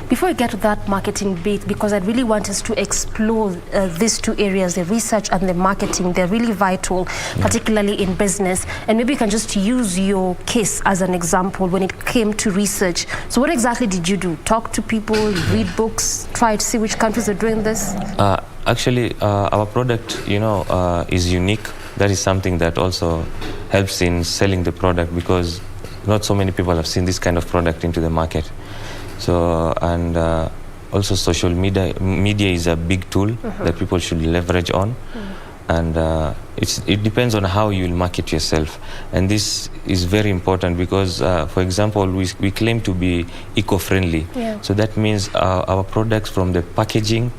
Before we get to that marketing bit, because I really want us to explore these two areas, the research and the marketing. They're really vital, particularly in business. And maybe you can just use your case as an example when it came to research. So what exactly did you do? Talk to people, read books, try to see which countries are doing this? Actually, our product, is unique. That is something that also helps in selling the product, because not so many people have seen this kind of product into the market. So, and also social media is a big tool that people should leverage on. And it depends on how you will market yourself. And this is very important because, for example, we claim to be eco-friendly. So that means our products, from the packaging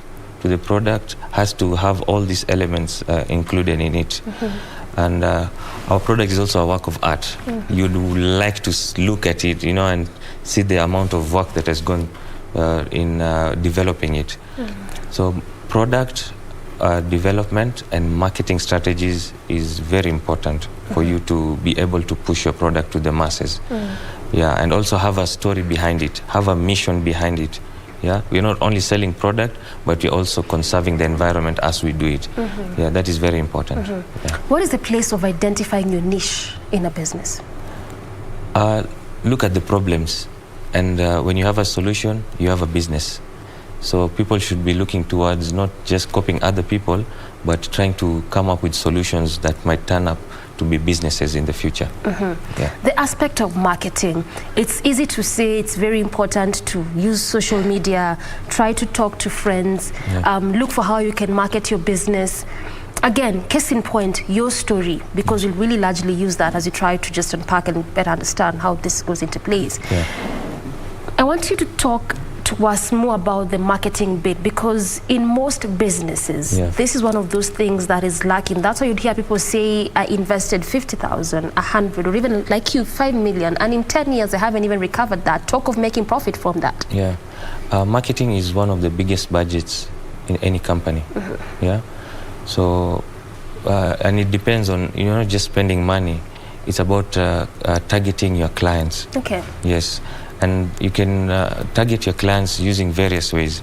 to the product, has to have all these elements included in it. And our product is also a work of art. You'd like to look at it, and see the amount of work that has gone in developing it. So product development and marketing strategies is very important for you to be able to push your product to the masses. And also have a story behind it, have a mission behind it. We're not only selling product, but we're also conserving the environment as we do it. That is very important. What is the place of identifying your niche in a business? Look at the problems, and when you have a solution, you have a business. So people should be looking towards not just copying other people, but trying to come up with solutions that might turn up to be businesses in the future. The aspect of marketing, it's easy to say it's very important to use social media, try to talk to friends, look for how you can market your business. Again, case in point, your story, because you'll really largely use that as you try to just unpack and better understand how this goes into place. I want you to talk to us more about the marketing bit, because in most businesses, this is one of those things that is lacking. That's why you'd hear people say, I invested 50,000, 100, or even like you, 5 million, and in 10 years I haven't even recovered that. Talk of making profit from that. Marketing is one of the biggest budgets in any company. So, and it depends on, not just spending money. It's about targeting your clients. And you can target your clients using various ways,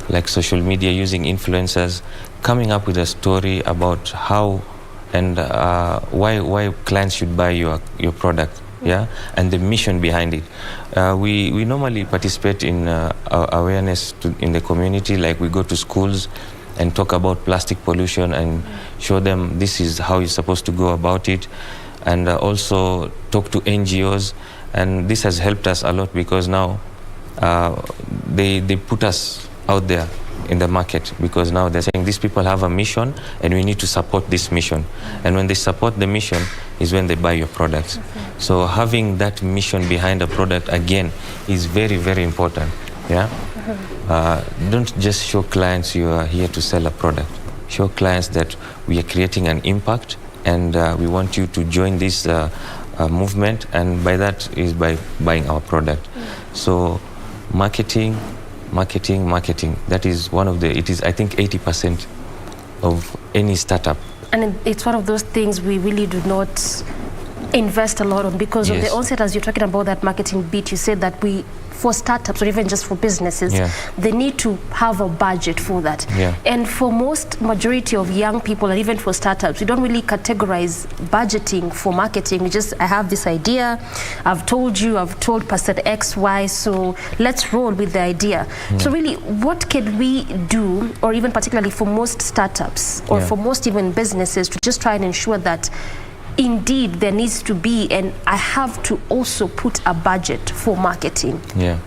like social media, using influencers, coming up with a story about how and why clients should buy your product, and the mission behind it. We normally participate in awareness in the community, like we go to schools and talk about plastic pollution and show them this is how you're supposed to go about it, and also talk to NGOs. And this has helped us a lot, because now they put us out there in the market, because now they're saying these people have a mission and we need to support this mission. And when they support the mission is when they buy your products. So having that mission behind a product, again, is very, very important. Don't just show clients you are here to sell a product. Show clients that we are creating an impact, and we want you to join this movement, and by that is by buying our product. So marketing. That is one of it is, I think, 80% of any startup. And it's one of those things we really do not invest a lot on, because of the onset, as you're talking about that marketing bit, you said that for startups or even just for businesses, they need to have a budget for that. And for majority of young people, and even for startups, we don't really categorize budgeting for marketing. We just, I have this idea, I've told person X, Y, so let's roll with the idea. So really, what can we do, or even particularly for most startups, or for most even businesses, to just try and ensure that indeed there needs to be, and I have to also put a budget for marketing. Yeah,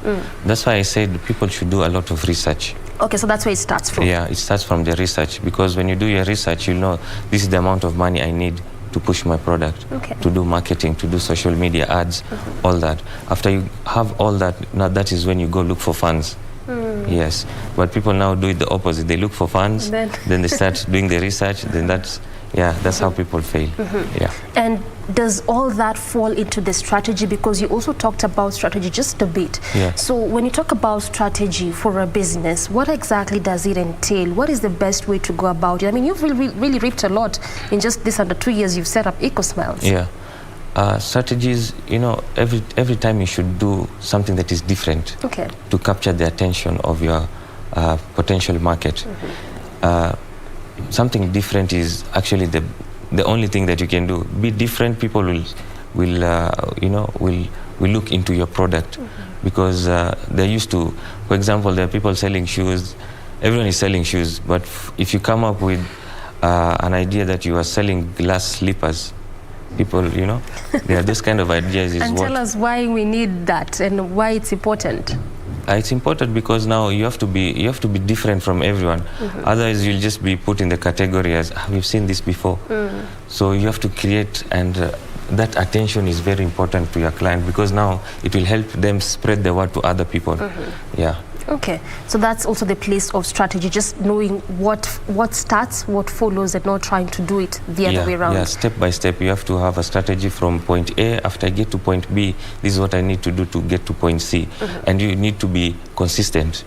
that's why I said people should do a lot of research. Okay, so that's where it starts from. Yeah, it starts from the research, because when you do your research, you'll know this is the amount of money I need to push my product, to do marketing, to do social media ads, all that. After you have all that, now that is when you go look for funds. Yes, but people now do it the opposite. They look for funds, then they start doing the research, then that's how people fail. Yeah. And does all that fall into the strategy? Because you also talked about strategy just a bit. Yeah. So when you talk about strategy for a business, what exactly does it entail? What is the best way to go about it? I mean, you've really reaped a lot in just this under 2 years you've set up EcoSmiles. Yeah. Strategies, every time you should do something that is different to capture the attention of your potential market. Something different is actually the only thing that you can do. Be different, people will look into your product, because they're used to, for example, there are people selling shoes. Everyone is selling shoes, but if you come up with an idea that you are selling glass slippers, people, there are those kind of ideas. And tell us why we need that and why it's important. It's important because now you have to be different from everyone. Otherwise, you'll just be put in the category as we've seen this before. So you have to create, and that attention is very important to your client, because now it will help them spread the word to other people. Yeah. Okay, so that's also the place of strategy, just knowing what starts, what follows, and not trying to do it the other way around. Yeah, step by step, you have to have a strategy from point A. After I get to point B, this is what I need to do to get to point C. And you need to be consistent.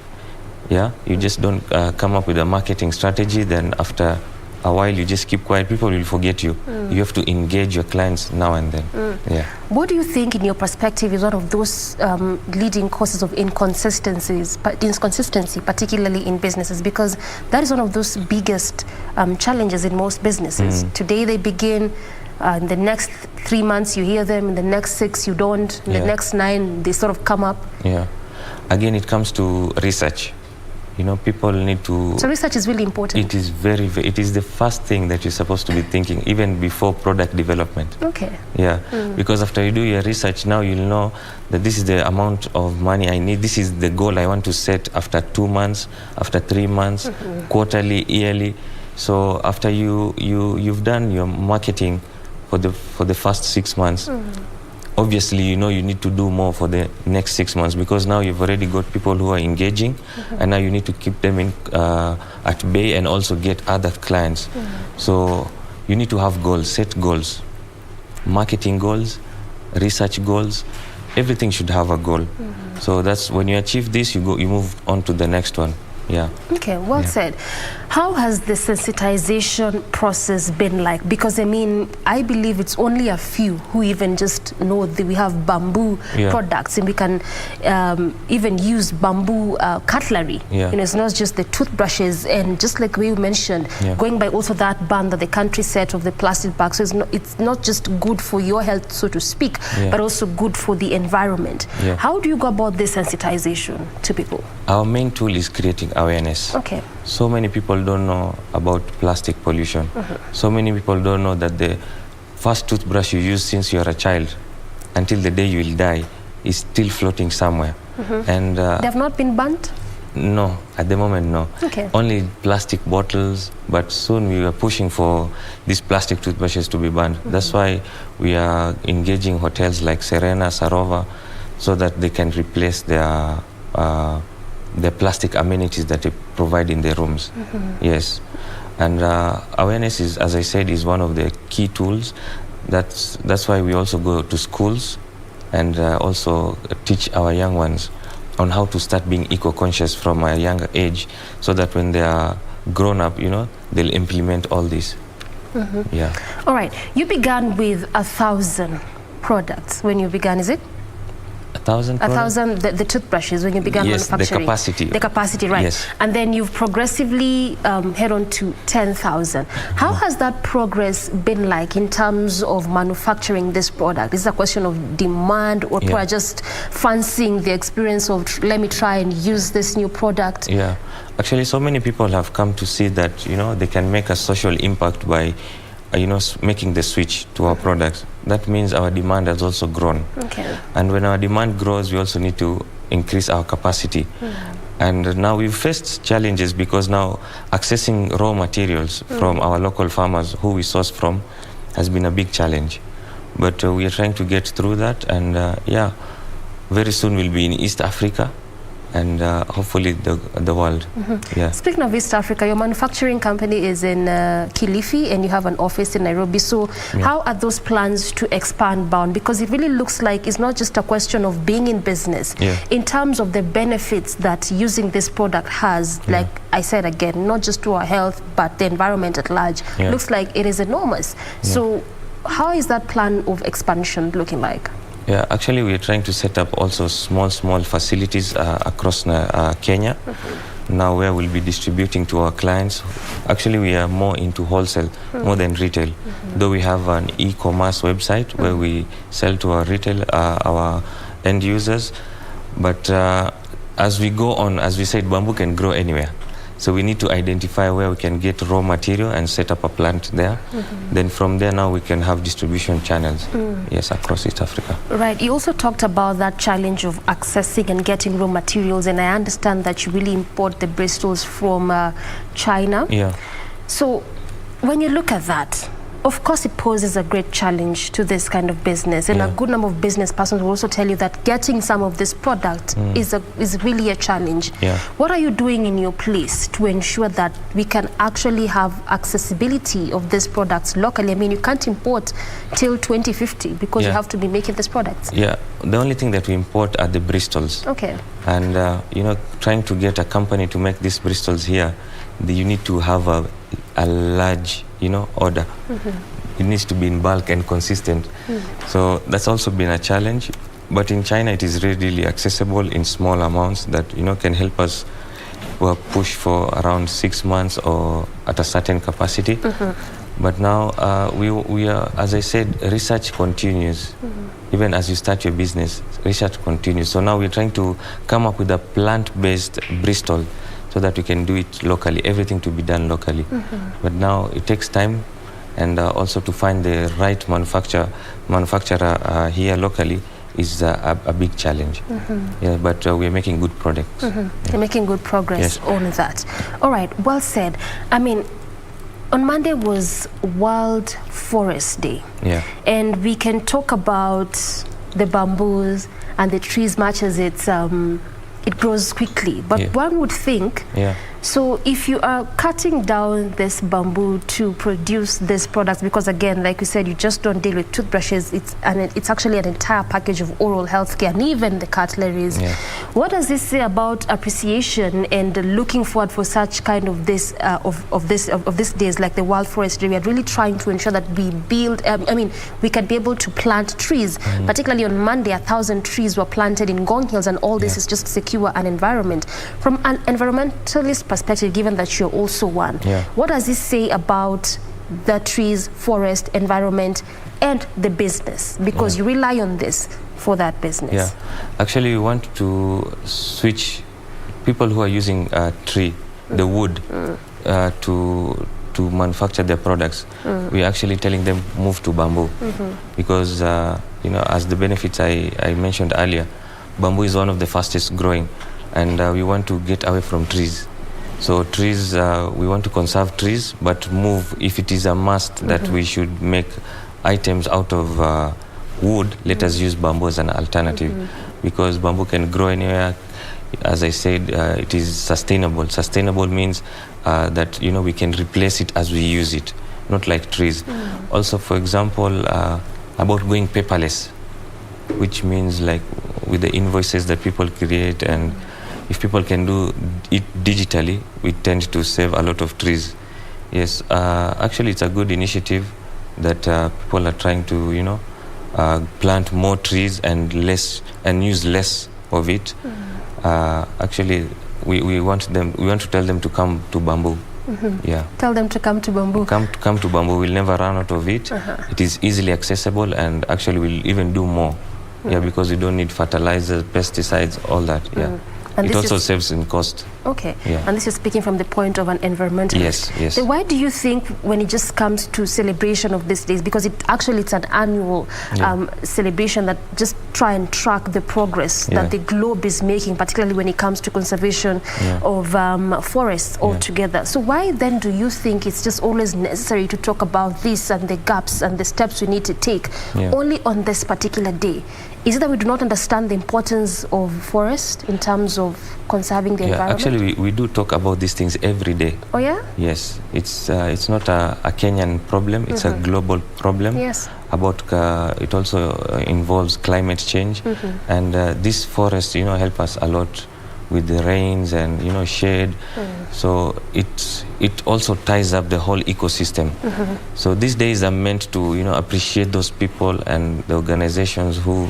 Yeah, you just don't come up with a marketing strategy, then after a while you just keep quiet, people will forget you. You have to engage your clients now and then. Yeah. What do you think, in your perspective, is one of those leading causes of inconsistency, particularly in businesses? Because that is one of those biggest challenges in most businesses. Today they begin, in the next 3 months you hear them, in the next 6 you don't, in the next 9 they sort of come up. Yeah. Again, it comes to research. People need to... So research is really important. It is it is the first thing that you're supposed to be thinking, even before product development. Okay. Yeah, because after you do your research, now you'll know that this is the amount of money I need. This is the goal I want to set after 2 months, after 3 months, quarterly, yearly. So after you've done your marketing for the first 6 months, obviously, you need to do more for the next 6 months, because now you've already got people who are engaging, and now you need to keep them at bay and also get other clients. So you need to have goals, set goals, marketing goals, research goals. Everything should have a goal. So that's when you achieve this, you move on to the next one. Yeah. Okay, well said. How has the sensitization process been like? Because I mean, I believe it's only a few who even just know that we have bamboo products, and we can even use bamboo cutlery. It's not just the toothbrushes, and just like we mentioned, going by also that ban that the country set of the plastic bags. So it's not just good for your health, so to speak, but also good for the environment. How do you go about this sensitization to people? Our main tool is creating awareness. Okay. So many people don't know about plastic pollution. So many people don't know that the first toothbrush you use since you're a child until the day you will die is still floating somewhere. And they have not been banned? No, at the moment, no. Okay. Only plastic bottles, but soon we are pushing for these plastic toothbrushes to be banned. That's why we are engaging hotels like Serena, Sarova, so that they can replace their the plastic amenities that they provide in their rooms. Yes, and awareness is, as I said, is one of the key tools. That's why we also go to schools and also teach our young ones on how to start being eco-conscious from a younger age, so that when they are grown up, they'll implement all this. Yeah. All right. You began with 1,000 products when you began, is it? 1,000 1,000, the toothbrushes when you began manufacturing. The capacity, right. Yes. And then you've progressively head on to 10,000. How has that progress been like in terms of manufacturing this product? Is it a question of demand, or people are just fancying the experience of, let me try and use this new product? Yeah. Actually, so many people have come to see that, they can make a social impact by making the switch to our products, that means our demand has also grown. Okay. And when our demand grows, we also need to increase our capacity. And now we've faced challenges because now accessing raw materials from our local farmers who we source from has been a big challenge. But we are trying to get through that, and very soon we'll be in East Africa and hopefully the world. Yeah. Speaking of East Africa, your manufacturing company is in Kilifi and you have an office in Nairobi. So how are those plans to expand bound? Because it really looks like it's not just a question of being in business. In terms of the benefits that using this product has, like I said again, not just to our health, but the environment at large, looks like it is enormous. So how is that plan of expansion looking like? Yeah, actually we are trying to set up also small facilities across Kenya, now where we'll be distributing to our clients. Actually we are more into wholesale, more than retail. Though we have an e-commerce website where we sell to our retail, our end users. But as we go on, as we said, bamboo can grow anywhere. So we need to identify where we can get raw material and set up a plant there. Then from there now we can have distribution channels, yes, across East Africa. Right, you also talked about that challenge of accessing and getting raw materials, and I understand that you really import the Bristols from China. Yeah. So when you look at that, of course it poses a great challenge to this kind of business, and a good number of business persons will also tell you that getting some of this product is really a challenge. What are you doing in your place to ensure that we can actually have accessibility of these products locally? I mean, you can't import till 2050 because you have to be making these products. Yeah, the only thing that we import are the Bristols. Okay. And trying to get a company to make these Bristols here, you need to have a large order. It needs to be in bulk and consistent. So that's also been a challenge. But in China, it is readily accessible in small amounts that can help us push for around 6 months or at a certain capacity. But now we are, as I said, research continues. Even as you start your business, research continues. So now we're trying to come up with a plant-based Bristol so that we can do it locally, everything to be done locally. But now it takes time, and also to find the right manufacturer here locally is a big challenge. Yeah, but we're making good products. You're making good progress on that. All right, well said. I mean, on Monday was World Forest Day. Yeah. And we can talk about the bamboos and the trees much as it grows quickly, but one would think, so if you are cutting down this bamboo to produce this product, because again, like you said, you just don't deal with toothbrushes, it's actually an entire package of oral health care and even the cutleries. What does this say about appreciation and looking forward for such kind of this of this days like the World Forest Day? We are really trying to ensure that we build, we can be able to plant trees. Particularly on Monday, 1,000 trees were planted in Ngong Hills, and all this is just secure an environment. From an environmentalist perspective, given that you're also one, what does this say about the trees, forest, environment, and the business? Because you rely on this for that business. Yeah, actually we want to switch people who are using tree, the wood, to manufacture their products. We're actually telling them move to bamboo, because as the benefits I mentioned earlier, bamboo is one of the fastest growing, and we want to get away from trees. So trees, we want to conserve trees, but move, if it is a must that we should make items out of wood, let us use bamboo as an alternative, because bamboo can grow anywhere. As I said, it is sustainable. Sustainable means that we can replace it as we use it, not like trees. Also, for example, about going paperless, which means like with the invoices that people create, and if people can do it digitally, we tend to save a lot of trees. Yes, actually it's a good initiative that people are trying to plant more trees and use less of it. Actually we want to tell them to come to bamboo. Yeah. Tell them to come to bamboo. Come to bamboo. We'll never run out of it. It is easily accessible, and actually we'll even do more. Yeah, because we don't need fertilizers, pesticides, all that. Yeah. And it also saves in cost. Okay. Yeah. And this is speaking from the point of an environmentalist. Yes. So why do you think when it just comes to celebration of these days, because it's an annual celebration that just try and track the progress that the globe is making, particularly when it comes to conservation of forests altogether. So why then do you think it's just always necessary to talk about this and the gaps and the steps we need to take only on this particular day? Is it that we do not understand the importance of forest in terms of conserving the environment? Actually, we do talk about these things every day. Oh, yeah? Yes. It's not a Kenyan problem. It's a global problem. Yes. It also involves climate change. And this forest, help us a lot with the rains and, shade. So it also ties up the whole ecosystem. So these days are meant to, appreciate those people and the organizations who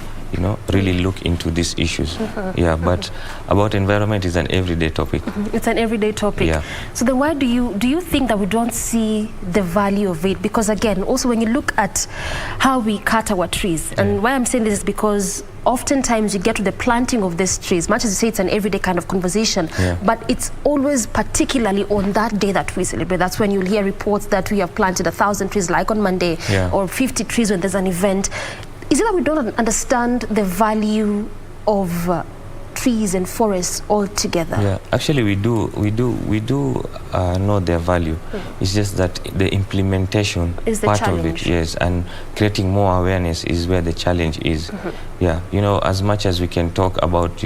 really look into these issues. But about environment is an everyday topic. It's an everyday topic. Yeah. So then why do you think that we don't see the value of it? Because again, also when you look at how we cut our trees, and why I'm saying this is because oftentimes you get to the planting of these trees, much as you say it's an everyday kind of conversation, but it's always particularly on that day that we celebrate. That's when you'll hear reports that we have planted 1,000 trees like on Monday, or 50 trees when there's an event. Is it that we don't understand the value of trees and forests altogether? Yeah, actually we do know their value. It's just that the implementation is the part challenge. of it, yes, and creating more awareness is where the challenge is. As much as we can talk about,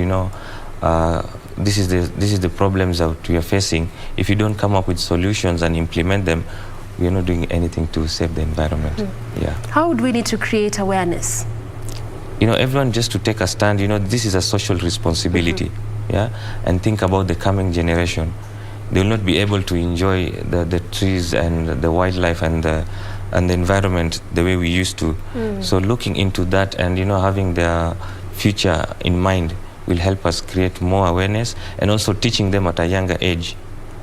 this is the problems that we are facing. If you don't come up with solutions and implement them, we are not doing anything to save the environment. How would we need to create awareness? Everyone just to take a stand. This is a social responsibility. And think about the coming generation. They will not be able to enjoy the trees and the wildlife and the environment the way we used to. So looking into that and having their future in mind will help us create more awareness, and also teaching them at a younger age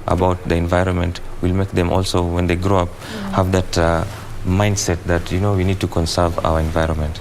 about the environment will make them also, when they grow up, have that mindset that we need to conserve our environment.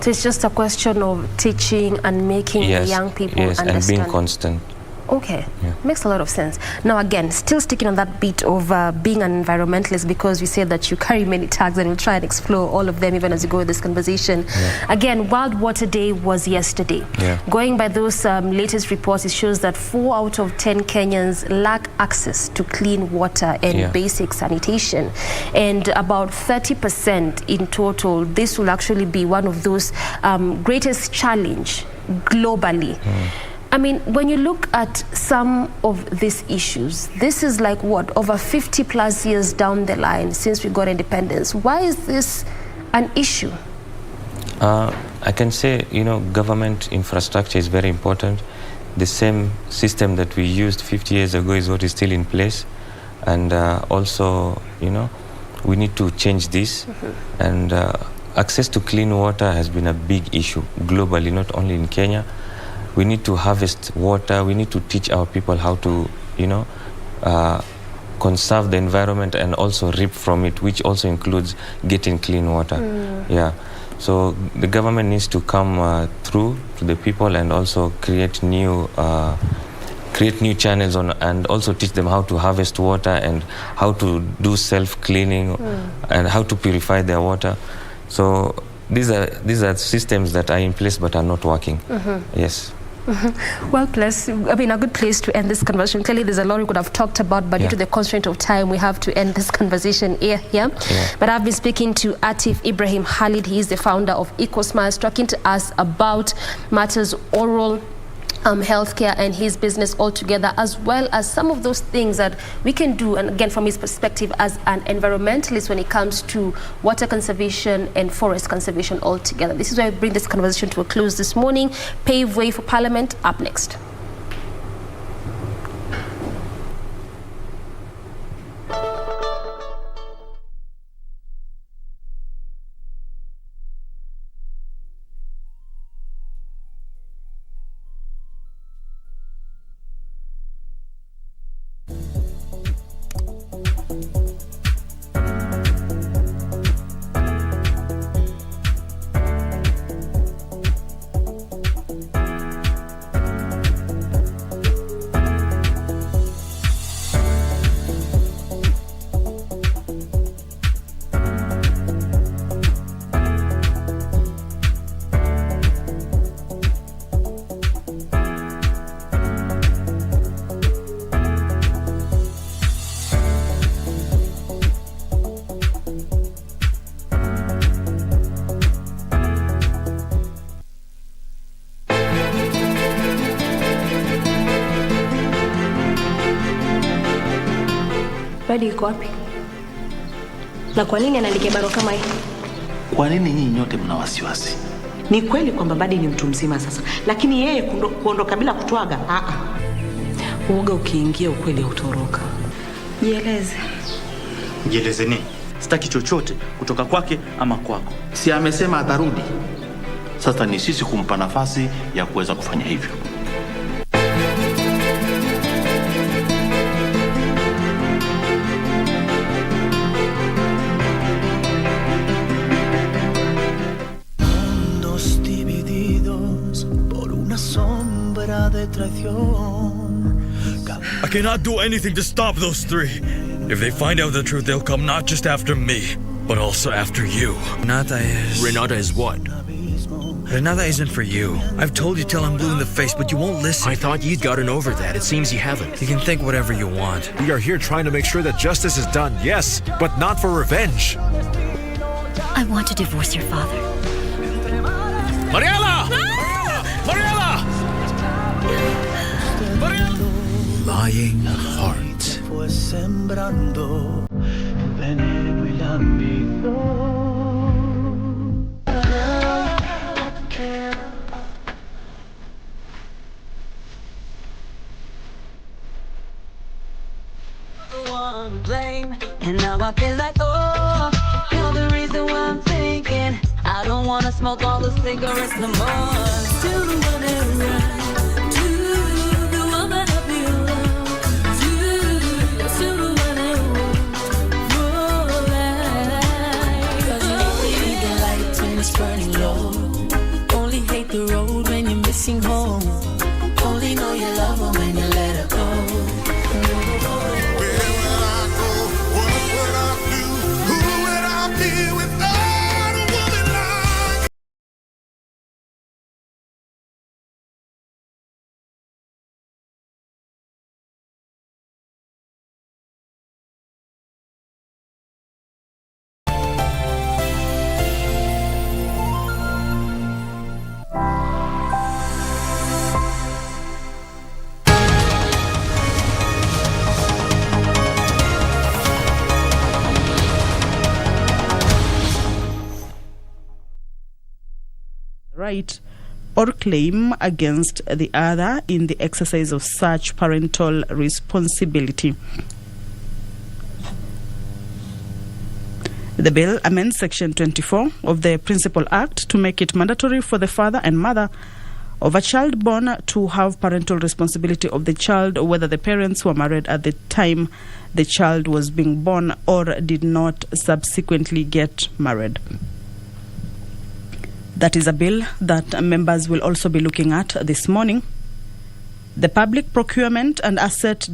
So it's just a question of teaching and making the young people understand. And being constant. Okay, makes a lot of sense. Now again, still sticking on that bit of being an environmentalist, because we say that you carry many tags, and we'll try and explore all of them even as we go with this conversation. Again, World Water Day was yesterday. Going by those latest reports, it shows that 4 out of 10 Kenyans lack access to clean water and basic sanitation. And about 30% in total, this will actually be one of those greatest challenge globally. I mean, when you look at some of these issues, this is like what, over 50 plus years down the line since we got independence. Why is this an issue? I can say, government infrastructure is very important. The same system that we used 50 years ago is what is still in place. And also, we need to change this. And access to clean water has been a big issue globally, not only in Kenya. We need to harvest water. We need to teach our people how to, conserve the environment and also reap from it, which also includes getting clean water. So the government needs to come through to the people and also create new channels and also teach them how to harvest water and how to do self-cleaning and how to purify their water. So these are systems that are in place but are not working. Yes. Well placed. I mean, a good place to end this conversation. Clearly, there's a lot we could have talked about, but due to the constraint of time, we have to end this conversation here. But I've been speaking to Atif Ibrahim Khalid. He is the founder of EcoSmiles, talking to us about matters oral healthcare and his business altogether, as well as some of those things that we can do, and again from his perspective as an environmentalist, when it comes to water conservation and forest conservation altogether. This is why we bring this conversation to a close this morning. Pave way for Parliament up next. Badi yuko wapi? Na kwa nini anaandika barua kama hii? Kwa nini nyinyi nyote mna wasiwasi? Ni kweli kwamba Badi ni mtu mzima sasa, lakini yeye kuondoka bila kutwaga, uoga ukiingia ukweli hautoroka. Jieleze. Jieleze nini? Sitaki chochote kutoka kwake ama kwako. Si amesema atarudi. Sasa ni sisi kumpa nafasi ya kuweza kufanya hivyo. Mundos divididos por una sombra de traición. I cannot do anything to stop those three. If they find out the truth, they'll come not just after me, but also after you. Renata is what? Renata isn't for you. I've told you till I'm blue in the face, but you won't listen. I thought you'd gotten over that. It seems you haven't. You can think whatever you want. We are here trying to make sure that justice is done, yes, but not for revenge. I want to divorce your father. Mariela! Mariela! Lying heart. Fue sembrando veneno y lámbigo. And now I feel like, oh, you're the reason why I'm thinking I don't wanna smoke all the cigarettes no more. Still the one that right, to the one that I feel love, to still the one that won't roll. Cause you only need the light when it's burning low. Only hate the road when you're missing home. Only know you love her when you let her go. Right or claim against the other in the exercise of such parental responsibility. The bill amends Section 24 of the Principal Act to make it mandatory for the father and mother of a child born to have parental responsibility of the child, whether the parents were married at the time the child was being born or did not subsequently get married. That is a bill that members will also be looking at this morning. The Public Procurement and Asset